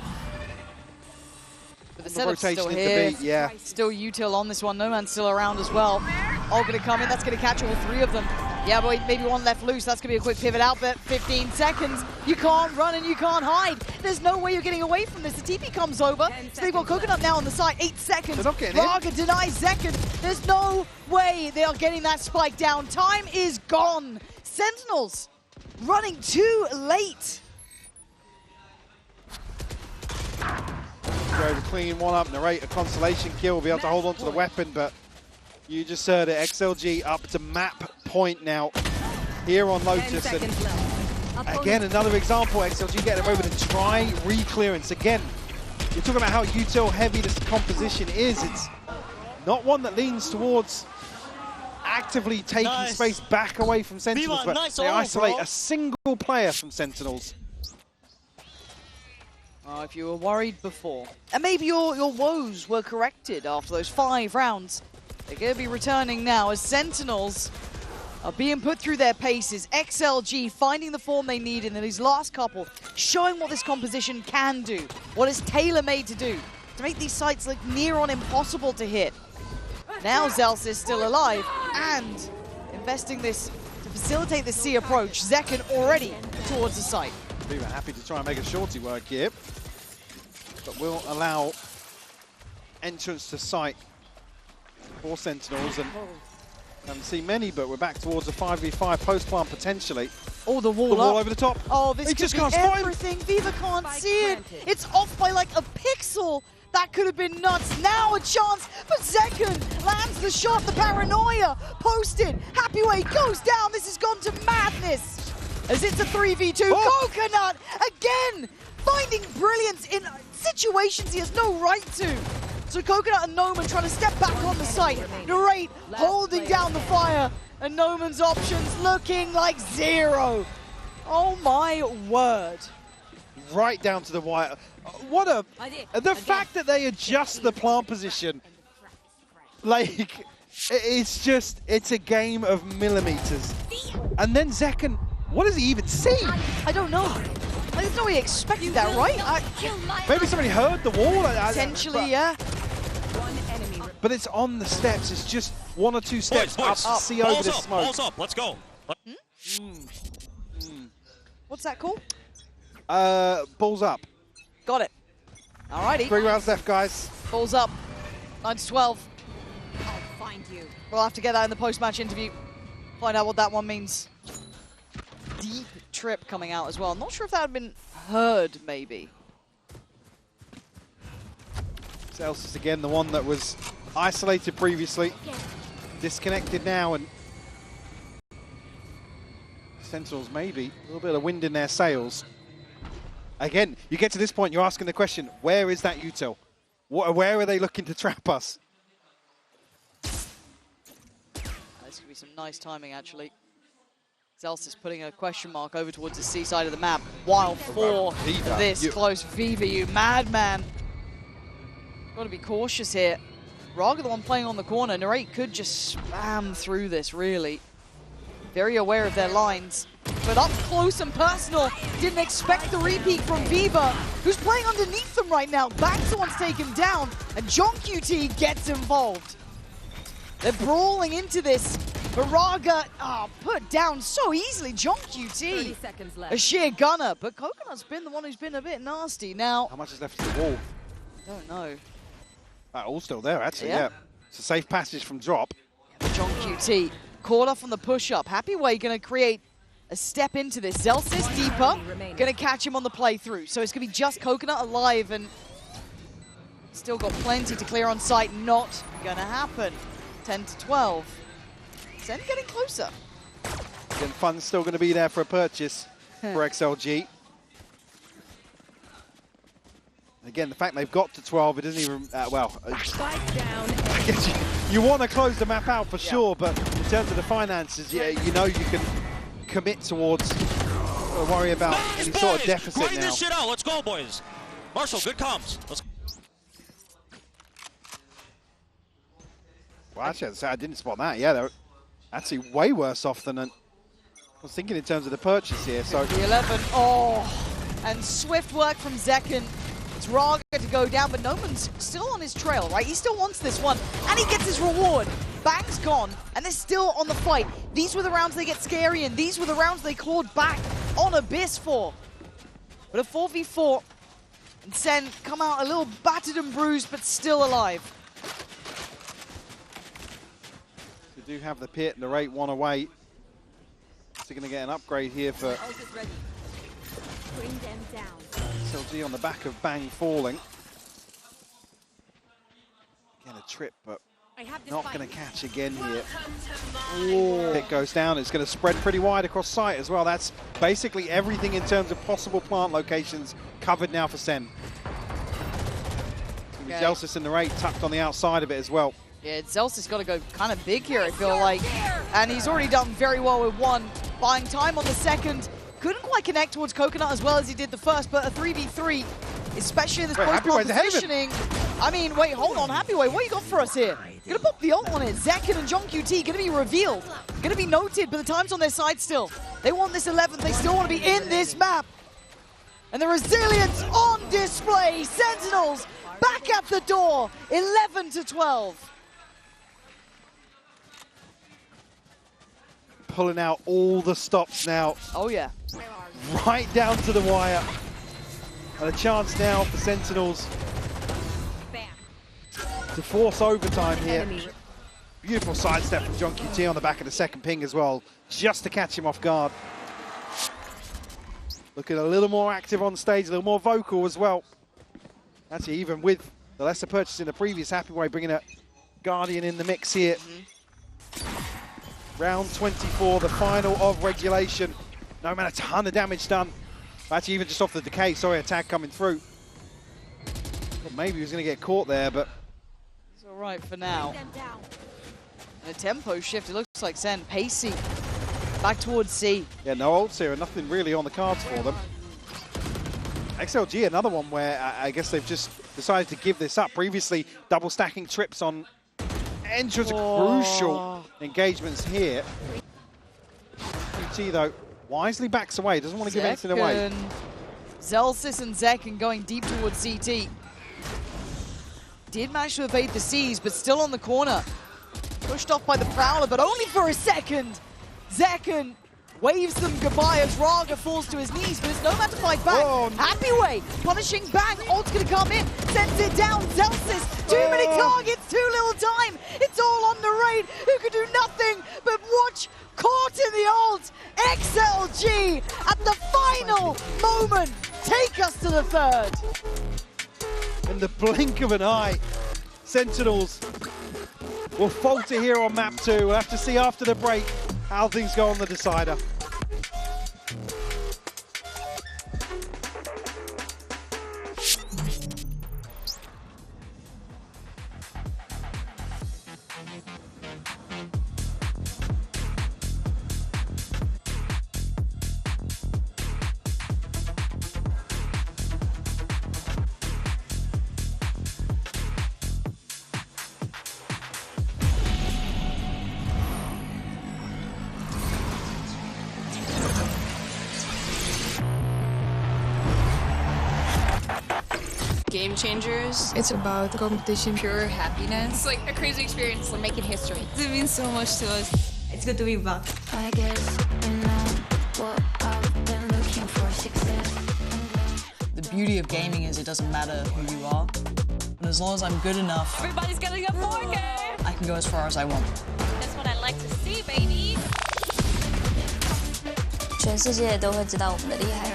But the setup's still here. B, yeah. Still util on this one. No man's still around as well. All going to come in. That's going to catch all 3 of them. Yeah, but maybe one left loose. That's going to be a quick pivot out, but 15 seconds. You can't run and you can't hide. There's no way you're getting away from this. The TP comes over. So they've got Coconut now on the side. 8 seconds. They're not getting Raga denies Zekken. There's no way they are getting that spike down. Time is gone. Sentinels running too late. Go to clean one up, narrate a consolation kill, be able to hold on to the weapon, but you just heard it. XLG up to map point now here on Lotus. And again, another example, XLG getting away with a dry re-clearance. Again, you're talking about how util heavy this composition is. It's not one that leans towards actively taking space back away from Sentinels, but they isolate a single player from Sentinels. If you were worried before, and maybe your woes were corrected after those 5 rounds, they're going to be returning now as Sentinels are being put through their paces. XLG finding the form they need in these last couple, showing what this composition can do, what it's tailor-made to do, to make these sites look near on impossible to hit. Now Zels is still alive, and investing this to facilitate the C approach. Zekken already towards the site. Viva happy to try and make a shorty work here, but will allow entrance to site for Sentinels, and haven't seen many, but we're back towards a 5v5 post-plant potentially. Oh, the wall up. over the top. Oh, this could be everything. Viva can't see it. It's off by like a pixel. That could have been nuts. Now a chance for Zekken. Lands the shot, the paranoia. Posted. Happy Way goes down. This has gone to madness. As it's a 3v2. Coconut again. Finding brilliance in situations he has no right to. So Coconut and Noman trying to step back on the site. Narrate holding down the fire. And Noman's options looking like 0. Oh my word. Right down to the wire. What a... The fact that they adjust the plant position, like, it's just, it's a game of millimeters. And then Zekken, what does he even see? I don't know. There's no way he expected that, right? Maybe somebody heard the wall. Potentially, yeah. But it's on the steps. It's just 1 or 2 steps up to see over the smoke. Balls up, let's go. What's that called? Balls up. Got it. Alrighty. 3 rounds left, guys. Balls up. 9-12. I'll find you. We'll have to get that in the post-match interview. Find out what that one means. Deep trip coming out as well. Not sure if that had been heard, maybe. Zels is again the one that was isolated previously. Disconnected now, and Sentinels maybe a little bit of wind in their sails. Again, you get to this point, you're asking the question, where is that util? Where are they looking to trap us? This could be some nice timing, actually. Zels is putting a question mark over towards the C side of the map, while for this close. Viva, you madman. Got to be cautious here. Raga, the one playing on the corner. Narrate could just spam through this, really. Very aware of their lines. But up close and personal, didn't expect the repeat from Viva, who's playing underneath them right now. Baxter wants to take him down, and John QT gets involved. They're brawling into this, but Raga put down so easily. John QT, 30 seconds left. A sheer gunner, but Coconut's been the one who's been a bit nasty. Now, how much is left of the wall? Don't know. All still there, actually, yeah. It's a safe passage from drop. But John QT caught off on the push-up. Happy Way going to create a step into this. Zelsis deeper, going to catch him on the playthrough. So it's going to be just Coconut alive, and still got plenty to clear on site. Not going to happen. 10-12. Zen getting closer. Again, fun's still going to be there for a purchase for XLG. Again, the fact they've got to 12, it doesn't even, I guess you want to close the map out for sure, but in terms of the finances, you know you can commit towards, worry about any sort of deficit Grind now. this shit out, let's go, boys. Marshall, good comms. Let's Well, actually, I didn't spot that. Yeah, they're actually way worse off than I was thinking in terms of the purchase here. So the 11, and swift work from Zekken. It's Raga to go down, but Noman's still on his trail, right? He still wants this one, and he gets his reward. Bang's gone, and they're still on the fight. These were the rounds they get scary in. These were the rounds they clawed back on Abyss for. But a 4v4, and Sen come out a little battered and bruised, but still alive. They do have the pit and the rate one away. So going to get an upgrade here for Bring them down. XLG on the back of Bang falling. Again, a trip, but not going to catch again here. Pit goes down. It's going to spread pretty wide across site as well. That's basically everything in terms of possible plant locations covered now for Sen. Okay. Zelsis and the rate tucked on the outside of it as well. Yeah, Zelsis got to go kind of big here, I feel like. And he's already done very well with one. Buying time on the second. Couldn't quite connect towards Coconut as well as he did the first, but a 3v3, especially in this post-plant positioning. I mean, wait, hold on, Happyway, what you got for us here? Gonna pop the ult on it. Zekin and John QT gonna be revealed. Gonna be noted, but the time's on their side still. They want this 11th, they still want to be in this map. And the resilience on display. Sentinels back at the door, 11-12. Pulling out all the stops now. Oh yeah. Right down to the wire. And a chance now for Sentinels to force overtime here. Beautiful sidestep from John QT on the back of the second ping as well, just to catch him off guard. Looking a little more active on stage, a little more vocal as well. Actually, even with the lesser purchase in the previous Happyway, bringing a Guardian in the mix here. Round 24, the final of regulation. No man, a ton of damage done. Actually, even just off the decay, sorry, attack coming through. Well, maybe he was going to get caught there, but it's all right for now. And a tempo shift, it looks like Sen pacey back towards C. Yeah, no ults here, and nothing really on the cards for them. XLG, another one where I guess they've just decided to give this up. Previously, double stacking trips on entrance, crucial engagements here. QT, though, wisely backs away, doesn't want to give anything away. Zelsis and Zekin going deep towards CT. Did manage to evade the C's, but still on the corner. Pushed off by the Prowler, but only for a second. Zekin waves them goodbye as Raga falls to his knees, but it's no man to fight back. Happyway punishing Bang, ult's gonna come in, sends it down, Zelsis, too many targets, too little time. It's all on the raid, who could do nothing but watch, caught in the ult. XLG at the final moment, take us to the third. In the blink of an eye, Sentinels will falter here on map 2. We'll have to see after the break how things go on the decider. Game changers. It's about competition, pure happiness. It's like a crazy experience. We're making history. It means so much to us. It's good to be back. I guess I know what I've been looking for, success. The beauty of gaming is it doesn't matter who you are. But as long as I'm good enough, Everybody's getting a 4K. I can go as far as I want. That's what I like to see, baby. 全世界都会知道我们的厉害。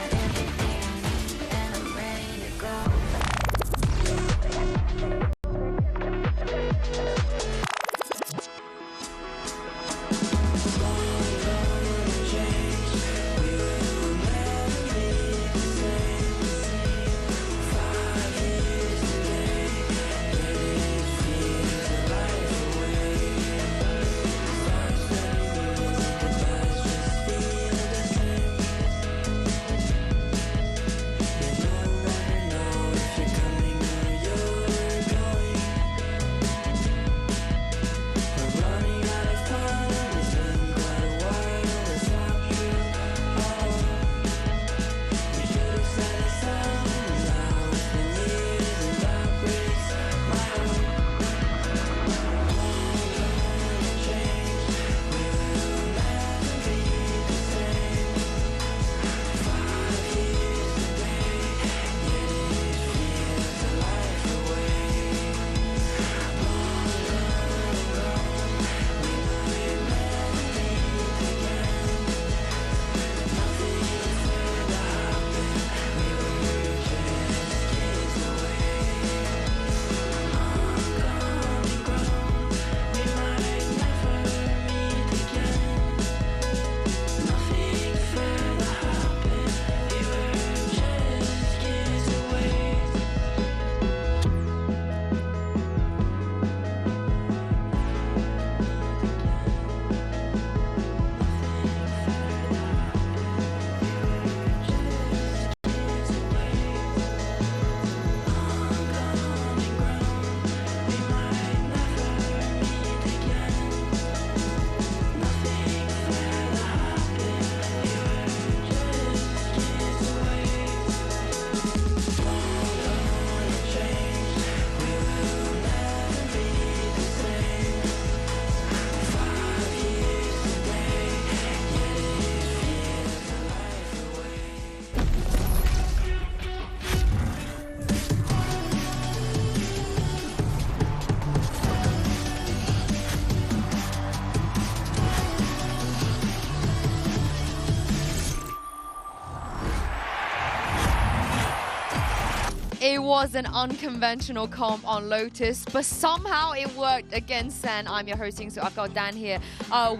It was an unconventional comp on Lotus, but somehow it worked against Sen. I'm your hosting, so I've got Dan here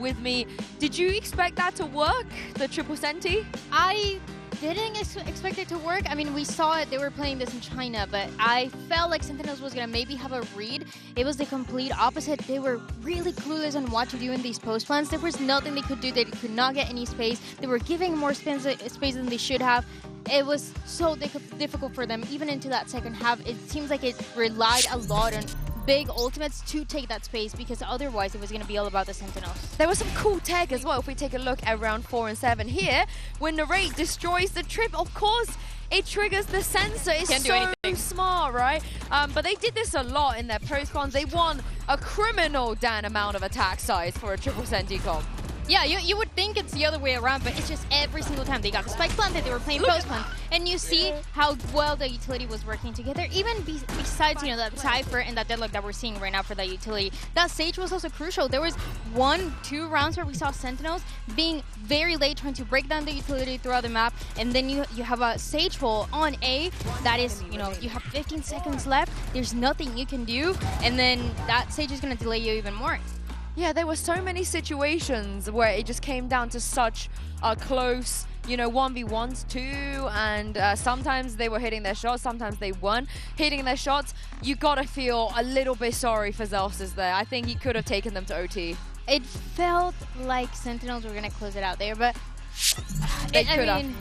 with me. Did you expect that to work, the triple Senti? I didn't expect it to work. I mean, we saw it, they were playing this in China, but I felt like Sentinels was going to maybe have a read. It was the complete opposite. They were really clueless on what to do in these post plans. There was nothing they could do. They could not get any space. They were giving more space than they should have. It was so difficult for them, even into that second half. It seems like it relied a lot on big ultimates to take that space, because otherwise it was going to be all about the Sentinels. There was some cool tech as well. If we take a look at round 4 and 7 here, when Narrate destroys the trip, of course it triggers the sensor. It's Can't do so anything. smart, right? But they did this a lot in their post spawns. They won a criminal Dan amount of attack size for a triple Senti comp. Yeah, you would think it's the other way around, but it's just every single time they got the spike planted, they were playing post plant, and you see how well the utility was working together. Even besides, you know, that Cypher and that deadlock that we're seeing right now for that utility, that Sage was also crucial. There was 1-2 rounds where we saw Sentinels being very late, trying to break down the utility throughout the map, and then you have a Sage pull on A that is, you know, you have 15 seconds left. There's nothing you can do, and then that Sage is going to delay you even more. Yeah, there were so many situations where it just came down to such a close, you know, 1v1s too, and sometimes they were hitting their shots, sometimes they weren't hitting their shots. You gotta feel a little bit sorry for Zelsis there. I think he could have taken them to OT. It felt like Sentinels were going to close it out there, but They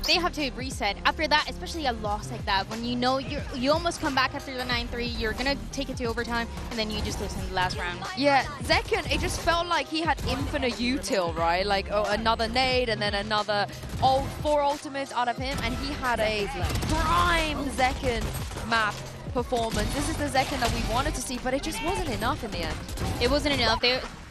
they have to reset. After that, especially a loss like that, when you know you almost come back after the 9-3, you're going to take it to overtime, and then you just lose in the last round. Yeah, Zekken, it just felt like he had infinite util, right? Like another nade and then another 4 ultimates out of him, and he had a prime Zekken map performance. This is the Zekken that we wanted to see, but it just wasn't enough in the end. It wasn't enough.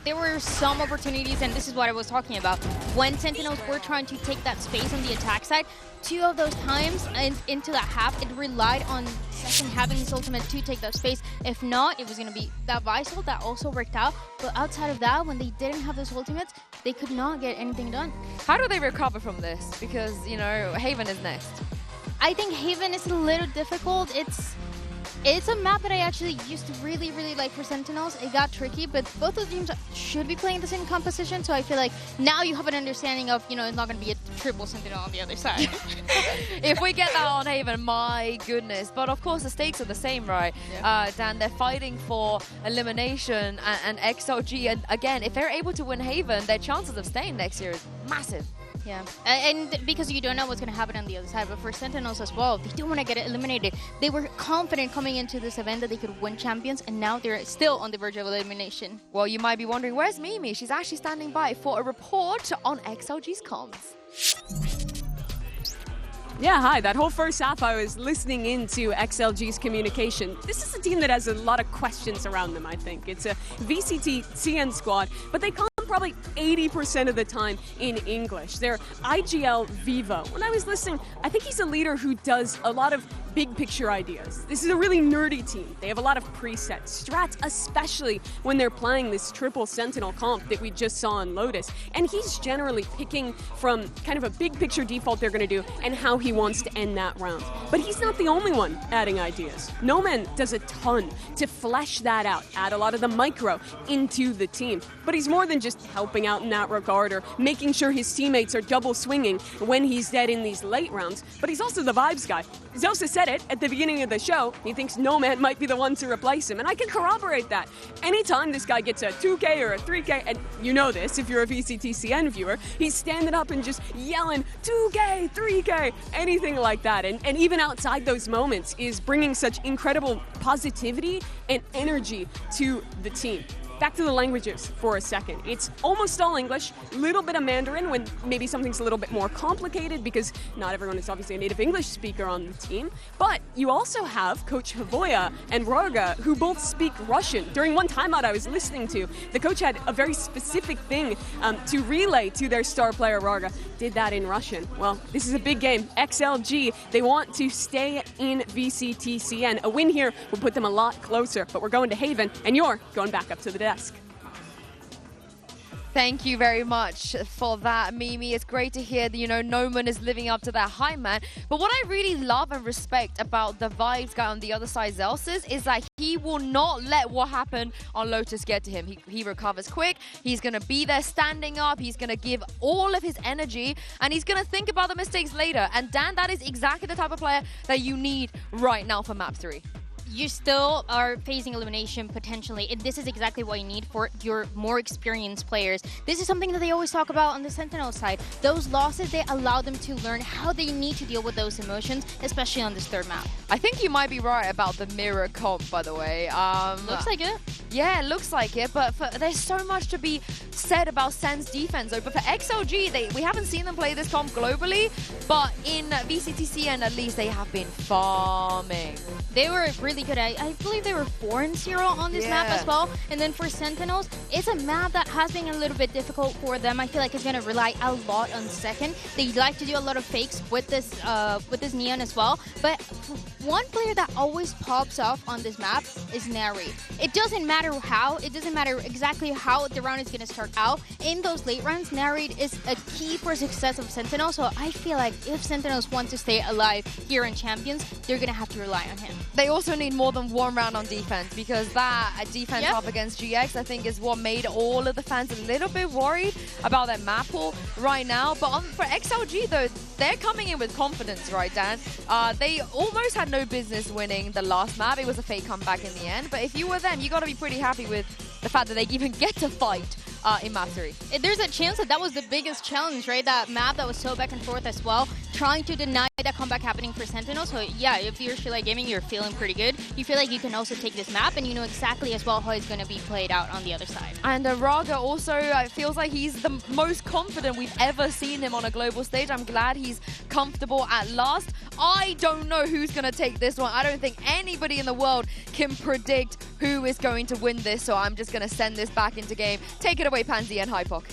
There were some opportunities, and this is what I was talking about. When Sentinels were trying to take that space on the attack side, 2 of those times into that half, it relied on Zekken having his ultimate to take that space. If not, it was going to be that Visal that also worked out. But outside of that, when they didn't have those ultimates, they could not get anything done. How do they recover from this? Because, you know, Haven is next. I think Haven is a little difficult. It's a map that I actually used to really, really like for Sentinels. It got tricky, but both of the teams should be playing the same composition, so I feel like now you have an understanding of, you know, it's not going to be a triple Sentinel on the other side. If we get that on Haven, my goodness. But of course, the stakes are the same, right? Yeah. Dan, they're fighting for elimination and XLG, and again, if they're able to win Haven, their chances of staying next year is massive. Yeah, and because you don't know what's going to happen on the other side, but for Sentinels as well, they don't want to get eliminated. They were confident coming into this event that they could win champions, and now they're still on the verge of elimination. Well, you might be wondering, where's Mimi? She's actually standing by for a report on XLG's comms. Yeah, hi. That whole first half, I was listening into XLG's communication. This is a team that has a lot of questions around them, I think. It's a VCT CN squad, but they come probably 80% of the time in English. They're IGL Vivo. When I was listening, I think he's a leader who does a lot of big picture ideas. This is a really nerdy team. They have a lot of presets, strats, especially when they're playing this triple Sentinel comp that we just saw in Lotus. And he's generally picking from kind of a big picture default they're going to do and how he wants to end that round. But he's not the only one adding ideas. Noman does a ton to flesh that out, add a lot of the micro into the team. But he's more than just helping out in that regard or making sure his teammates are double swinging when he's dead in these late rounds. But he's also the vibes guy. Zosa said it at the beginning of the show. He thinks Noman might be the one to replace him, and I can corroborate that. Anytime this guy gets a 2K or a 3K, and you know this if you're a VCTCN viewer, he's standing up and just yelling 2K, 3K, anything like that. And even outside those moments is bringing such incredible positivity and energy to the team. Back to the languages for a second. It's almost all English, a little bit of Mandarin when maybe something's a little bit more complicated because not everyone is obviously a native English speaker on the team. But you also have Coach Havoya and Rorga who both speak Russian. During one timeout I was listening to, the coach had a very specific thing to relay to their star player Rorga. Did that in Russian. Well, this is a big game. XLG, they want to stay in VCTCN. A win here will put them a lot closer, but we're going to Haven and you're going back up to the desk. Thank you very much for that, Mimi. It's great to hear that, you know, Noman is living up to that hype, man. But what I really love and respect about the vibes guy on the other side, Zelsis, is that he will not let what happened on Lotus get to him. He recovers quick. He's going to be there standing up. He's going to give all of his energy, and he's going to think about the mistakes later. And Dan, that is exactly the type of player that you need right now for Map 3. You still are facing elimination potentially, and this is exactly what you need for your more experienced players. This is something that they always talk about on the Sentinel side. Those losses, they allow them to learn how they need to deal with those emotions, especially on this third map. I think you might be right about the mirror comp, by the way. Looks like it. Yeah, it looks like it, but there's so much to be said about Sen's defense, though. But for XLG, we haven't seen them play this comp globally, but in VCTCN at least, they have been farming. They were really good. I believe they were 4-0 on this map as well. And then for Sentinels, it's a map that has been a little bit difficult for them. I feel like it's going to rely a lot on second. They like to do a lot of fakes with this Neon as well. But one player that always pops off on this map is Nari. It doesn't matter how, it doesn't matter exactly how the round is going to start out. In those late rounds, Nari is a key for success of Sentinels. So I feel like if Sentinels want to stay alive here in Champions, they're going to have to rely on him. They also need more than one round on defense, because that defense up against GX, I think, is what made all of the fans a little bit worried about their map pool right now. But for XLG, though, they're coming in with confidence, right, Dan? They almost had no business winning the last map. It was a fake comeback in the end. But if you were them, you got to be pretty happy with the fact that they even get to fight in map 3. There's a chance that that was the biggest challenge, right? That map that was so back and forth as well, trying to deny that comeback happening for Sentinel. So yeah, if you're Shilai Gaming, you're feeling pretty good. You feel like you can also take this map, and you know exactly as well how it's going to be played out on the other side. And Raga also feels like he's the most confident we've ever seen him on a global stage. I'm glad he's comfortable at last. I don't know who's going to take this one. I don't think anybody in the world can predict who is going to win this, so I'm just going to send this back into game. Take it away, Pansy and Hypok.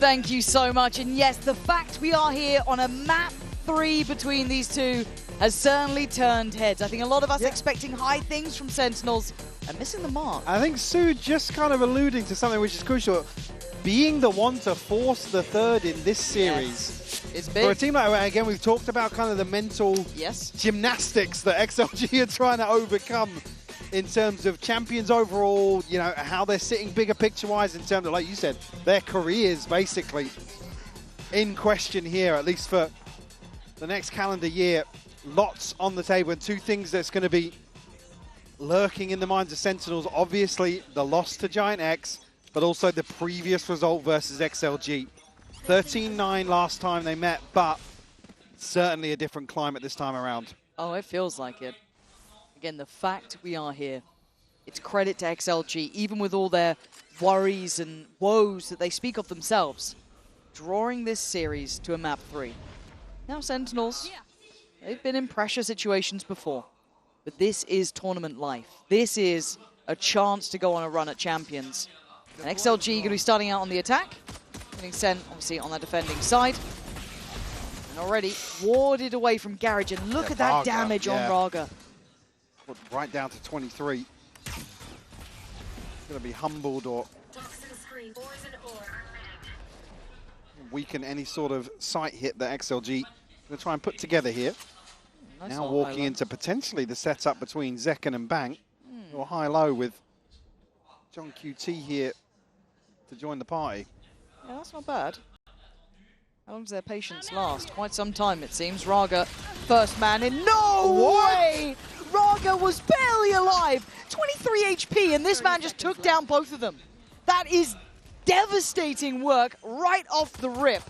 Thank you so much. And yes, the fact we are here on a map 3 between these two has certainly turned heads. I think a lot of us expecting high things from Sentinels and missing the mark. I think Sue just kind of alluding to something which is crucial. Being the one to force the third in this series. It's big. For a team like, again, we've talked about kind of the mental gymnastics that XLG are trying to overcome in terms of champions overall, you know, how they're sitting bigger picture-wise in terms of, like you said, their careers basically in question here, at least for the next calendar year. Lots on the table, and two things that's going to be lurking in the minds of Sentinels. Obviously, the loss to Giant X, but also the previous result versus XLG. 13-9 last time they met, but certainly a different climate this time around. Oh, it feels like it. Again, the fact we are here, it's credit to XLG, even with all their worries and woes that they speak of themselves, drawing this series to a map 3. Now Sentinels, they've been in pressure situations before, but this is tournament life. This is a chance to go on a run at Champions. And XLG going to be starting out on the attack, getting sent, obviously, on the defending side. And already warded away from Garage, and look at that Raga, damage on Raga. Put right down to 23. Going to be humbled or weaken any sort of sight hit that XLG going to try and put together here. Nice now walking into potentially the setup between Zekken and Bank, or high-low with John QT here to join the party. Yeah, that's not bad. How long does their patience last? Quite some time, it seems. Raga, first man in. No way! Raga was barely alive. 23 HP, and this man just took down both of them. That is devastating work right off the rip.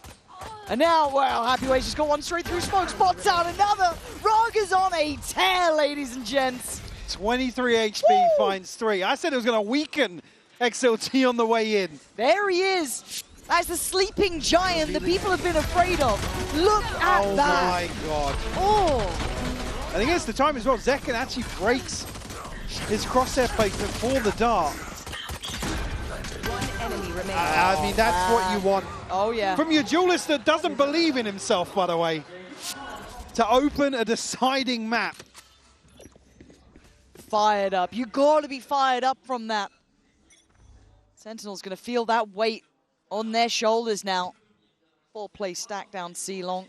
And now, well, Happy Ways just got one straight through smoke, spots out another. Raga's on a tear, ladies and gents. 23 HP finds 3. I said it was going to weaken XLT on the way in. There he is. That's the sleeping giant that people have been afraid of. Look at that. Oh my god. Oh. I think it's the time as well. Zekken actually breaks his crosshair placement for the dart. One enemy remaining. I mean, that's what you want. Oh, yeah. From your duelist that doesn't believe in himself, by the way. To open a deciding map. Fired up. You got to be fired up from that. Sentinels going to feel that weight on their shoulders now. 4-play stack down C-Long.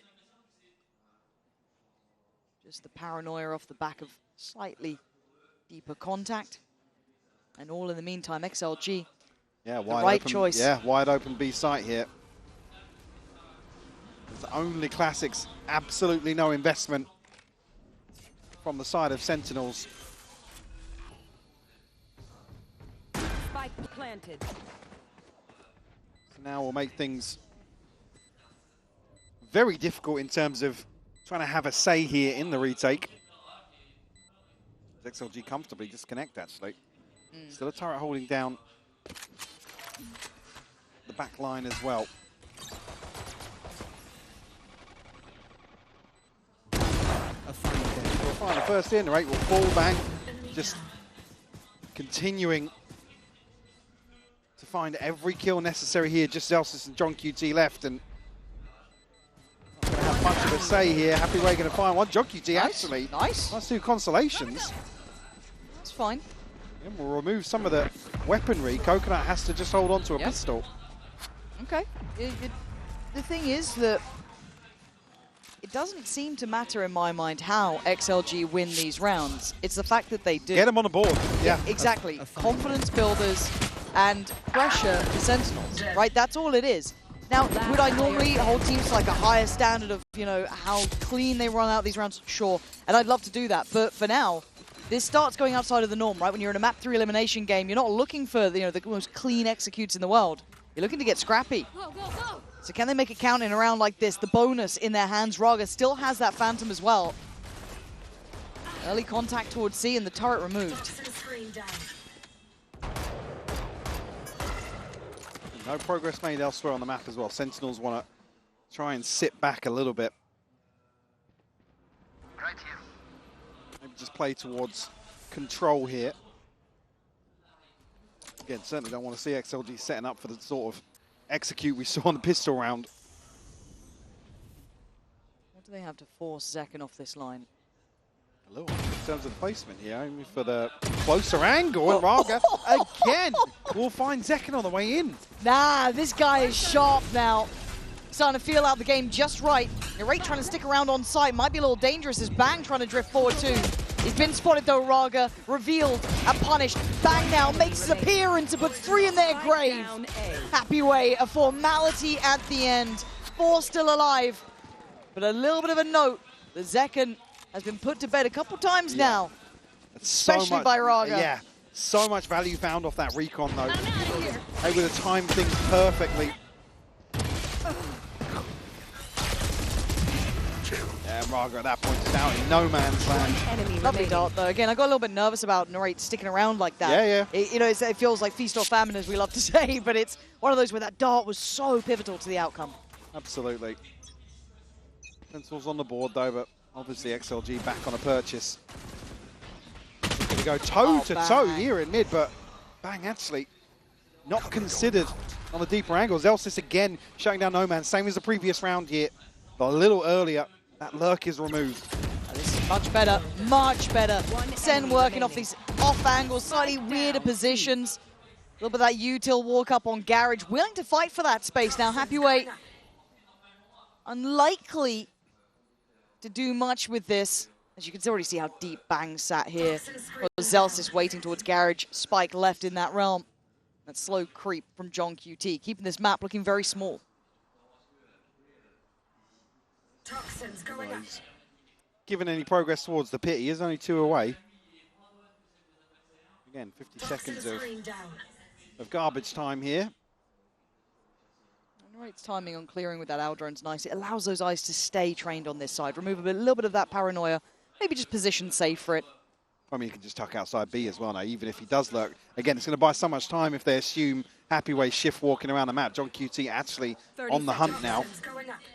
Just the paranoia off the back of slightly deeper contact. And all in the meantime, XLG, yeah, the right open, choice. Yeah, wide open B site here. It's only Classics, absolutely no investment from the side of Sentinels. Spike planted. So now we'll make things very difficult in terms of trying to have a say here in the retake. XLG comfortably disconnect, actually. Still a turret holding down the back line as well. We'll find the first in, rate will fall bang. Just continuing to find every kill necessary here. Just Zelsis and John QT left, and not going to have much of a say here. Happy Way going to find one. John QT actually. Nice. Let's do consolations. That's fine. And we'll remove some of the weaponry. Coconut has to just hold on to a pistol. Okay. The thing is that it doesn't seem to matter in my mind how XLG win these rounds. It's the fact that they do. Get them on the board. Yeah, exactly. Confidence builders and pressure for Sentinels, right? That's all it is. Now, would I normally hold teams to like a higher standard of, you know, how clean they run out these rounds? Sure. And I'd love to do that. But for now, this starts going outside of the norm, right? When you're in a map 3 elimination game, you're not looking for the most clean executes in the world. You're looking to get scrappy. So can they make it count in a round like this? The bonus in their hands. Raga still has that Phantom as well. Early contact towards C and the turret removed. No progress made elsewhere on the map as well. Sentinels want to try and sit back a little bit. Right here. Maybe just play towards control here. Again, certainly don't want to see XLG setting up for the sort of execute we saw on the pistol round. What do they have to force Zekken off this line? A little in terms of the placement here, only for the closer angle. And Raga again will find Zekken on the way in. Nah, this guy is sharp now. Starting to feel out the game just right. Narrate trying to stick around on site. Might be a little dangerous as Bang trying to drift forward too. He's been spotted though, Raga. Revealed and punished. Bang now makes his appearance to put 3 in their grave. Happy Way, a formality at the end. 4 still alive. But a little bit of a note. The Zekken has been put to bed a couple times now. Especially by Raga. Yeah, so much value found off that recon though. Able to time things perfectly. Yeah, Raga at that point is out in no man's land. Lovely dart though. Again, I got a little bit nervous about Narrate sticking around like that. Yeah. It feels like feast or famine, as we love to say, but it's one of those where that dart was so pivotal to the outcome. Absolutely. Sentinels on the board though, but obviously XLG back on a purchase. Going to go toe-to-toe here in mid, but Bang actually not considered on the deeper angles. Zelsis again shutting down No Man, same as the previous round here, but a little earlier. That lurk is removed. This is much better, much better. Sen working off these off angles, slightly weirder positions. A little bit of that util walk up on Garage, willing to fight for that space now. Happy Way, unlikely to do much with this. As you can already see how deep Bang sat here. Zelsis waiting towards Garage, Spike left in that realm. That slow creep from John QT, keeping this map looking very small. He's given any progress towards the pit. He is only 2 away. Again, 50 seconds of garbage time here. Narrate's timing on clearing with that Aldron's nice. It allows those eyes to stay trained on this side. Remove a little bit of that paranoia. Maybe just position safe for it. I mean, he can just tuck outside B as well now, even if he does lurk. Again, it's going to buy so much time if they assume Happy Way shift walking around the map. John QT actually on the hunt now.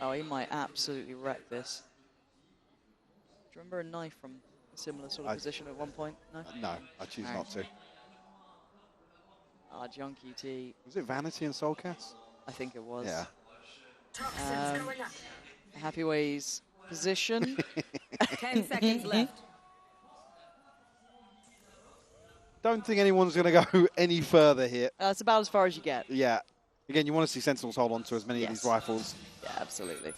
Oh, he might absolutely wreck this. Do you remember a knife from a similar sort of position at one point? No? No, I choose not to. Ah, John QT. Was it Vanity and Soulcast? I think it was. Yeah. Happy Way's position. 10 seconds left. don't think anyone's going to go any further here. That's about as far as you get. Yeah. Again, you want to see Sentinels hold on to as many of these rifles Yeah, absolutely.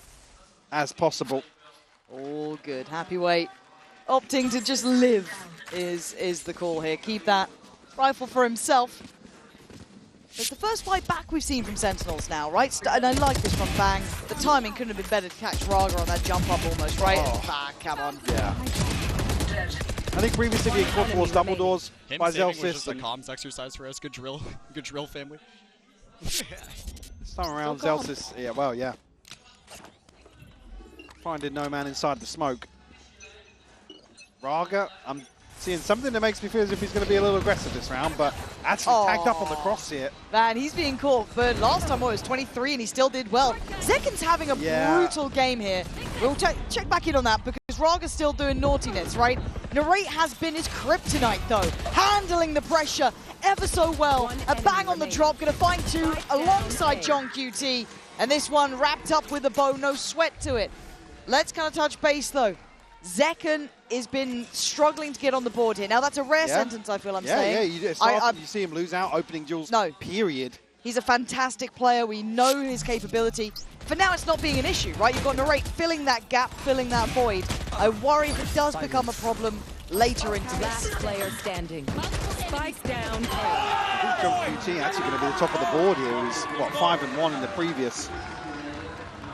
as possible. All good. Happy Way opting to just live is the call here. Keep that rifle for himself. It's the first fight back we've seen from Sentinels now, right? And I like this from Bang. The timing couldn't have been better to catch Raga on that jump up almost, right? Ah, come on. Yeah. I think previously he had towards double doors Him by saving was Zelsis. just a comms exercise for us. Good drill family. This time around, Zelsis, yeah, well, yeah. Finding no man inside the smoke. Raga, I'm seeing something that makes me feel as if he's going to be a little aggressive this round, but actually tagged up on the cross here. Man, he's being caught, but last time it was 23 and he still did well. Zekin's having a brutal game here. We'll check back in on that because Raga's still doing naughtiness, right? Narrate has been his kryptonite though, handling the pressure ever so well. A bang on the drop, gonna find two alongside John QT, and this one wrapped up with a bow, no sweat to it. Let's kind of touch base though. Zekin has been struggling to get on the board here. Now that's a rare sentence, I feel I'm saying. Yeah, you see him lose out opening duels, period. He's a fantastic player. We know his capability. For now, it's not being an issue, right? You've got Narrate filling that gap, filling that void. I worry if it does become a problem later into this. Player standing. Spike down. I think John QT actually going to be the top of the board here. He was, what, 5-1 in the previous.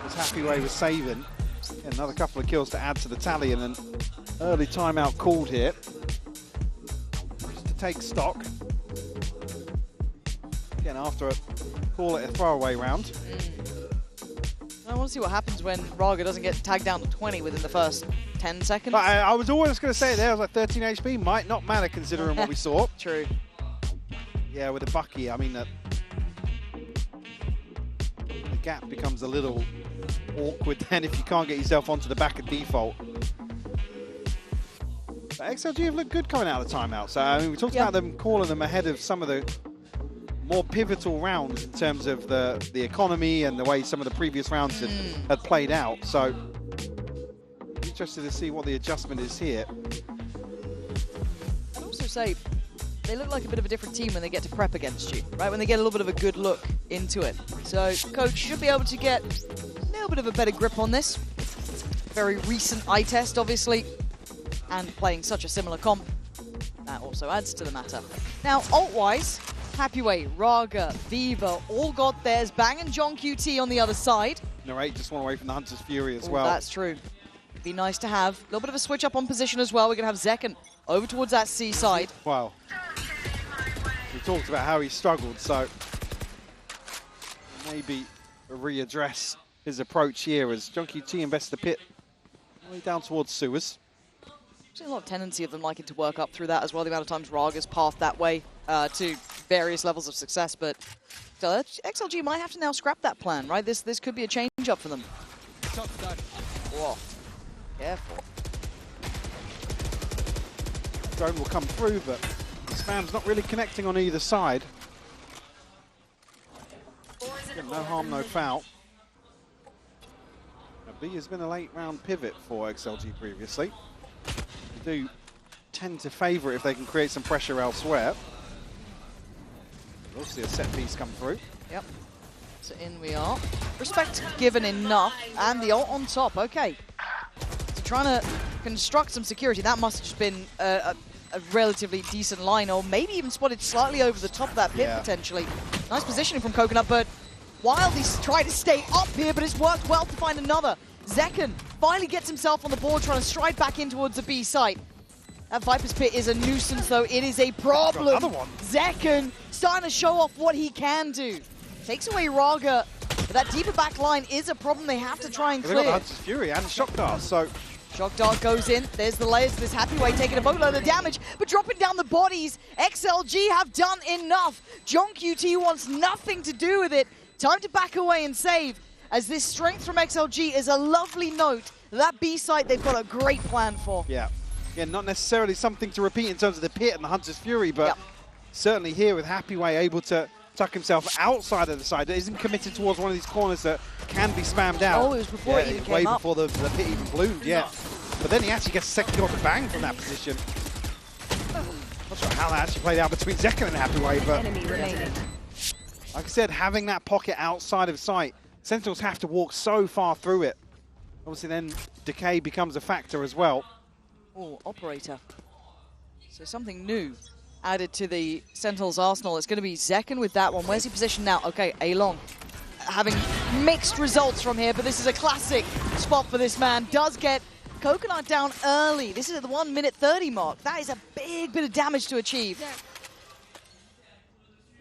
As Happy Way was saving. Yeah, another couple of kills to add to the tally and an early timeout called here. Just to take stock. Again, after a call it a throwaway round. I want to see what happens when Raga doesn't get tagged down to 20 within the first 10 seconds. But I was always going to say it there, I was like 13 HP might not matter considering what we saw. True. Yeah, with the Bucky, I mean, the gap becomes a little awkward then if you can't get yourself onto the back of default. But XLG have looked good coming out of the timeout. So, I mean, we talked about them calling them ahead of some of the more pivotal rounds in terms of the economy and the way some of the previous rounds had played out. So, interested to see what the adjustment is here. I'd also say they look like a bit of a different team when they get to prep against you, right? When they get a little bit of a good look into it. So, coach should be able to get a little bit of a better grip on this. Very recent eye test, obviously, and playing such a similar comp. That also adds to the matter. Now, ult-wise, Happy Way, Raga, Viva, all got theirs. Bang and John QT on the other side. Narrate just one away from the Hunter's Fury as well. That's true. Be nice to have. A little bit of a switch up on position as well. We're going to have Zekin over towards that C side. Wow. We talked about how he struggled, so maybe readdress his approach here as John QT invests the pit all the way down towards sewers. There's a lot of tendency of them liking to work up through that as well. The amount of times Raga's pathed that way to various levels of success, but so XLG might have to now scrap that plan, right? This could be a change up for them. Whoa. Careful. Drone will come through, but Spam's not really connecting on either side. Again, no harm, no foul. Now, B has been a late round pivot for XLG previously. They do tend to favour it if they can create some pressure elsewhere. We'll see a set piece come through. Yep. So in we are. Respect given enough, and the ult on top. Okay. So trying to construct some security. That must have just been a relatively decent line, or maybe even spotted slightly over the top of that pit potentially. Nice positioning from Coconut, but Wildly's trying to stay up here, but it's worked well to find another. Zekin finally gets himself on the board, trying to stride back in towards the B site. That Viper's Pit is a nuisance, though. It is a problem. Another one. Zekin starting to show off what he can do. Takes away Raga, but that deeper back line is a problem they have to try and clear. They've got Hunter's Fury and Shock Dart, so... Shock Dart goes in. There's the layers of this Happy Way taking a boatload of damage, but dropping down the bodies. XLG have done enough. John QT wants nothing to do with it. Time to back away and save, as this strength from XLG is a lovely note. That B site they've got a great plan for. Yeah. Again, not necessarily something to repeat in terms of the pit and the Hunter's Fury, but certainly here with Happy Way able to tuck himself outside of the side that isn't committed towards one of these corners that can be spammed out. Oh, it was before it even came up. Way before the pit even bloomed, But then he actually gets a second kill to Bang from that position. Not sure how that actually played out between Zekken and Happyway, but Enemy remaining. like I said, having that pocket outside of sight, Sentinels have to walk so far through it. Obviously then decay becomes a factor as well. Oh, operator. So something new added to the Sentinels arsenal. It's going to be Zekken with that one. Where's he positioned now? Okay, A-Long. Having mixed results from here, but this is a classic spot for this man. Does get Coconut down early. This is at the 1 minute 30 mark. That is a big bit of damage to achieve.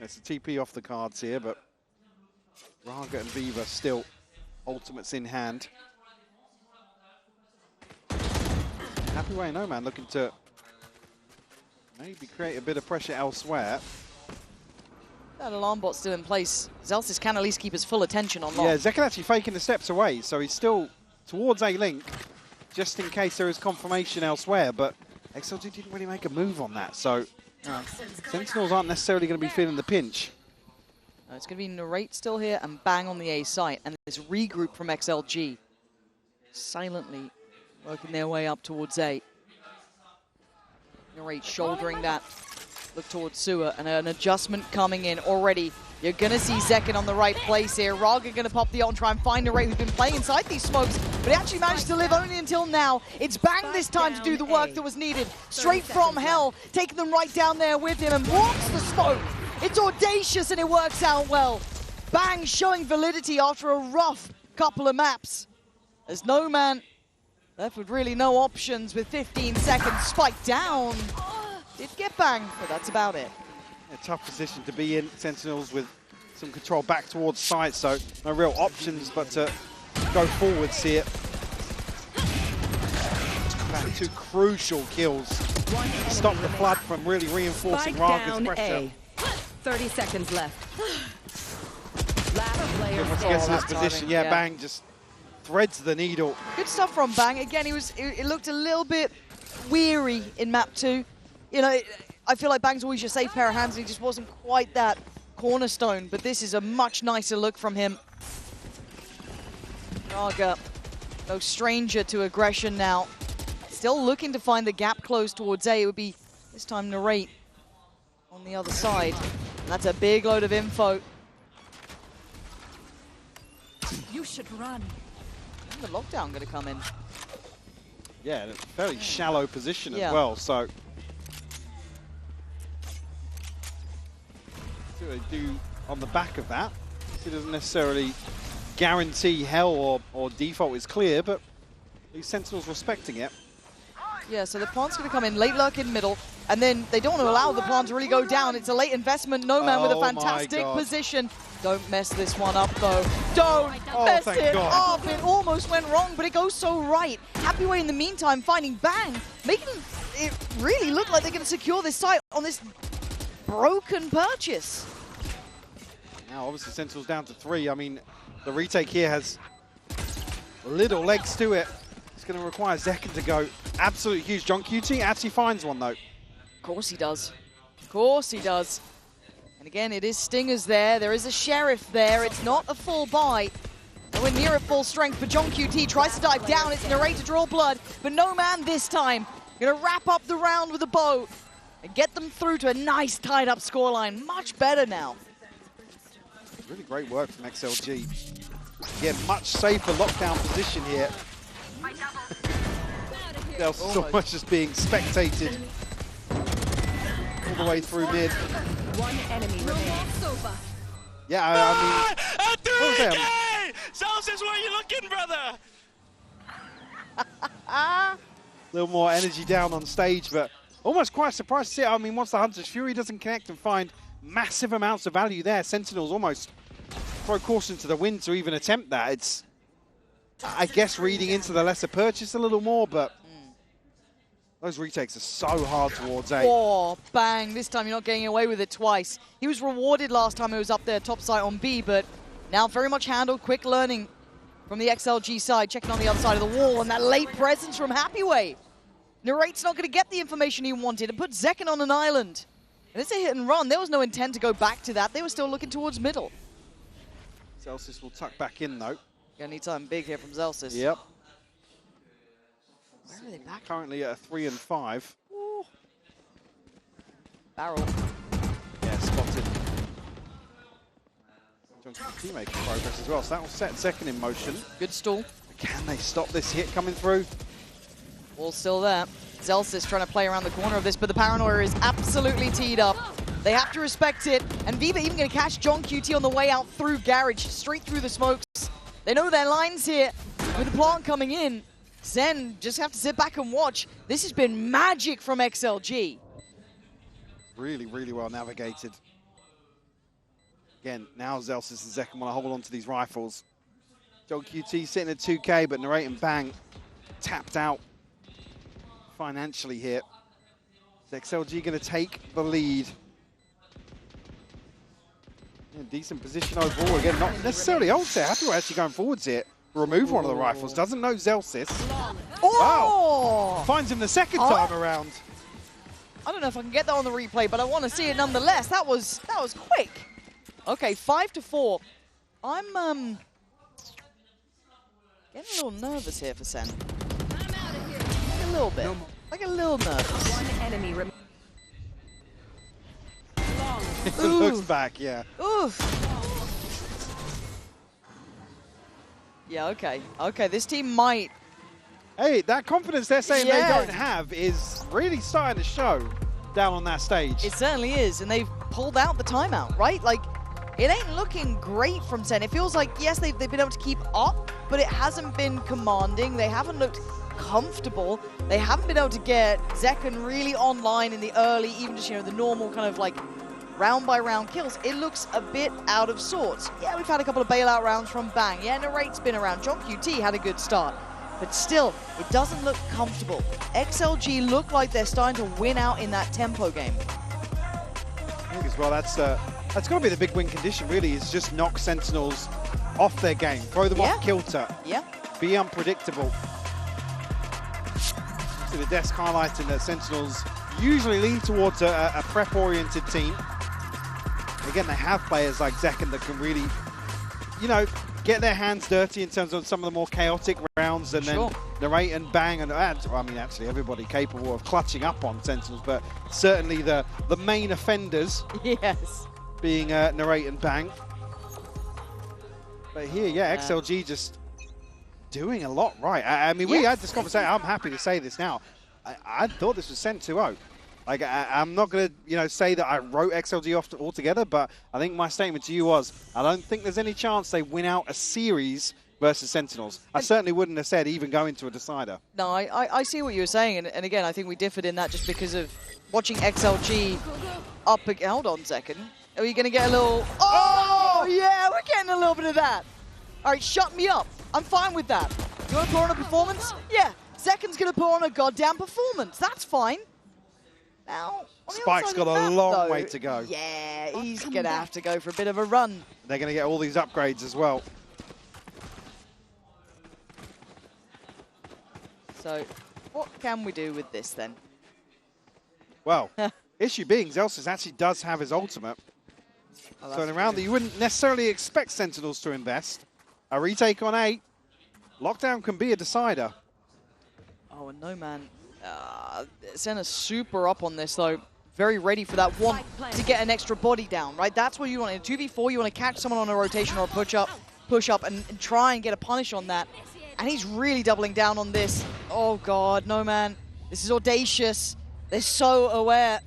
It's a TP off the cards here, but Raga and Viva still ultimates in hand. Happyway, no man, looking to maybe create a bit of pressure elsewhere. That alarm bot's still in place. Zelsis can at least keep his full attention on long. Yeah, Zekken actually faking the steps away, so he's still towards A-Link, just in case there is confirmation elsewhere, but XLG didn't really make a move on that, so Sentinels aren't necessarily going to be feeling the pinch. It's going to be Narrate still here and Bang on the A site, and this regroup from XLG silently working their way up towards A. Narrate shouldering that look towards Sewer, and an adjustment coming in already. You're going to see Zekken on the right place here. Raga going to pop the ult and try and find Narrate, who's been playing inside these smokes, but he actually managed to live only until now. It's Bang this time to do the work that was needed. Straight from hell, taking them right down there with him and walks the smoke. It's audacious and it works out well. Bang showing validity after a rough couple of maps. There's no man left with really no options with 15 seconds. Spike down. Did get Bang, but that's about it. A tough position to be in. Sentinels with some control back towards site, so no real options but to go forwards here. Back two crucial kills. Stop the flood from really reinforcing Raga's pressure. 30 seconds left. Last player Once he gets in this position, yeah, Bang just threads the needle. Good stuff from Bang. Again, it looked a little bit weary in map 2. You know, I feel like Bang's always your safe pair of hands, and he just wasn't quite that cornerstone, but this is a much nicer look from him. Raga, no stranger to aggression now. Still looking to find the gap closed towards A. It would be, this time, Narrate on the other side. And that's a big load of info. You should run. And the lockdown going to come in. Yeah, in a very shallow position as Yeah. well, so. See what they do on the back of that. It doesn't necessarily guarantee hell or default is clear, but these Sentinels respecting it. Yeah, so the plant's going to come in, late lurk in middle, and then they don't want to allow the plant to really go down. It's a late investment. No man with a fantastic position. Don't mess this one up, though. Don't mess it up. It almost went wrong, but it goes so right. Happyway in the meantime finding Bang, making it really look like they're going to secure this site on this broken purchase. Now, obviously, Sentinels down to 3. I mean, the retake here has little legs to it. It's going to require Zekken to go absolutely huge. John QT actually finds one, though. Of course he does. Of course he does. And again, it is Stingers there. There is a Sheriff there. It's not a full buy. Nowhere near at full strength, but John QT tries to dive down. It's Narrate to draw blood, but no man this time. Going to wrap up the round with a bow and get them through to a nice tied-up scoreline. Much better now. Really great work from XLG. Again, much safer lockdown position here. They're so much just being spectated all the way through mid. One enemy remains. Yeah, I mean... Hey! Celsius, where are you looking, brother? A little more energy down on stage, but almost quite surprised to see it. I mean, once the Hunter's Fury doesn't connect and find massive amounts of value there, Sentinels almost throw caution to the wind to even attempt that. It's, I guess, reading into the lesser purchase a little more, but those retakes are so hard towards A. Oh, Bang. This time you're not getting away with it twice. He was rewarded last time he was up there top side on B, but now very much handled. Quick learning from the XLG side, checking on the other side of the wall, and that late presence from Happyway. Narrate's not going to get the information he wanted and put Zekken on an island. And it's a hit and run. There was no intent to go back to that. They were still looking towards middle. Celsius will tuck back in, though. Gonna need something big here from Celsius. Yep. Where are they back? Currently at a 3 and 5. Ooh. Barrel. Yeah, spotted. Team making progress as well, so that will set second in motion. Good stall. Can they stop this hit coming through? All still there. Zelsys trying to play around the corner of this, but the Paranoia is absolutely teed up. They have to respect it, and Viva even going to catch John QT on the way out through Garage, straight through the smokes. They know their lines here. With the plant coming in, Zen just have to sit back and watch. This has been magic from XLG. Really, really well navigated. Again, now Zelsys and Zekken want to hold on to these rifles. John QT sitting at 2K, but Narrate and Bang tapped out financially here. Is XLG going to take the lead? Yeah, decent position overall. Again, not necessarily ult there. Happy we're actually going forwards here. Remove one of the rifles. Doesn't know Zelsys. Oh! Wow! Finds him the second time around. I don't know if I can get that on the replay, but I want to see it nonetheless. That was quick. Okay, 5-4. I'm getting a little nervous here for Sen. Like a little bit. Like a little nervous. One enemy Looks back, yeah. Oof. Yeah, okay. Okay, this team might. Hey, that confidence they're saying they Yeah. don't have is really starting to show down on that stage. It certainly is, and they've pulled out the timeout, right? Like, it ain't looking great from Sen. It feels like, yes, they've been able to keep up, but it hasn't been commanding. They haven't looked comfortable. They haven't been able to get Zekken really online in the early, even just, the normal kind of like round-by-round kills. It looks a bit out of sorts. Yeah, we've had a couple of bailout rounds from Bang. Yeah, Narrate's been around. John QT had a good start. But still, it doesn't look comfortable. XLG look like they're starting to win out in that tempo game. I think as well, that's got to be the big win condition, really, is just knock Sentinels off their game. Throw them off kilter. Yeah. Be unpredictable. So the desk highlighting that Sentinels usually lean towards a prep-oriented team. Again, they have players like Zekken that can really, get their hands dirty in terms of some of the more chaotic rounds, and then Narrate and Bang, and I mean, actually everybody capable of clutching up on Sentinels, but certainly the main offenders being Narrate and Bang. But here, XLG just doing a lot right. I mean, we had this conversation. I'm happy to say this now. I thought this was Sen 2-0. Like, I'm not going to, say that I wrote XLG off altogether, but I think my statement to you was, I don't think there's any chance they win out a series versus Sentinels. I certainly wouldn't have said even going to a decider. No, I see what you were saying, and again, I think we differed in that just because of watching XLG up. Hold on a second. Are you going to get a little... Oh, yeah, we're getting a little bit of that. All right, shut me up. I'm fine with that. You want to put on a performance? Yeah, Zekken's going to put on a goddamn performance. That's fine. Now, Spike's got a long way to go. Yeah, he's going to have to go for a bit of a run. They're going to get all these upgrades as well. So, what can we do with this then? Well, issue being, Zelsys actually does have his ultimate. So in a round that you wouldn't necessarily expect Sentinels to invest, a retake on 8, lockdown can be a decider. Oh, and no, man. Senna's super up on this, though. Very ready for that one to get an extra body down, right? That's what you want. In 2v4, you want to catch someone on a rotation or a push up and try and get a punish on that. And he's really doubling down on this. Oh, God, no, man. This is audacious. They're so aware.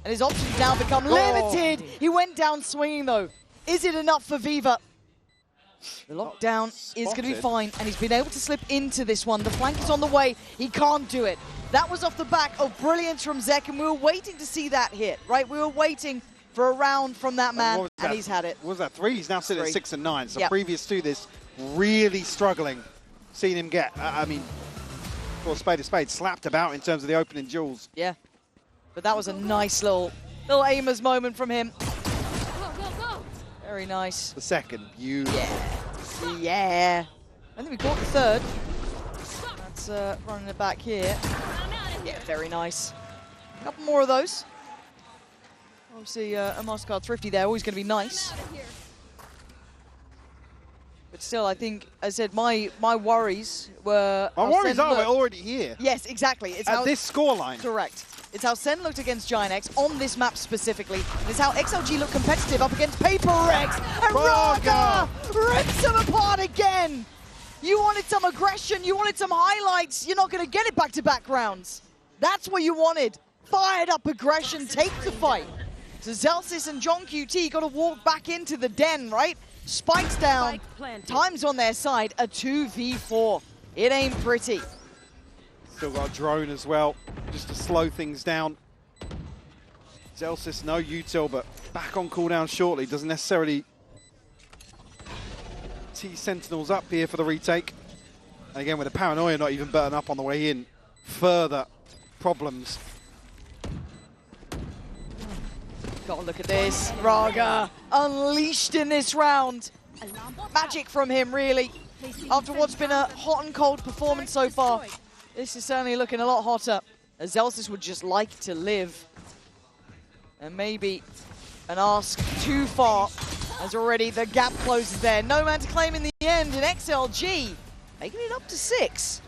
And his options now become limited. He went down swinging, though. Is it enough for Viva? The lockdown is going to be fine, and he's been able to slip into this one. The flank is on the way. He can't do it. That was off the back of brilliance from Zek, and we were waiting to see that hit, right? We were waiting for a round from that man, and he's had it. What was that, 3? He's now sitting at 6 and 9. So Yep. previous to this, really struggling. Seeing him get, I mean, for spade to spade, slapped about in terms of the opening duels. Yeah. But that was a nice little aimers moment from him. Very nice. The second, beautiful. Yeah. I think we caught the third. That's running it back here. Yeah, very nice. A couple more of those. Obviously, a MasterCard Thrifty there, always going to be nice. But still, I think, as I said, my worries were... My worries are we're already here. Yes, exactly. It's at this scoreline. Correct. It's how Sen looked against Giant X on this map specifically. It's how XLG looked competitive up against Paper Rex. And Raga rips them apart again. You wanted some aggression, you wanted some highlights. You're not going to get it back-to-back rounds. That's what you wanted. Fired up aggression, take the fight. So Zelsis and John QT got to walk back into the den, right? Spikes down, time's on their side, a 2v4. It ain't pretty. Still got a drone as well, just to slow things down. Zelsis, no util, but back on cooldown shortly. Doesn't necessarily tee Sentinels up here for the retake. And again, with the paranoia not even burning up on the way in, further problems. Gotta look at this. Raga unleashed in this round. Magic from him, really. After what's been a hot and cold performance so far, this is certainly looking a lot hotter. As Zelsis would just like to live. And maybe an ask too far, as already the gap closes there. No man to claim in the end, and XLG making it up to 6.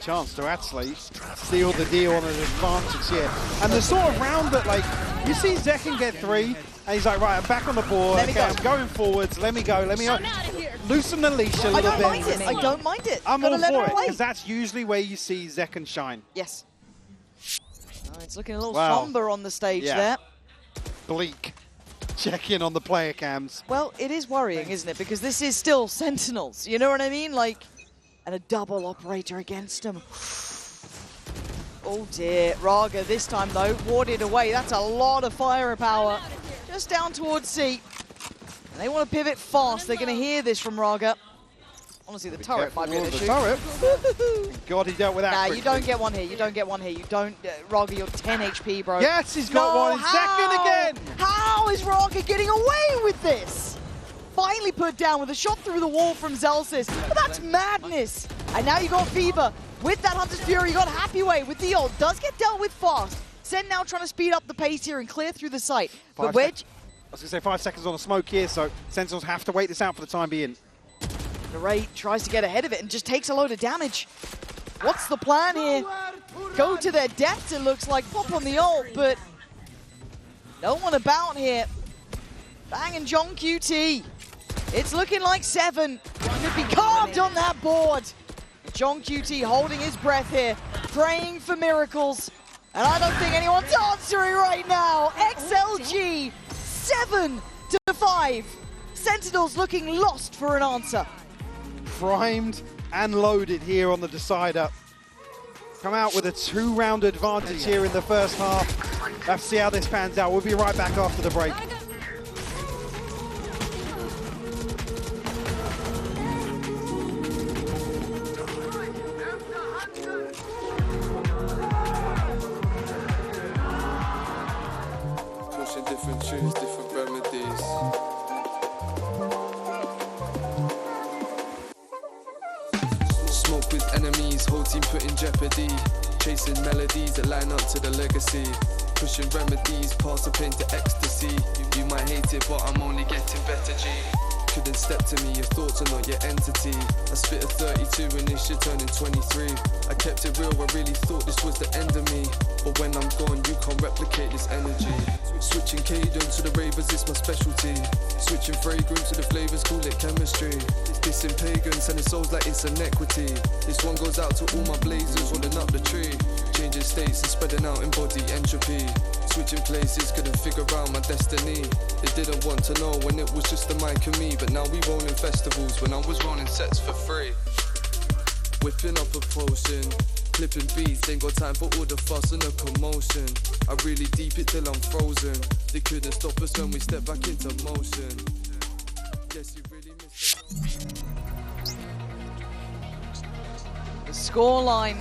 Chance to actually seal the deal on an advantage here. And the sort of round that, like, you see Zekin get 3, and he's like, right, I'm back on the board, okay, I'm going forwards, let me go, loosen the leash a little bit. I don't mind it. I'm all for it, because that's usually where you see Zekin shine. Yes. Oh, it's looking a little somber on the stage there. Bleak. Check in on the player cams. Well, it is worrying, isn't it? Because this is still Sentinels, you know what I mean? Like, and a double operator against him. Oh dear, Raga this time though, warded away. That's a lot of firepower. Just down towards C. And they want to pivot fast. They're going to hear this from Raga. Honestly, the turret might be an issue. God, he dealt with that. Nah, you don't get one here. You don't get one here. You don't. Raga, you're 10 HP, bro. Yes, he's got one. Second again. How is Raga getting away with this? Finally put down with a shot through the wall from Zelsis. But that's madness. And now you got Fever. With that Hunter's Fury, you got Happyway with the ult. Does get dealt with fast. Sen now trying to speed up the pace here and clear through the site. But Wedge... I was going to say 5 seconds on the smoke here, so Sentinels have to wait this out for the time being. Ray tries to get ahead of it and just takes a load of damage. What's the plan here? Go to their deaths, it looks like. Pop on the ult, but no one about here. Bang and John QT. It's looking like 7. Could be carved on that board. John QT holding his breath here, praying for miracles. And I don't think anyone's answering right now. XLG, 7-5. Sentinels looking lost for an answer. Primed and loaded here on the decider. Come out with a 2-round advantage here in the first half. Let's see how this pans out. We'll be right back after the break. Different tunes, different remedies. Smoke with enemies, whole team put in jeopardy. Chasing melodies that line up to the legacy. Pushing remedies, past the pain to ecstasy. You might hate it, but I'm only getting better, G. Couldn't step to me, your thoughts are not your entity. I spit a 32 and this shit turning 23. I kept it real, I really thought this was the end of me. But when I'm gone, you can't replicate this energy. Switching cadence to the ravers, it's my specialty. Switching fragrance to the flavors, call it chemistry. Dissing pagans and the souls like it's an equity. This one goes out to all my blazers rolling up the tree. Changing states and spreading out in body entropy. Switching places, couldn't figure out my destiny. They didn't want to know when it was just the mic and me. But now we rolling festivals when I was rolling sets for free. Whipping up a potion, clipping beats, ain't got time for all the fuss and the commotion. I really deep it till I'm frozen. They couldn't stop us when we step back into motion. Guess you really missed The scoreline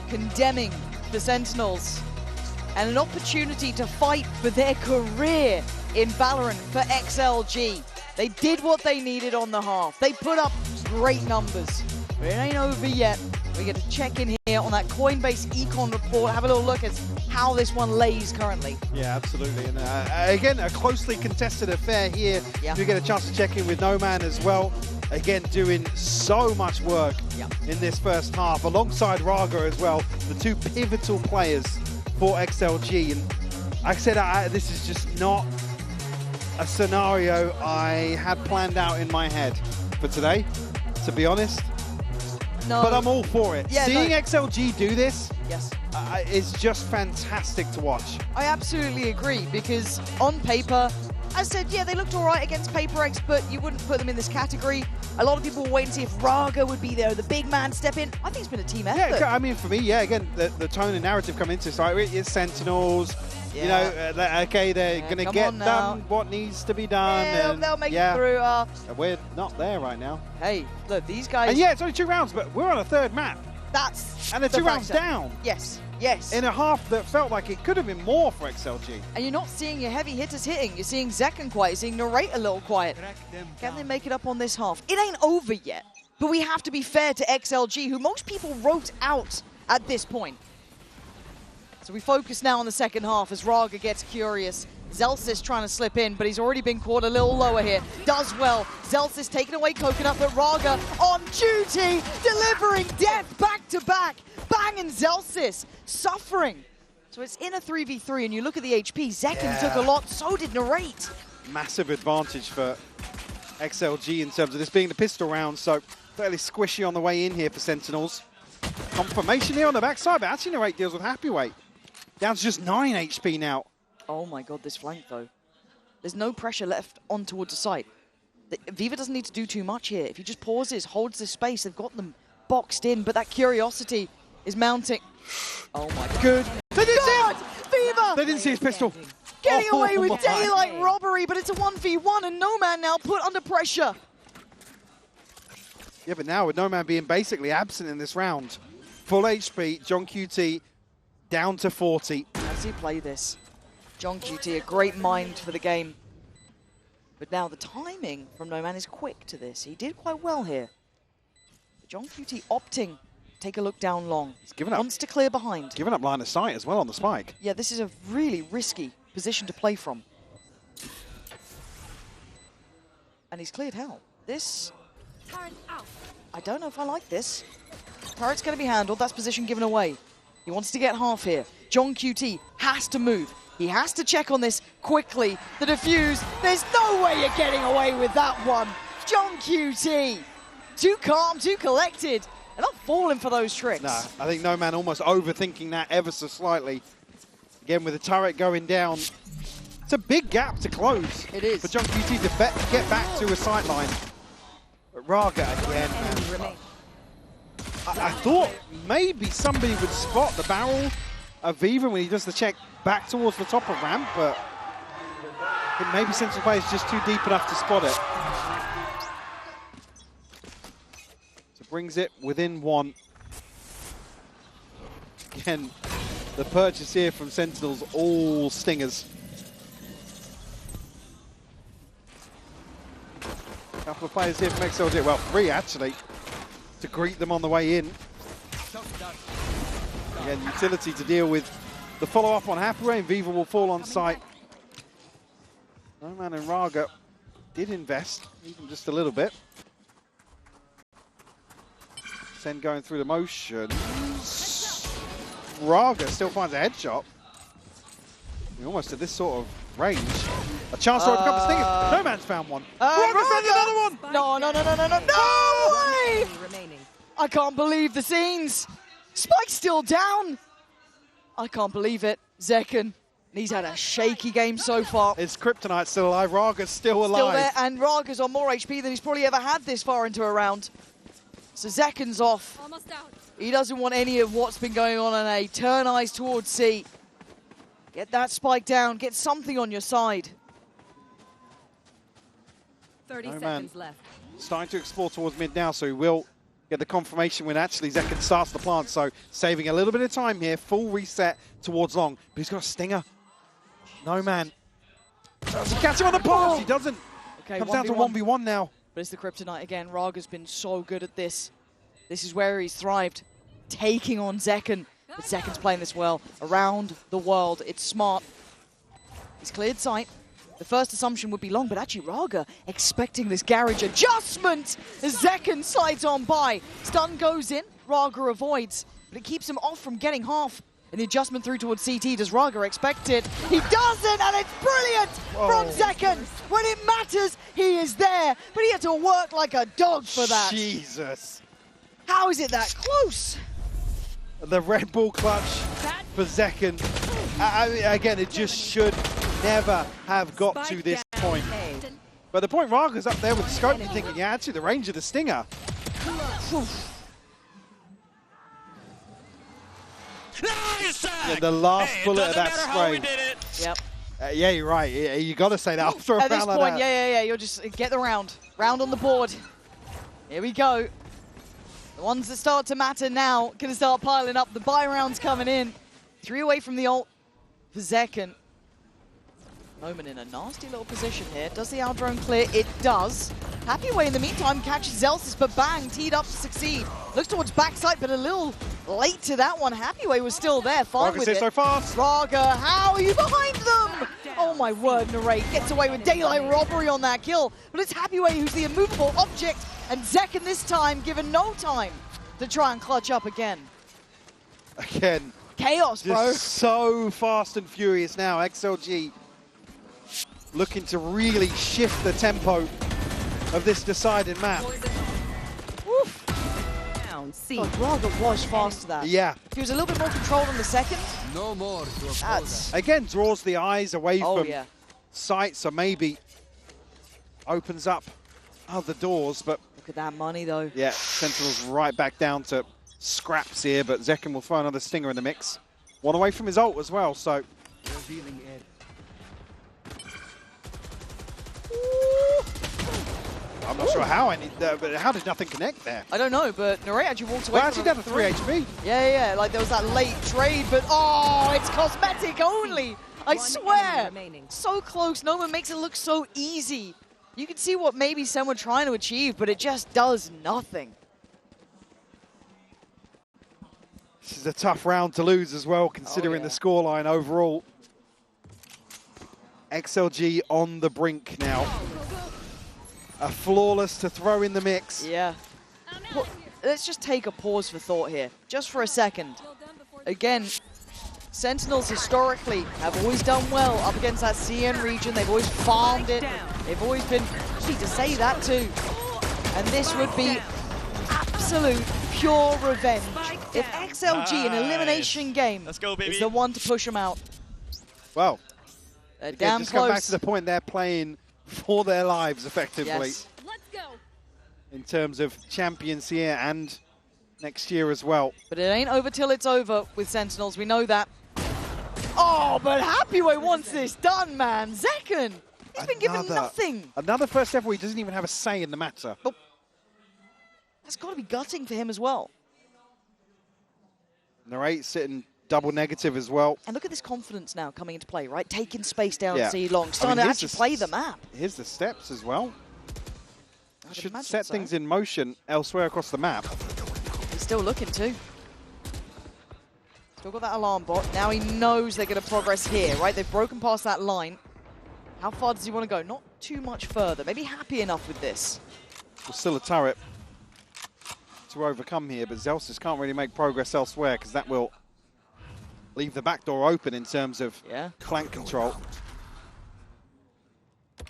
condemning the Sentinels and an opportunity to fight for their career in Valorant for XLG. They did what they needed on the half. They put up great numbers, but it ain't over yet. We get to check in here on that Coinbase Econ report, have a little look at how this one lays currently. Yeah, absolutely. And again, a closely contested affair here. Yeah. You get a chance to check in with No Man as well. Again, doing so much work in this first half, alongside Raga as well, the two pivotal players for XLG. And like I said, this is just not a scenario I had planned out in my head for today, to be honest. No. But I'm all for it. Yeah, Seeing no. XLG do this Yes. is just fantastic to watch. I absolutely agree, because on paper, I said, yeah, they looked all right against Paper X, but you wouldn't put them in this category. A lot of people were waiting to see if Raga would be there, the big man step in. I think it's been a team effort. Yeah, I mean, for me, yeah, again, the tone and narrative coming into this, right, it's Sentinels. You know, okay, they're going to get done what needs to be done. Yeah, and they'll make it through. We're not there right now. Hey, look, these guys... And yeah, it's only 2 rounds, but we're on a 3rd map. And they're 2 rounds down. Yes, yes. In a half that felt like it could have been more for XLG. And you're not seeing your heavy hitters hitting. You're seeing Zekken quiet. You're seeing Narrate a little quiet. Can they make it up on this half? It ain't over yet. But we have to be fair to XLG, who most people wrote out at this point. So we focus now on the second half as Raga gets curious. Zelsis trying to slip in, but he's already been caught a little lower here. Does well. Zelsis taking away Coconut, but Raga on duty, delivering death back to back. Bang, and Zelsis suffering. So it's in a 3v3, and you look at the HP, Zekken took a lot, so did Narrate. Massive advantage for XLG in terms of this being the pistol round, so fairly squishy on the way in here for Sentinels. Confirmation here on the backside, but actually Narrate deals with happy weight. Down to just 9 HP now. Oh my god, this flank though. There's no pressure left on towards the site. Viva doesn't need to do too much here. If he just pauses, holds the space, they've got them boxed in, but that curiosity is mounting. Oh my god. Good. They didn't see him! Viva! They didn't see his pistol. Getting away with my. daylight robbery, but it's a 1v1 and Nomad now put under pressure. Yeah, but now with Nomad being basically absent in this round, full HP, John QT down to 40. How does he play this? John QT, a great mind for the game. But now the timing from Nomad is quick to this. He did quite well here. But John QT opting to take a look down long. He's given up. Wants to clear behind. Giving up line of sight as well on the spike. Yeah, this is a really risky position to play from. And he's cleared hell. This... I don't know if I like this. Turret's going to be handled. That's position given away. He wants to get half here. John QT has to move. He has to check on this quickly. The defuse. There's no way you're getting away with that one. John QT. Too calm, too collected. They're not falling for those tricks. No, I think Nomad almost overthinking that ever so slightly. Again, with the turret going down, it's a big gap to close. It is. For John QT to get back to a sight line. But Raga again, man. I thought maybe somebody would spot the barrel of Viva when he does the check back towards the top of ramp, but I think maybe Central Play is just too deep enough to spot it. So brings it within 1. Again, the purchase here from Sentinels, all stingers. A couple of players here from XLG, well, 3 actually, to greet them on the way in. Again, utility to deal with the follow-up on Happy Rain. Viva will fall on site. Nomad and Raga did invest, even just a little bit. Sen going through the motions. Raga still finds a headshot. We're almost at this sort of range. A chance to overcome the stingers. Nomad's found one. Raga's found another one! No, no, no, no, no, no, no way! I can't believe the scenes. Spike's still down. I can't believe it. Zekken, he's had a shaky game so far. It's Kryptonite still alive. Raga's still alive. Still there, and Raga's on more HP than he's probably ever had this far into a round. So Zekken's off. Almost out. He doesn't want any of what's been going on in A. Turn eyes towards C. Get that spike down. Get something on your side. 30 seconds left. Starting to explore towards mid now, so he will get the confirmation when actually Zekken starts the plant. So saving a little bit of time here. Full reset towards long. But he's got a stinger. No man. Does he catch him on the pulse? He doesn't. Okay, Comes down to 1v1 now. But it's the Kryptonite again. Raga's been so good at this. This is where he's thrived. Taking on Zekken. But Zekken's playing this well. Around the world. It's smart. He's cleared sight. The first assumption would be long, but actually Raga expecting this garage adjustment as Zekken slides on by. Stun goes in. Raga avoids, but it keeps him off from getting half. And the adjustment through towards CT, does Raga expect it? He doesn't, and it's brilliant from Zekken. When it matters, he is there, but he had to work like a dog for that. Jesus. How is it that close? The Red Bull clutch for Zekken. Again, it just should never have got to this point. But the point Raga's up there with the scope, you're thinking, yeah, actually the range of the Stinger. Yeah, the last bullet of that spray. Yep. Yeah, you're right. You got to say that after a round At this like point, that. yeah, you'll just get the round. Round on the board. Here we go. The ones that start to matter now can start piling up. The buy rounds coming in. 3 away from the ult for Zekken. Omen in a nasty little position here. Does the out drone clear? It does. Happy Away in the meantime catches Zelsis, but bang, teed up to succeed. Looks towards backside, but a little late to that one. Happy Away was still there, fine with it. so fast. Raga, how are you behind them? Oh my word, Narrate gets away with daylight robbery on that kill. But it's Happy Away who's the immovable object, and Zekken this time given no time to try and clutch up again. Again. Chaos, bro. Just so fast and furious now. XLG looking to really shift the tempo of this decided map. Woof. God, Raga was fast to that. Yeah. If he was a little bit more controlled on the second. No more. That's... Again, draws the eyes away from yeah. sight, so maybe opens up other doors, but... Look at that money, though. Yeah, Sentinels right back down to scraps here, but Zekken will throw another Stinger in the mix. One away from his ult as well, so... I'm not sure how but how did nothing connect there? I don't know, but Narrate actually walked away Well, from actually down to 3 HP. Yeah, like there was that late trade, but oh, it's cosmetic only. I swear. So close. No one makes it look so easy. You can see what maybe Sen were trying to achieve, but it just does nothing. This is a tough round to lose as well, considering the scoreline overall. XLG on the brink now. A flawless to throw in the mix. Yeah. Well, let's just take a pause for thought here, just for a second. Again, Sentinels historically have always done well up against that CN region. They've always farmed it. They've always been happy to say that too. And this would be absolute pure revenge if XLG in an elimination game is the one to push them out. Well, they're again, damn just close. come back to the point, they're playing for their lives effectively. Yes. Let's go. In terms of champions here and next year as well. But it ain't over till it's over with Sentinels, we know that. Oh, but Happyway wants this done, man. Zekken, he's been given nothing. Another first ever where he doesn't even have a say in the matter. Oh. That's got to be gutting for him as well. Narrate sitting double negative as well. And look at this confidence now coming into play, right? Taking space down Yeah. C long, starting to actually play the map. Here's the steps as well. I'd Should imagine set so. things in motion elsewhere across the map. He's still looking too. Still got that alarm bot. Now he knows they're going to progress here, right? They've broken past that line. How far does he want to go? Not too much further. Maybe happy enough with this. There's still a turret to overcome here, but Zelsis can't really make progress elsewhere because that will leave the back door open in terms of flank control.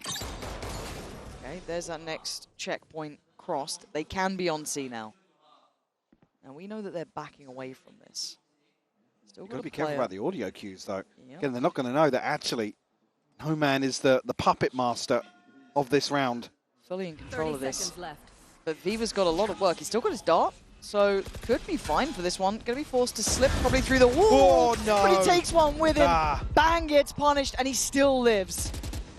Okay, there's that next checkpoint crossed. They can be on C now. Now we know that they're backing away from this. Still You've got to be play careful it. about the audio cues, though. Yep. Again, they're not going to know that actually No Man is the puppet master of this round. Fully in control of this. seconds left. But Viva's got a lot of work. He's still got his dart, so could be fine for this one. Going to be forced to slip probably through the wall. Oh, no. But he takes one with him. Ah. Bang, gets punished, and he still lives.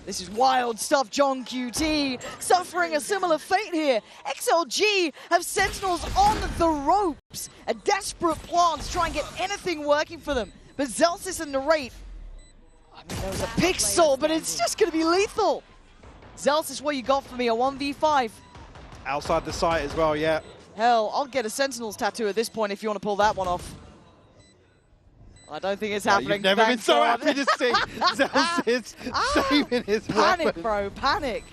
This is wild stuff. John QT suffering a similar fate here. XLG have Sentinels on the ropes. A desperate plan to try and get anything working for them. But Zelsis and Narrate, I mean, there was a pixel, but it's just going to be lethal. Zelsis, what you got for me? A 1v5. Outside the site as well, yeah. Hell, I'll get a Sentinels tattoo at this point if you want to pull that one off. I don't think it's happening. You've never been thank so God. happy to see Zelsis saving his Panic, weapon. bro, panic.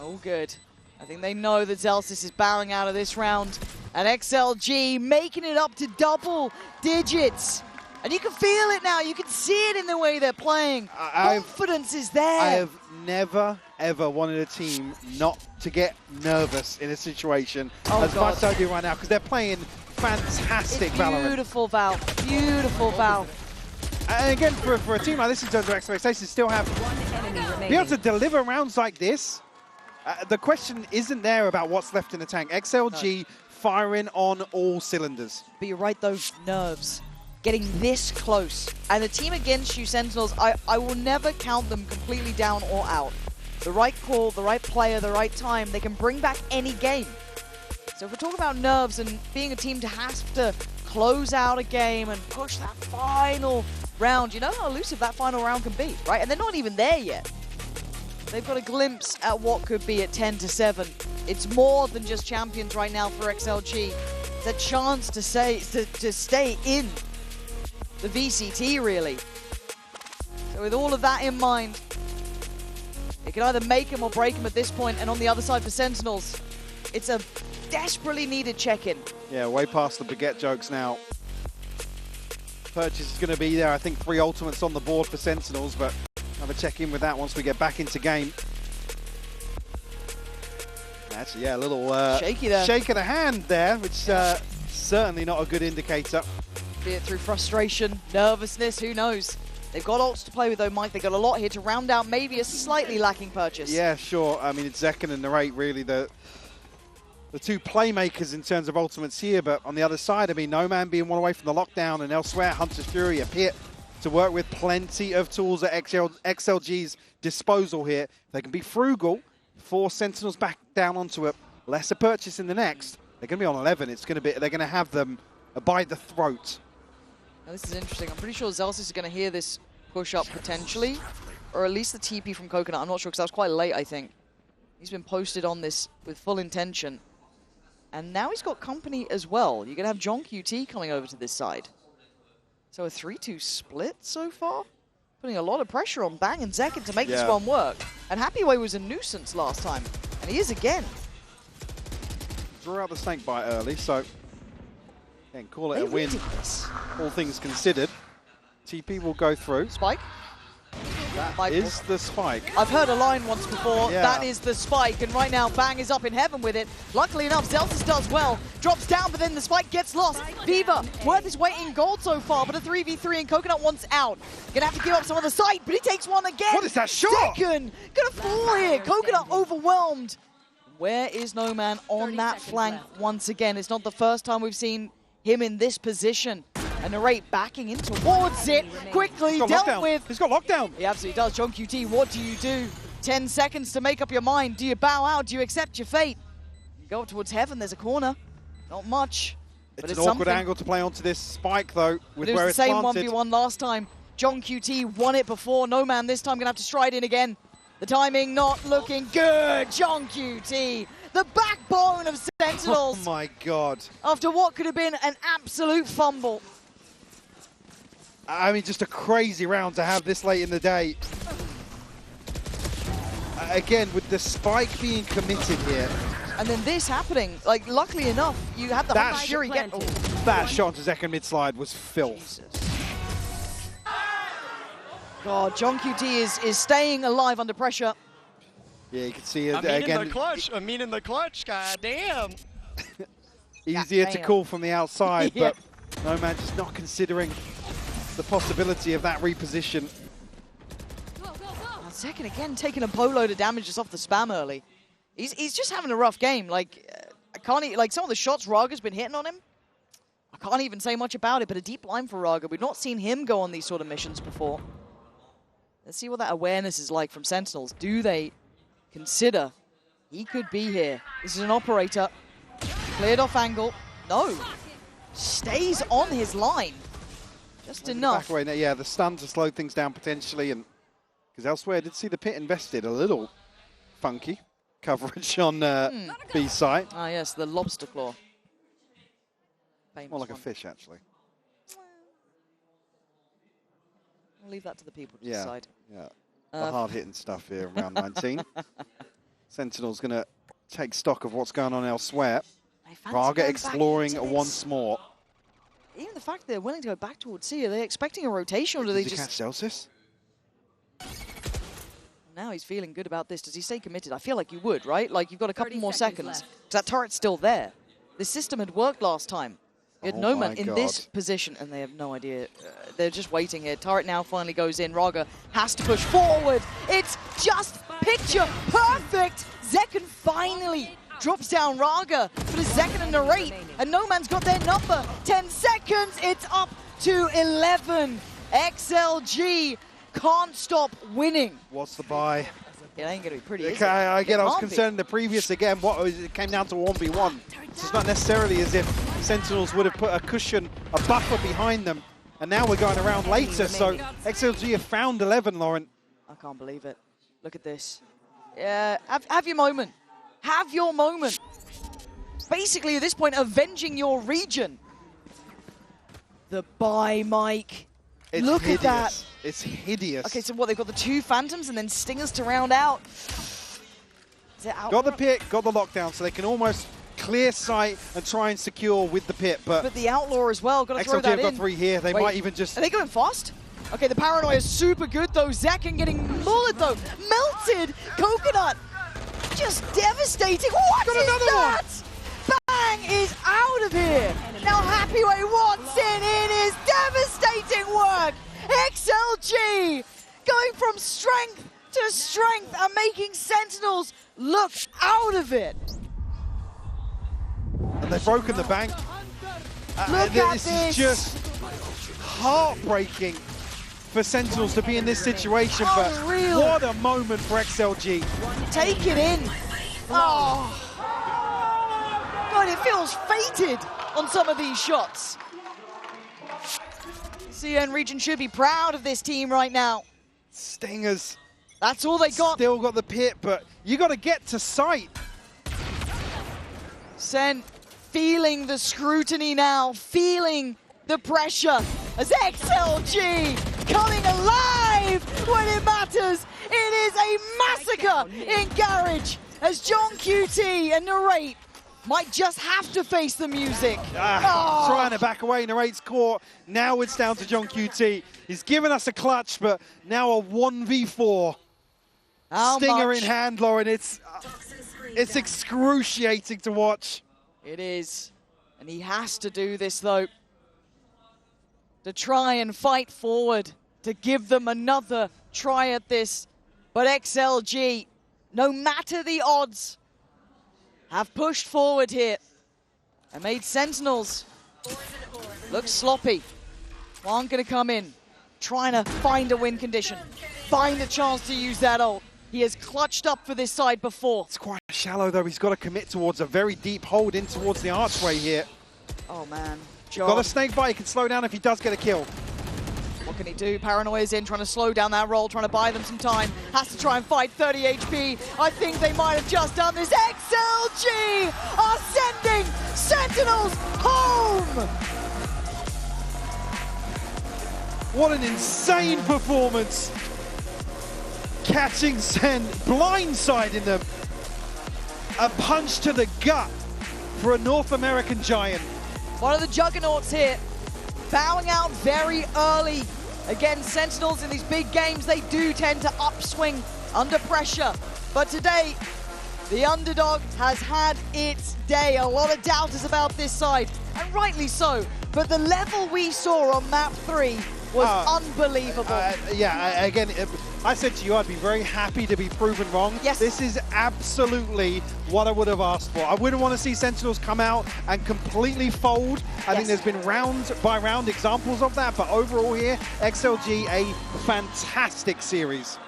Oh, good. I think they know that Zelsis is bowing out of this round. And XLG making it up to double digits. And you can feel it now. You can see it in the way they're playing. Confidence is there. I have never, ever wanted a team not to get nervous in a situation as much as I do right now, because they're playing fantastic Valorant. Beautiful Val. Beautiful Val. And again, for a team like this in terms of expectations, still have be able to deliver rounds like this. The question isn't there about what's left in the tank. XLG firing on all cylinders. But you're right, those nerves. Getting this close. And the team against you, Sentinels, I will never count them completely down or out. The right call, the right player, the right time, they can bring back any game. So if we're talking about nerves and being a team to have to close out a game and push that final round, you know how elusive that final round can be, right? And they're not even there yet. They've got a glimpse at what could be at 10-7. It's more than just champions right now for XLG. It's a chance to stay in the VCT, really. So with all of that in mind, it can either make them or break them at this point. And on the other side for Sentinels, it's a desperately needed check-in. Yeah, way past the baguette jokes now. Purchase is going to be there. I think 3 ultimates on the board for Sentinels, but have a check-in with that once we get back into game. Actually, yeah, a little shaky there. Shake of the hand there, which certainly not a good indicator. Be it through frustration, nervousness, who knows? They've got ults to play with though, Mike. They've got a lot here to round out maybe a slightly lacking purchase. Yeah, sure. I mean, it's Zekken and Narrate really the two playmakers in terms of ultimates here, but on the other side, I mean, No Man being one away from the lockdown, and elsewhere, Hunter's Fury, a pit to work with, plenty of tools at XLG's disposal here. They can be frugal, force Sentinels back down onto a lesser purchase in the next. They're going to be on 11. It's going to be, they're going to have them by the throat. Now, this is interesting. I'm pretty sure Zelsis is going to hear this push up potentially, or at least the TP from Coconut. I'm not sure because that was quite late, I think. He's been posted on this with full intention. And now he's got company as well. You're going to have John QT coming over to this side. So a 3-2 split so far, putting a lot of pressure on Bang and Zekken to make this one work. And Happyway was a nuisance last time, and he is again. Drew out the snake bite early, so and call it a win. All things considered, TP will go through. Spike. That is the spike. I've heard a line once before, Yeah. that is the spike, and right now Bang is up in heaven with it. Luckily enough, Zelsis does well, drops down, but then the spike gets lost. Viva, worth his weight in gold so far, but a 3v3 and Coconut wants out. Gonna have to give up some of the site, but he takes one again. What is that shot? Second, gonna fall here. Coconut overwhelmed. Where is No Man on that flank once again? It's not the first time we've seen him in this position. And Narrate backing in towards it, quickly dealt with. He's got lockdown. He absolutely does. John QT, what do you do? 10 seconds to make up your mind. Do you bow out? Do you accept your fate? You go up towards heaven, there's a corner. Not much, but It's it's an awkward something. angle to play onto this spike, though, with It was where the it's same planted. 1v1 last time. John QT won it before. No Man this time gonna have to stride in again. The timing not looking good. John QT, the backbone of Sentinels. Oh my God. After what could have been an absolute fumble. I mean, just a crazy round to have this late in the day. Again, with the spike being committed here. And then this happening, like, luckily enough, you had the That Hunter Fury get... Oh. That shot to Zekken mid-slide was filth. God, John QT is staying alive under pressure. Yeah, you can see it I mean again. in the clutch. I mean in the clutch, god damn. Easier to damn. call from the outside, Yeah. but No Man just not considering the possibility of that reposition. Second again, taking a boatload of damage just off the spam early. He's just having a rough game. Like, I can't like some of the shots Raga's been hitting on him. I can't even say much about it, but a deep line for Raga. We've not seen him go on these sort of missions before. Let's see what that awareness is like from Sentinels. Do they consider he could be here? This is an operator. Cleared off angle. No. Stays on his line. Just enough. Back away now. Yeah, the stun to slow things down potentially, and because elsewhere I did see the pit invested a little funky coverage on B site. Ah, yes, the lobster claw. Famous More like one. a fish, actually. I'll leave that to the people to Yeah, decide. yeah. The hard-hitting stuff here in round 19. Sentinel's going to take stock of what's going on elsewhere. Raga exploring once more. Even the fact they're willing to go back towards C, are they expecting a rotation, or do they Did he just... catch Celsius? Now he's feeling good about this. Does he stay committed? I feel like you would, right? Like, you've got a couple more seconds. That turret's still there. This system had worked last time. You had Noman in this position, and they have no idea. They're just waiting here. Turret now finally goes in. Raga has to push forward. It's just picture perfect. Zekken finally drops down Raga for the Zekken and Narrate, and Noman's got their number. 10 seconds, it's up to 11. XLG can't stop winning. What's the buy? It ain't going to be pretty, is it? Again, I was concerned in the previous again. It came down to 1v1. So it's not necessarily as if Sentinels would have put a cushion, a buffer behind them. And now we're going around later. So XLG have found 11, Lauren. I can't believe it. Look at this. Yeah, have your moment. Have your moment. Basically, at this point, avenging your region. The buy, Mike. It's Look hideous. at that. It's hideous. Okay, so what, they've got the 2 Phantoms and then Stingers to round out. Is it out? Got the pit, got the lockdown, so they can almost clear sight and try and secure with the pit. But the Outlaw as well, got to throw XLG that have in. got 3 here. They might even just... Are they going fast? Okay, the Paranoia is super good though. Zekken getting mullet though. Melted Coconut. Just devastating. What is that? Bang is out of here. Now Happyway wants in. It is devastating work. XLG going from strength to strength and making Sentinels look out of it. And they've broken the bank. Look at this is just heartbreaking for Sentinels to be in this situation, Unreal. but what a moment for XLG. Take it in. Oh. God, it feels fated on some of these shots. CN region should be proud of this team right now. Stingers. That's all they got. Still got the pit, but you got to get to sight. Sen feeling the scrutiny now, feeling the pressure as XLG coming alive when it matters. It is a massacre in Garage as John QT and Narrate might just have to face the music. Trying to back away, Narrate's caught. Now it's down to John QT. He's given us a clutch, but now a 1v4. Stinger in hand, Lauren. It's excruciating to watch. It is. And he has to do this, though, to try and fight forward, to give them another try at this. But XLG, no matter the odds, have pushed forward here and made Sentinels look sloppy. One going to come in, trying to find a win condition, find a chance to use that ult. He has clutched up for this side before. It's quite shallow, though. He's got to commit towards a very deep hold in towards the archway here. Oh, man. Got a snake bite. He can slow down if he does get a kill. What can he do? Paranoia's in, trying to slow down that roll, trying to buy them some time. Has to try and fight 30 HP. I think they might have just done this. XLG are sending Sentinels home! What an insane performance. Catching Sen, blindsiding them. A punch to the gut for a North American giant. One of the juggernauts here, bowing out very early. Again, Sentinels in these big games, they do tend to upswing under pressure. But today, the underdog has had its day. A lot of doubters about this side, and rightly so. But the level we saw on map 3 was unbelievable. Again, I said to you, I'd be very happy to be proven wrong. Yes. This is absolutely what I would have asked for. I wouldn't want to see Sentinels come out and completely fold. I think there's been round by round examples of that, but overall here, XLG, a fantastic series.